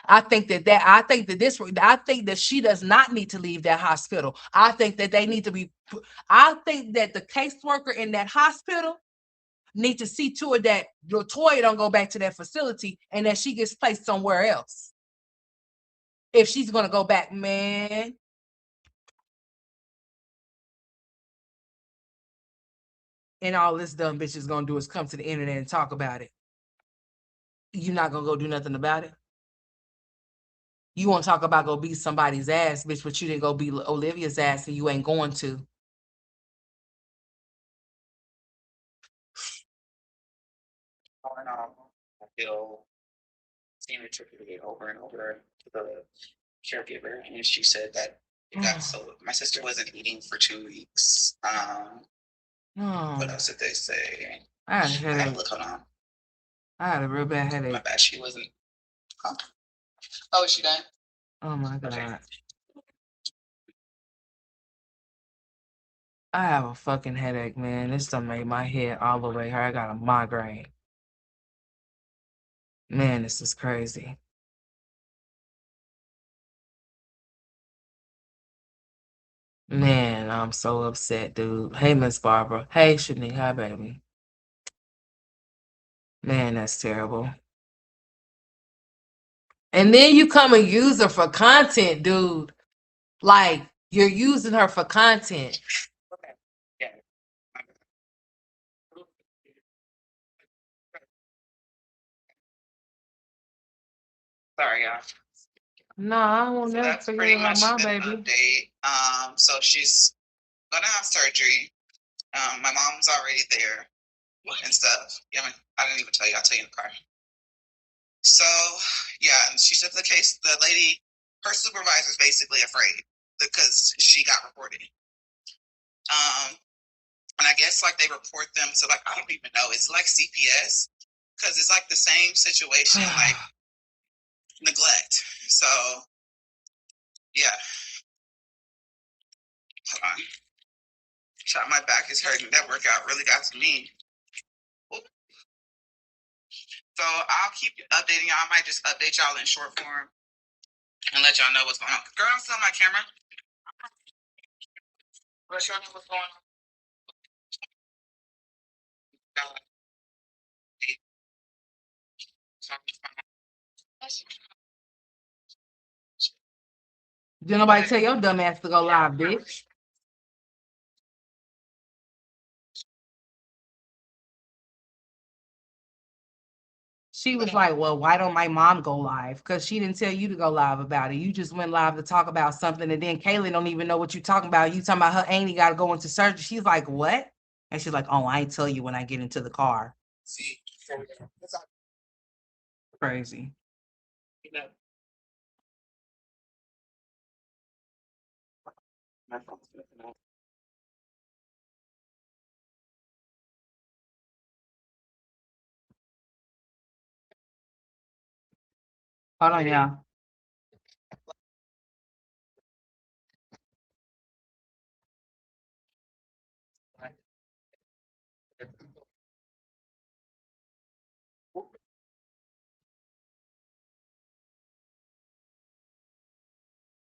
I think that she does not need to leave that hospital. I think that they need to be. I think that the caseworker in that hospital need to see to it that Latoya don't go back to that facility and that she gets placed somewhere else. If she's gonna go back, man. And all this dumb bitch is gonna do is come to the internet and talk about it. You're not gonna go do nothing about it. You want to talk about go beat somebody's ass, bitch, but you didn't go beat Olivia's ass and you ain't going to. All in all, I feel seen it attributed over and over to the caregiver, and she said that it got so my sister wasn't eating for 2 weeks. What else did they say? I I had gotta a look. Hold on. I had a real bad My headache. bad. She wasn't. Huh? Oh, is she done? Oh my God. Okay. I have a fucking headache, man. This done made my head all the way hurt. I got a migraine. Man, this is crazy. Man, I'm so upset, dude. Hey, Miss Barbara. Hey, Shanique. Hi, baby. Man, that's terrible. And then you come and use her for content, dude. Like, you're using her for content. Okay. Yeah. Sorry, y'all. No, I won't So never that's forget pretty about much my an baby. update. So she's gonna have surgery. My mom's already there and stuff. Yeah, I didn't even tell you. I'll tell you in the car. So yeah, and she said the case. The lady, her supervisor's basically afraid because she got reported. And I guess like they report them to like I don't even know. It's like CPS because it's like the same situation, like neglect. So yeah, hold on. Shot, my back is hurting. That workout really got to me. So I'll keep updating y'all. I might just update y'all in short form and let y'all know what's going on. Girl, I'm still on my camera. Let y'all know what's going on. Did nobody tell your dumb ass to go live, bitch? She was like, well, why don't my mom go live? Because she didn't tell you to go live about it. You just went live to talk about something, and then Kaylee don't even know what you're talking about. You talking about her auntie got to go into surgery. She's like, what? And she's like, oh, I ain't tell you when I get into the car. See, Crazy. my phone's flipping out. Hold on, y'all.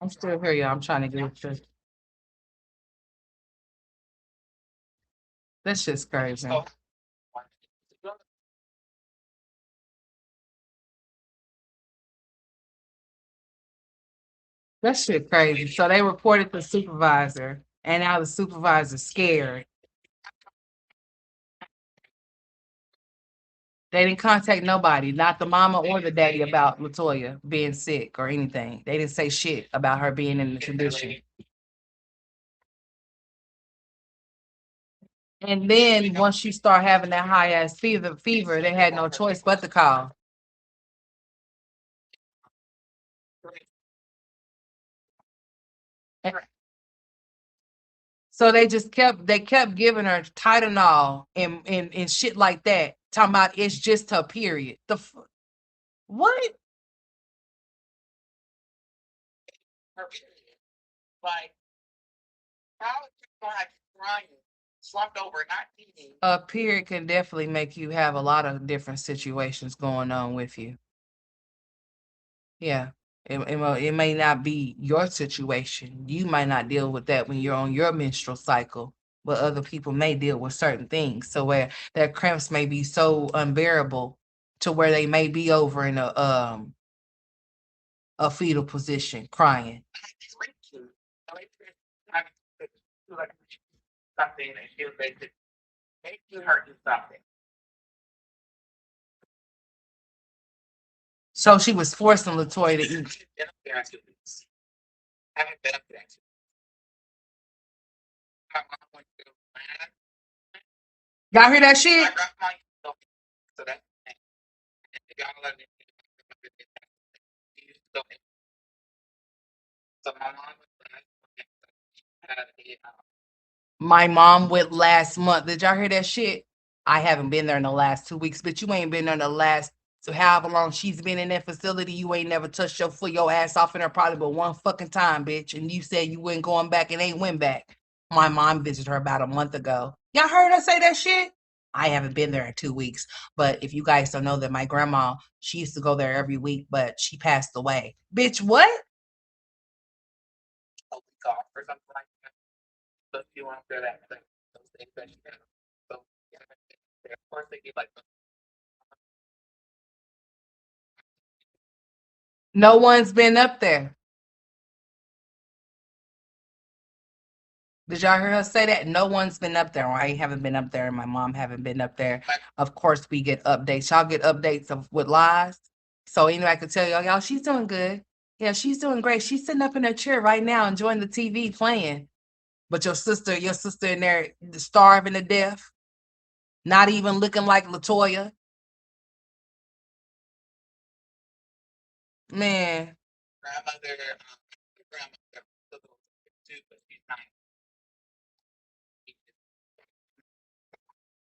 I'm still here, y'all. I'm trying to get it to. That's just crazy. That shit crazy. So they reported the supervisor, and now the supervisor's scared. They didn't contact nobody, not the mama or the daddy, about Latoya being sick or anything. They didn't say shit about her being in the condition. And then once you start having that high ass fever, they had no choice but to call. So they kept giving her Tylenol and shit like that. Talking about it's just her period. What? Her period. Like, how is she crying, slumped over, not eating? A period can definitely make you have a lot of different situations going on with you. Yeah. It may not be your situation. You might not deal with that when you're on your menstrual cycle, but other people may deal with certain things. So where their cramps may be so unbearable to where they may be over in a fetal position, crying. Drinking. So it's having to do like something and she was basically making her do something. So she was forcing Latoya to eat. Been up there in 2 weeks. Haven't been up there in 2 weeks. My mom went to Atlanta. Y'all hear that I shit? dropped my so that's and if y'all let me so my mom was had a My mom went last month. Did y'all hear that shit? I haven't been there in the last 2 weeks, but you ain't been there in the last so however long she's been in that facility. You ain't never touched your foot, your ass off in there probably but one fucking time, bitch. And you said you weren't going back and ain't went back. My mom visited her about a month ago. Y'all heard her say that shit? I haven't been there in 2 weeks. But if you guys don't know that my grandma, she used to go there every week, but she passed away. Bitch, what? week off or something like that. So she went up there that those days that she had. So yeah, of course they give like No one's been up there. Did y'all hear her say that? No one's been up there. I haven't been up there, and my mom haven't been up there. Of course, we get updates. Y'all get updates with lies. So anybody could tell y'all, she's doing good. Yeah, she's doing great. She's sitting up in her chair right now, enjoying the TV playing. But your sister in there starving to death, not even looking like Latoya. Man, grandmother, grandmother too, but she's not.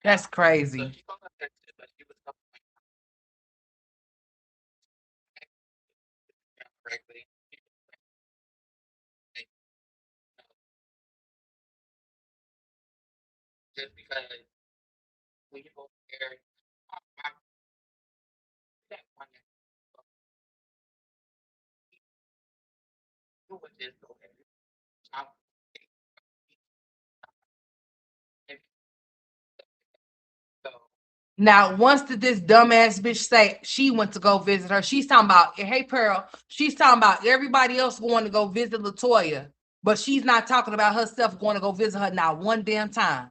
that's So crazy. she goes up there too, but she was coming correctly. Just because we go there, that one who was just go there. Um, so Now, once did this dumbass bitch say she went to go visit her? She's talking about, hey, Pearl, she's talking about everybody else going to go visit Latoya, but she's not talking about herself going to go visit her not one damn time.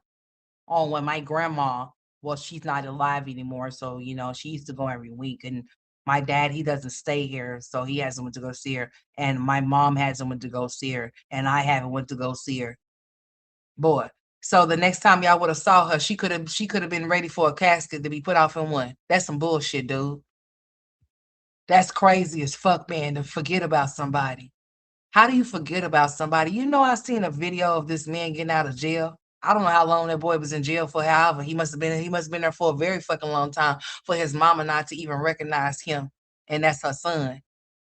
Oh, when my grandma, well, she's not alive anymore, so, she used to go every week, and my dad, he doesn't stay here, so he hasn't went to go see her, and my mom hasn't went to go see her, and I haven't went to go see her. Boy. So the next time y'all would have saw her, she could have been ready for a casket to be put off in one. That's some bullshit, dude. That's crazy as fuck, man, to forget about somebody. How do you forget about somebody? I seen a video of this man getting out of jail. I don't know how long that boy was in jail for. However, he must have been there for a very fucking long time for his mama not to even recognize him, and that's her son.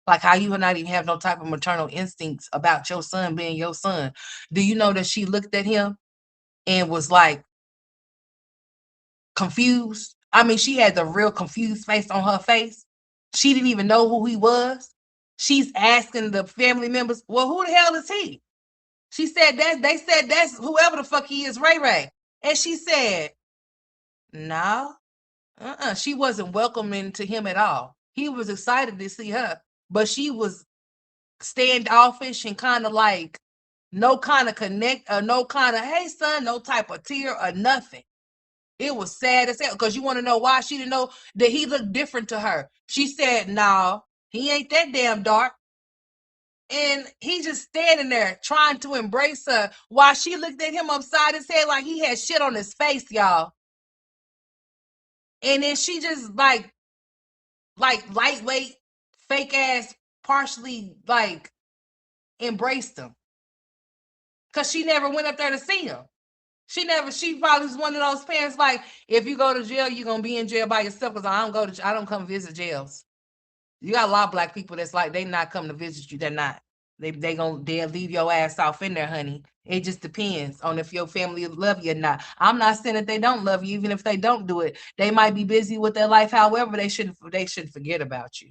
Like how you would not even have no type of maternal instincts about your son being your son. Do you know that she looked at him and was like confused? I mean, she had the real confused face on her face. She didn't even know who he was. She's asking the family members, well, who the hell is he? She said they said that's whoever the fuck he is, Ray Ray. And she said, no, she wasn't welcoming to him at all. He was excited to see her, but she was standoffish and kind of like no kind of connect or no kind of, hey son, no type of tear or nothing. It was sad as hell because you want to know why she didn't know that he looked different to her. She said, no, he ain't that damn dark. And he just standing there trying to embrace her while she looked at him upside his head like he had shit on his face, y'all. And then she just like lightweight, fake ass, partially like embraced him. because she never went up there to see him. She probably was one of those parents like, if you go to jail, you're gonna be in jail by yourself because I don't come visit jails. You got a lot of black people that's like they not coming to visit you. They're not. They'll leave your ass off in there, honey. It just depends on if your family love you or not. I'm not saying that they don't love you, even if they don't do it. They might be busy with their life. However, they shouldn't forget about you.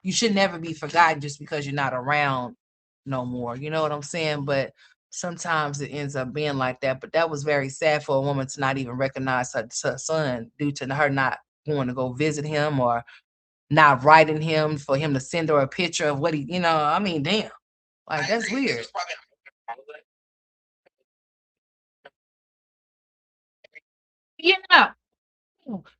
You should never be forgotten just because you're not around no more. You know what I'm saying? But sometimes it ends up being like that. But that was very sad for a woman to not even recognize her son due to her not going to go visit him or not writing him for him to send her a picture of what he, I mean, damn. Like, that's weird. Yeah.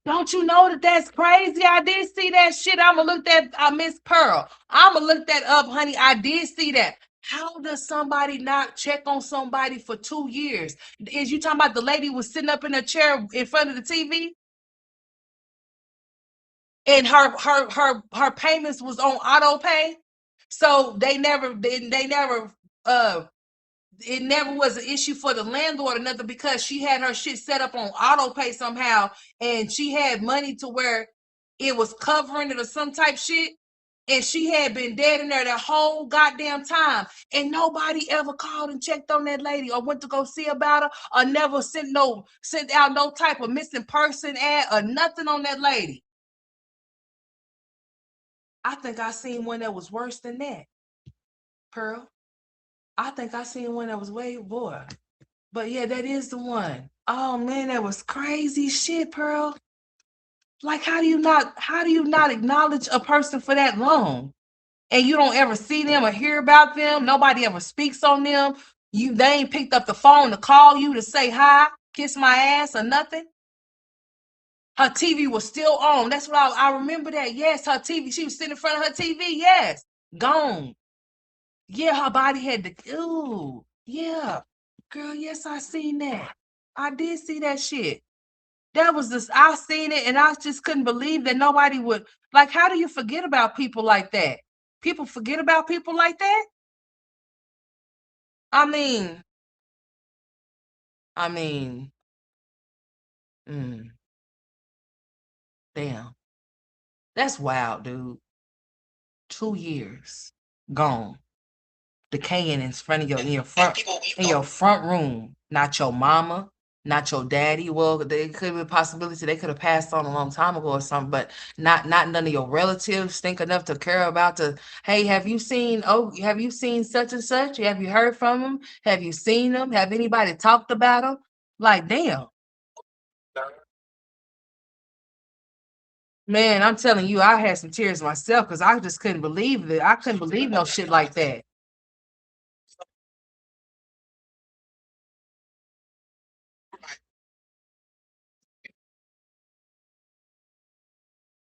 Don't you know that that's crazy? I did see that shit. I'ma look that Miss Pearl. I'ma look that up, honey. I did see that. How does somebody not check on somebody for 2 years? Is you talking about the lady was sitting up in a chair in front of the TV? And her payments was on auto pay? So they never it never was an issue for the landlord or nothing because she had her shit set up on auto pay somehow and she had money to where it was covering it or some type shit. And she had been dead in there the whole goddamn time. And nobody ever called and checked on that lady or went to go see about her or never sent out no type of missing person ad or nothing on that lady. I think I seen one that was worse than that, Pearl. I think I seen one that was way more. But yeah, that is the one. Oh man, that was crazy shit, Pearl. Like, how do you not acknowledge a person for that long? And you don't ever see them or hear about them. Nobody ever speaks on them. They ain't picked up the phone to call you to say hi, kiss my ass, or nothing. Her TV was still on. That's what I remember that. Yes, her TV. She was sitting in front of her TV. Yes, gone. Yeah, her body had the. Ooh, yeah, girl. Yes, I seen that. I did see that shit. That was just, I seen it and I just couldn't believe that nobody would, like, how do you forget about people like that? People forget about people like that? I mean, I mean, mm, damn. That's wild, dude. 2 years gone. Decaying in front of your in your front room. Not your mama, not your daddy. Well, there could be a possibility they could have passed on a long time ago or something, but not none of your relatives think enough to care about hey, have you seen such and such? Have you heard from them? Have you seen them? Have anybody talked about them? Like, damn. Man, I'm telling you, I had some tears myself because I just couldn't believe it. I couldn't believe no shit like that.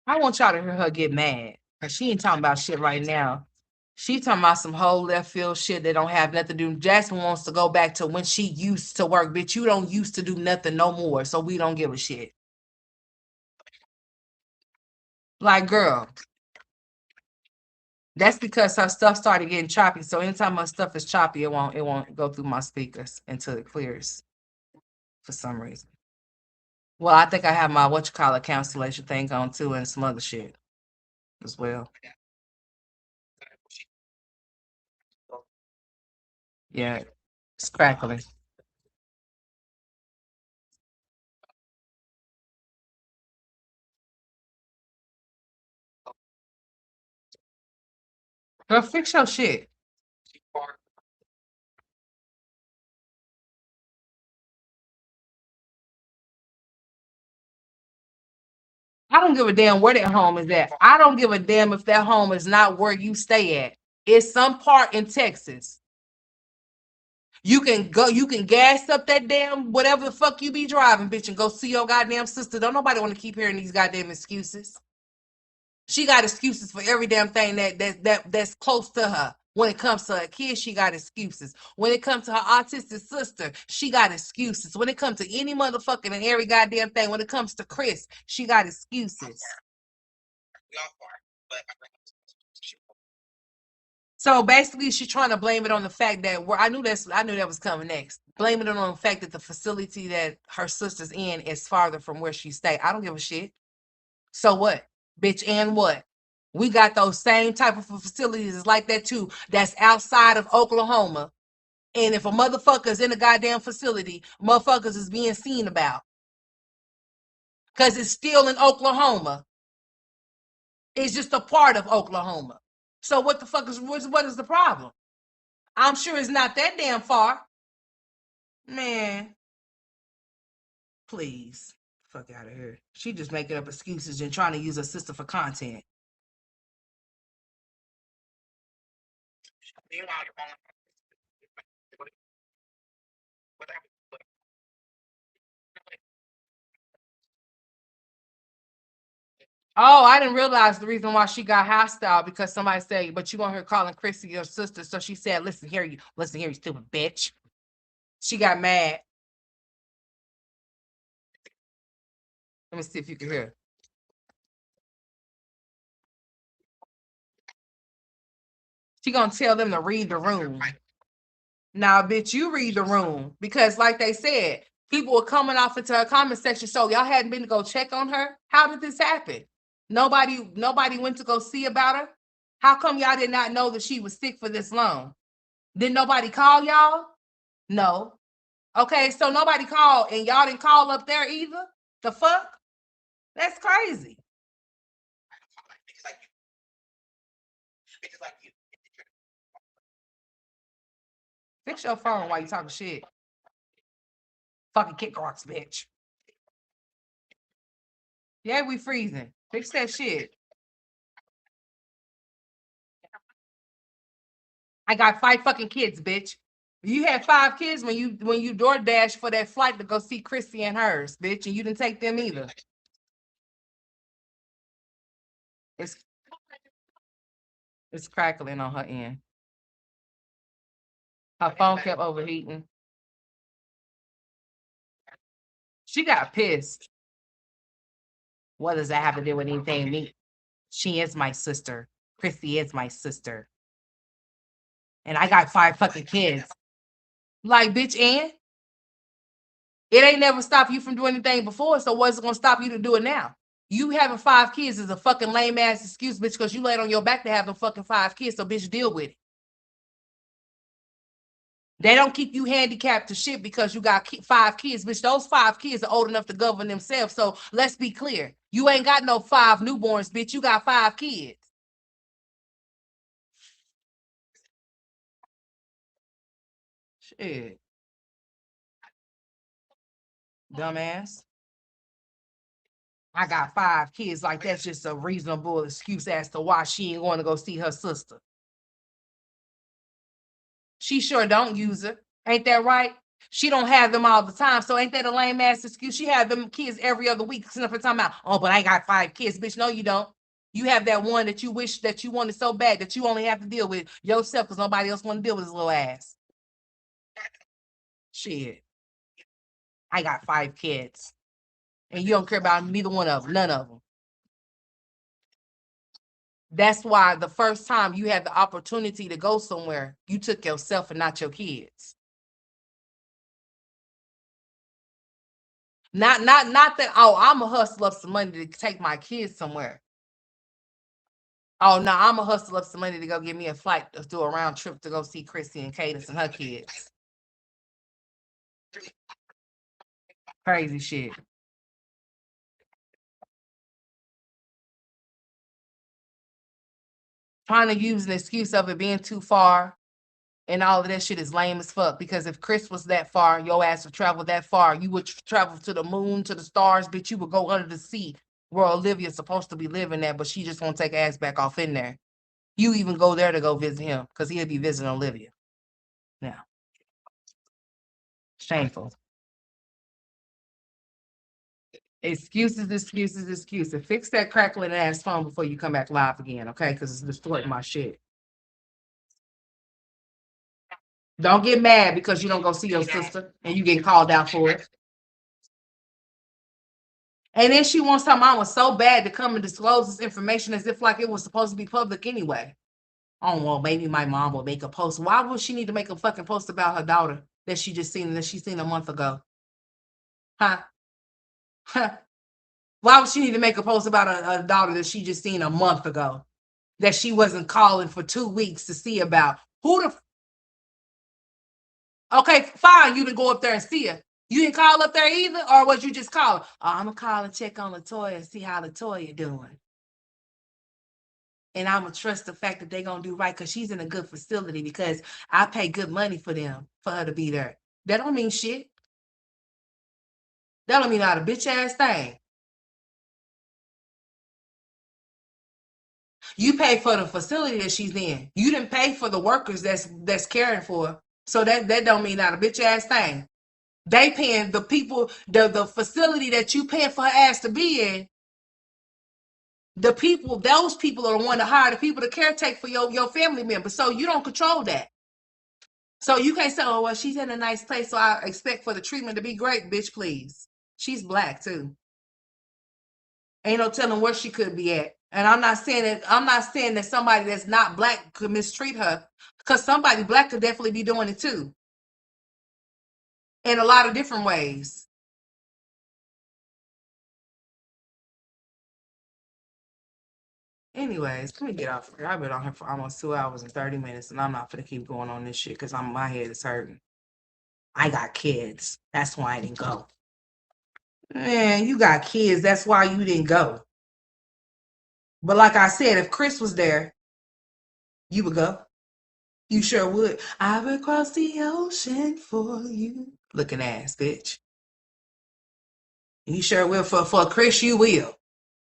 I want y'all to hear her get mad because she ain't talking about shit right now. She talking about some whole left field shit that don't have nothing to do. Jasmine wants to go back to when she used to work. Bitch, you don't used to do nothing no more, so we don't give a shit. Like, girl, that's because her stuff started getting choppy. So anytime her stuff is choppy, it won't go through my speakers until it clears for some reason. Well, I think I have my cancellation thing on too and some other shit as well. Yeah, it's crackling. Girl, fix your shit. I don't give a damn where that home is at. I don't give a damn if that home is not where you stay at. It's some part in Texas. You can gas up that damn whatever the fuck you be driving, bitch, and go see your goddamn sister. Don't nobody want to keep hearing these goddamn excuses. She got excuses for every damn thing that's close to her. When it comes to her kids, she got excuses. When it comes to her autistic sister, she got excuses. When it comes to any motherfucking and every goddamn thing, when it comes to Chris, she got excuses. So basically, she's trying to blame it on the fact that I knew that was coming next. Blaming it on the fact that the facility that her sister's in is farther from where she stay. I don't give a shit. So what, bitch? And what? We got those same type of facilities like that too. That's outside of Oklahoma. And if a motherfucker's in a goddamn facility, motherfuckers is being seen about. Because it's still in Oklahoma. It's just a part of Oklahoma. So what the fuck what is the problem? I'm sure it's not that damn far. Man, please. Fuck out of here. She just making up excuses and trying to use her sister for content. Oh, I didn't realize the reason why she got hostile because somebody said, but you want her calling Chrissy your sister. So she said, listen here, you stupid bitch. She got mad. Let me see if you can hear. She gonna tell them to read the room. Now, bitch, you read the room because, like they said, people were coming off into her comment section. So y'all hadn't been to go check on her. How did this happen? Nobody went to go see about her. How come y'all did not know that she was sick for this long? Did nobody call y'all? No. Okay, so nobody called and y'all didn't call up there either? The fuck? That's crazy. Fix your phone while you talking shit. Fucking kick rocks, bitch. Yeah, we freezing. Fix that shit. I got 5 fucking kids, bitch. You had 5 kids when you DoorDash for that flight to go see Chrissy and hers, bitch, and you didn't take them either. It's crackling on her end. Her phone kept overheating. She got pissed. What does that have to do with anything? Me? She is my sister. Chrissy is my sister. And I got 5 fucking kids. Like, bitch, and it ain't never stopped you from doing anything before, so what's gonna stop you to do it now? You having 5 kids is a fucking lame ass excuse, bitch, because you laid on your back to have them fucking 5 kids, so bitch, deal with it. They don't keep you handicapped to shit because you got 5 kids, bitch. Those 5 kids are old enough to govern themselves, so let's be clear. You ain't got no 5 newborns, bitch. You got 5 kids. Shit. Dumbass. I got 5 kids. Like, that's just a reasonable excuse as to why she ain't going to go see her sister. She sure don't use her. Ain't that right? She don't have them all the time. So ain't that a lame ass excuse? She have them kids every other week. Sitting up and talking about, oh, but I got 5 kids. Bitch, no, you don't. You have that one that you wish that you wanted so bad that you only have to deal with yourself because nobody else want to deal with his little ass. Shit. I got 5 kids. And you don't care about neither one of them. None of them. That's why the first time you had the opportunity to go somewhere, you took yourself and not your kids. Not that, oh, I'm a hustle up some money to take my kids somewhere. Oh, no, I'm a hustle up some money to go get me a flight to do a round trip to go see Chrissy and Cadence and her kids. Crazy shit. Trying to use an excuse of it being too far and all of that shit is lame as fuck. Because if Chris was that far, your ass would travel that far. You would travel to the moon, to the stars, bitch. You would go under the sea where Olivia's supposed to be living at, but she just won't take ass back off in there. You even go there to go visit him because he'll be visiting Olivia. Now, shameful. Excuses. Fix that crackling ass phone before you come back live again, okay? Because it's distorting my shit. Don't get mad because you don't go see your sister and you get called out for it. And then she wants her mama so bad to come and disclose this information as if like it was supposed to be public anyway. Oh, well, maybe my mom will make a post. Why would she need to make a fucking post about her daughter that she seen a month ago? Huh? Huh? Why would she need to make a post about a daughter that she just seen a month ago that she wasn't calling for 2 weeks to see about? Okay, fine, you didn't go up there and see her. You didn't call up there either, or was you just calling? Oh, I'm gonna call and check on Latoya and see how Latoya doing. And I'm gonna trust the fact that they're gonna do right because she's in a good facility because I pay good money for her to be there. That don't mean shit. That don't mean not a bitch ass thing. You pay for the facility that she's in. You didn't pay for the workers that's caring for her. So that don't mean not a bitch ass thing. They paying the people, the facility that you paying for her ass to be in. Those people are the one to hire the people to caretake for your family members. So you don't control that. So you can't say, oh, well, she's in a nice place, so I expect for the treatment to be great. Bitch, please. She's black too. Ain't no telling where she could be at. And I'm not saying that somebody that's not black could mistreat her. Because somebody black could definitely be doing it too. In a lot of different ways. Anyways, let me get off here. I've been on here for almost 2 hours and 30 minutes, and I'm not gonna keep going on this shit because my head is hurting. I got kids. That's why I didn't go. Man, you got kids. That's why you didn't go. But like I said, if Chris was there, you would go. You sure would. I would cross the ocean for you. Looking ass, bitch. You sure will. For Chris, you will.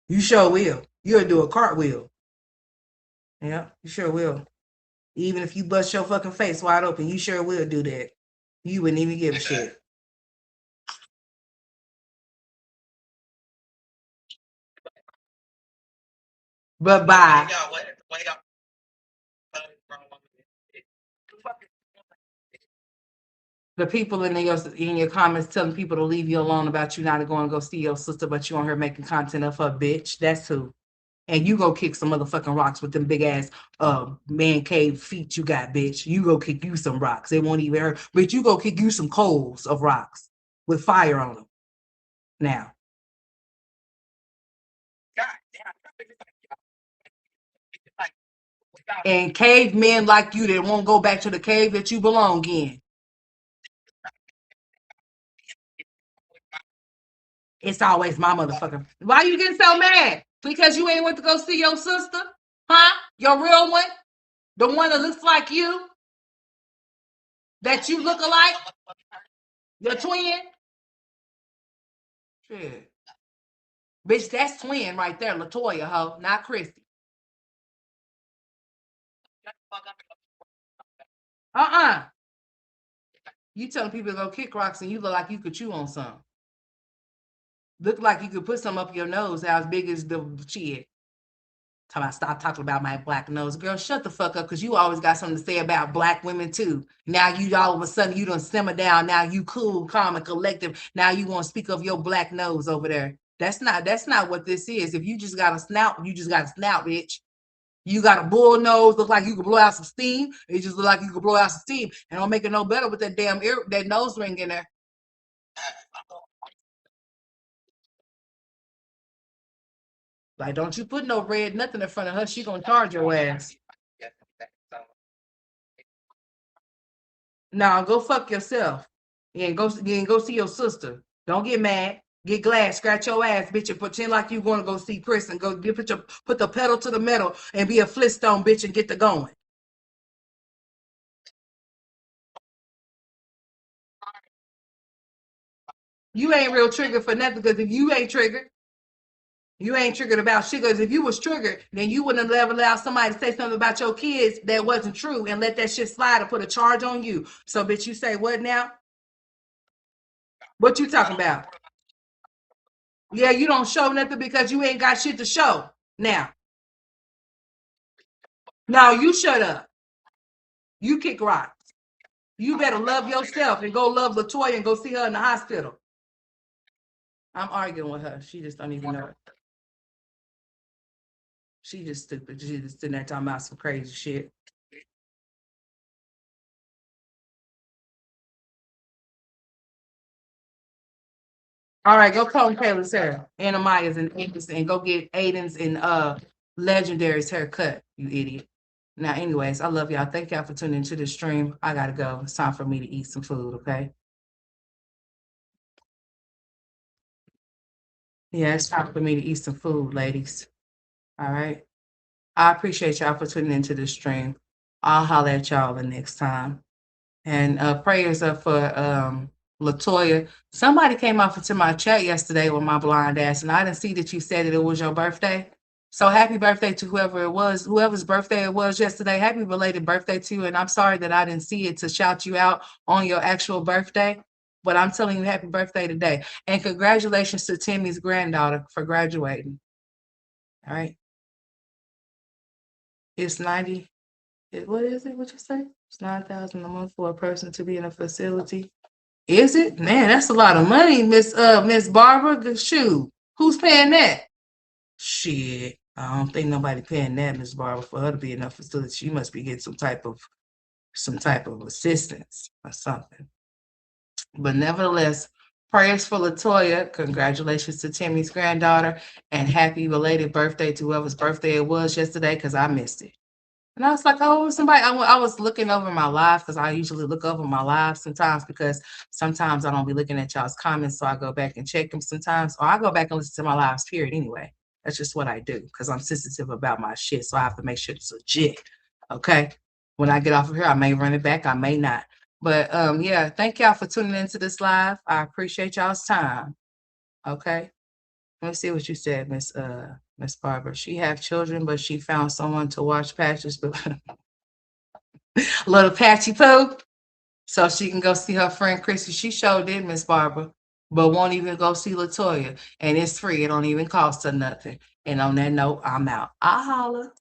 You sure will. You'll do a cartwheel. Yeah, you sure will. Even if you bust your fucking face wide open, you sure will do that. You wouldn't even give a shit. But bye. The people in your comments telling people to leave you alone about you not going to go see your sister, but you on her making content of her, bitch. That's who. And you go kick some motherfucking rocks with them big ass man cave feet you got, bitch. You go kick you some rocks. It won't even hurt. But you go kick you some coals of rocks with fire on them. Now. And cavemen like you that won't go back to the cave that you belong in. It's always my motherfucker. Why you getting so mad? Because you ain't went to go see your sister? Huh? Your real one? The one that looks like you? That you look alike? Your twin? Shit. Bitch, that's twin right there, Latoya, ho, not Chrissy. You telling people to go kick rocks and you look like you could chew on some. Look like you could put some up your nose as big as the shit. Stop talking about my black nose. Girl, shut the fuck up because you always got something to say about black women too. Now you all of a sudden you done simmer down. Now you cool, calm, and collective. Now you want to speak of your black nose over there. That's not what this is. If you just got a snout, you just got a snout, bitch. You got a bull nose, look like you can blow out some steam. It just look like you can blow out some steam. And don't make it no better with that damn that nose ring in there. Like, don't you put no red nothing in front of her. She gonna charge your ass. Now go fuck yourself. And go see your sister. Don't get mad. Get glad, scratch your ass, bitch, and pretend like you want to go see Chris and go put the pedal to the metal and be a Flintstone, bitch, and get to going. You ain't real triggered for nothing because if you ain't triggered about shit. Because if you was triggered, then you wouldn't have ever allowed somebody to say something about your kids that wasn't true and let that shit slide and put a charge on you. So, bitch, you say what now? What you talking about? Yeah, you don't show nothing because you ain't got shit to show. Now you shut up. You kick rocks. You better love yourself and go love Latoya and go see her in the hospital. I'm arguing with her. She just don't even know it. She just stupid. She just sitting there talking about some crazy shit. All right, go comb Kayla's hair, Anna Maya's and Aiden's, and go get Aiden's and Legendary's haircut, you idiot. Now, anyways, I love y'all. Thank y'all for tuning into the stream. I gotta go. It's time for me to eat some food, okay? Yeah, it's time for me to eat some food, ladies. All right. I appreciate y'all for tuning into the stream. I'll holler at y'all the next time. And prayers up for Latoya. Somebody came off into my chat yesterday with my blind ass, and I didn't see that you said that it was your birthday. So happy birthday to whoever it was, whoever's birthday it was yesterday. Happy belated birthday to you. And I'm sorry that I didn't see it to shout you out on your actual birthday. But I'm telling you, happy birthday today. And congratulations to Timmy's granddaughter for graduating. All right. It's 90. What is it? What you say? It's 9,000 a month for a person to be in a facility. Is it? Man, that's a lot of money, Miss Barbara. The shoe. Who's paying that? Shit. I don't think nobody paying that, Miss Barbara, for her to be in a facility. She must be getting some type of assistance or something. But nevertheless, prayers for Latoya. Congratulations to Timmy's granddaughter, and happy belated birthday to whoever's birthday it was yesterday, because I missed it. And I was like, oh, somebody, I was looking over my live, because I usually look over my live sometimes, because sometimes I don't be looking at y'all's comments. So I go back and check them sometimes, or I go back and listen to my lives, period. Anyway, that's just what I do, because I'm sensitive about my shit. So I have to make sure it's legit. Okay. When I get off of here, I may run it back. I may not. But yeah, thank y'all for tuning into this live. I appreciate y'all's time. Okay. Let me see what you said, Miss Barbara. She have children, but she found someone to watch Patches, but little Patchy Poo, so she can go see her friend Chrissy. She sure did, Miss Barbara, but won't even go see Latoya, and it's free. It don't even cost her nothing. And on that note, I'm out. I holla.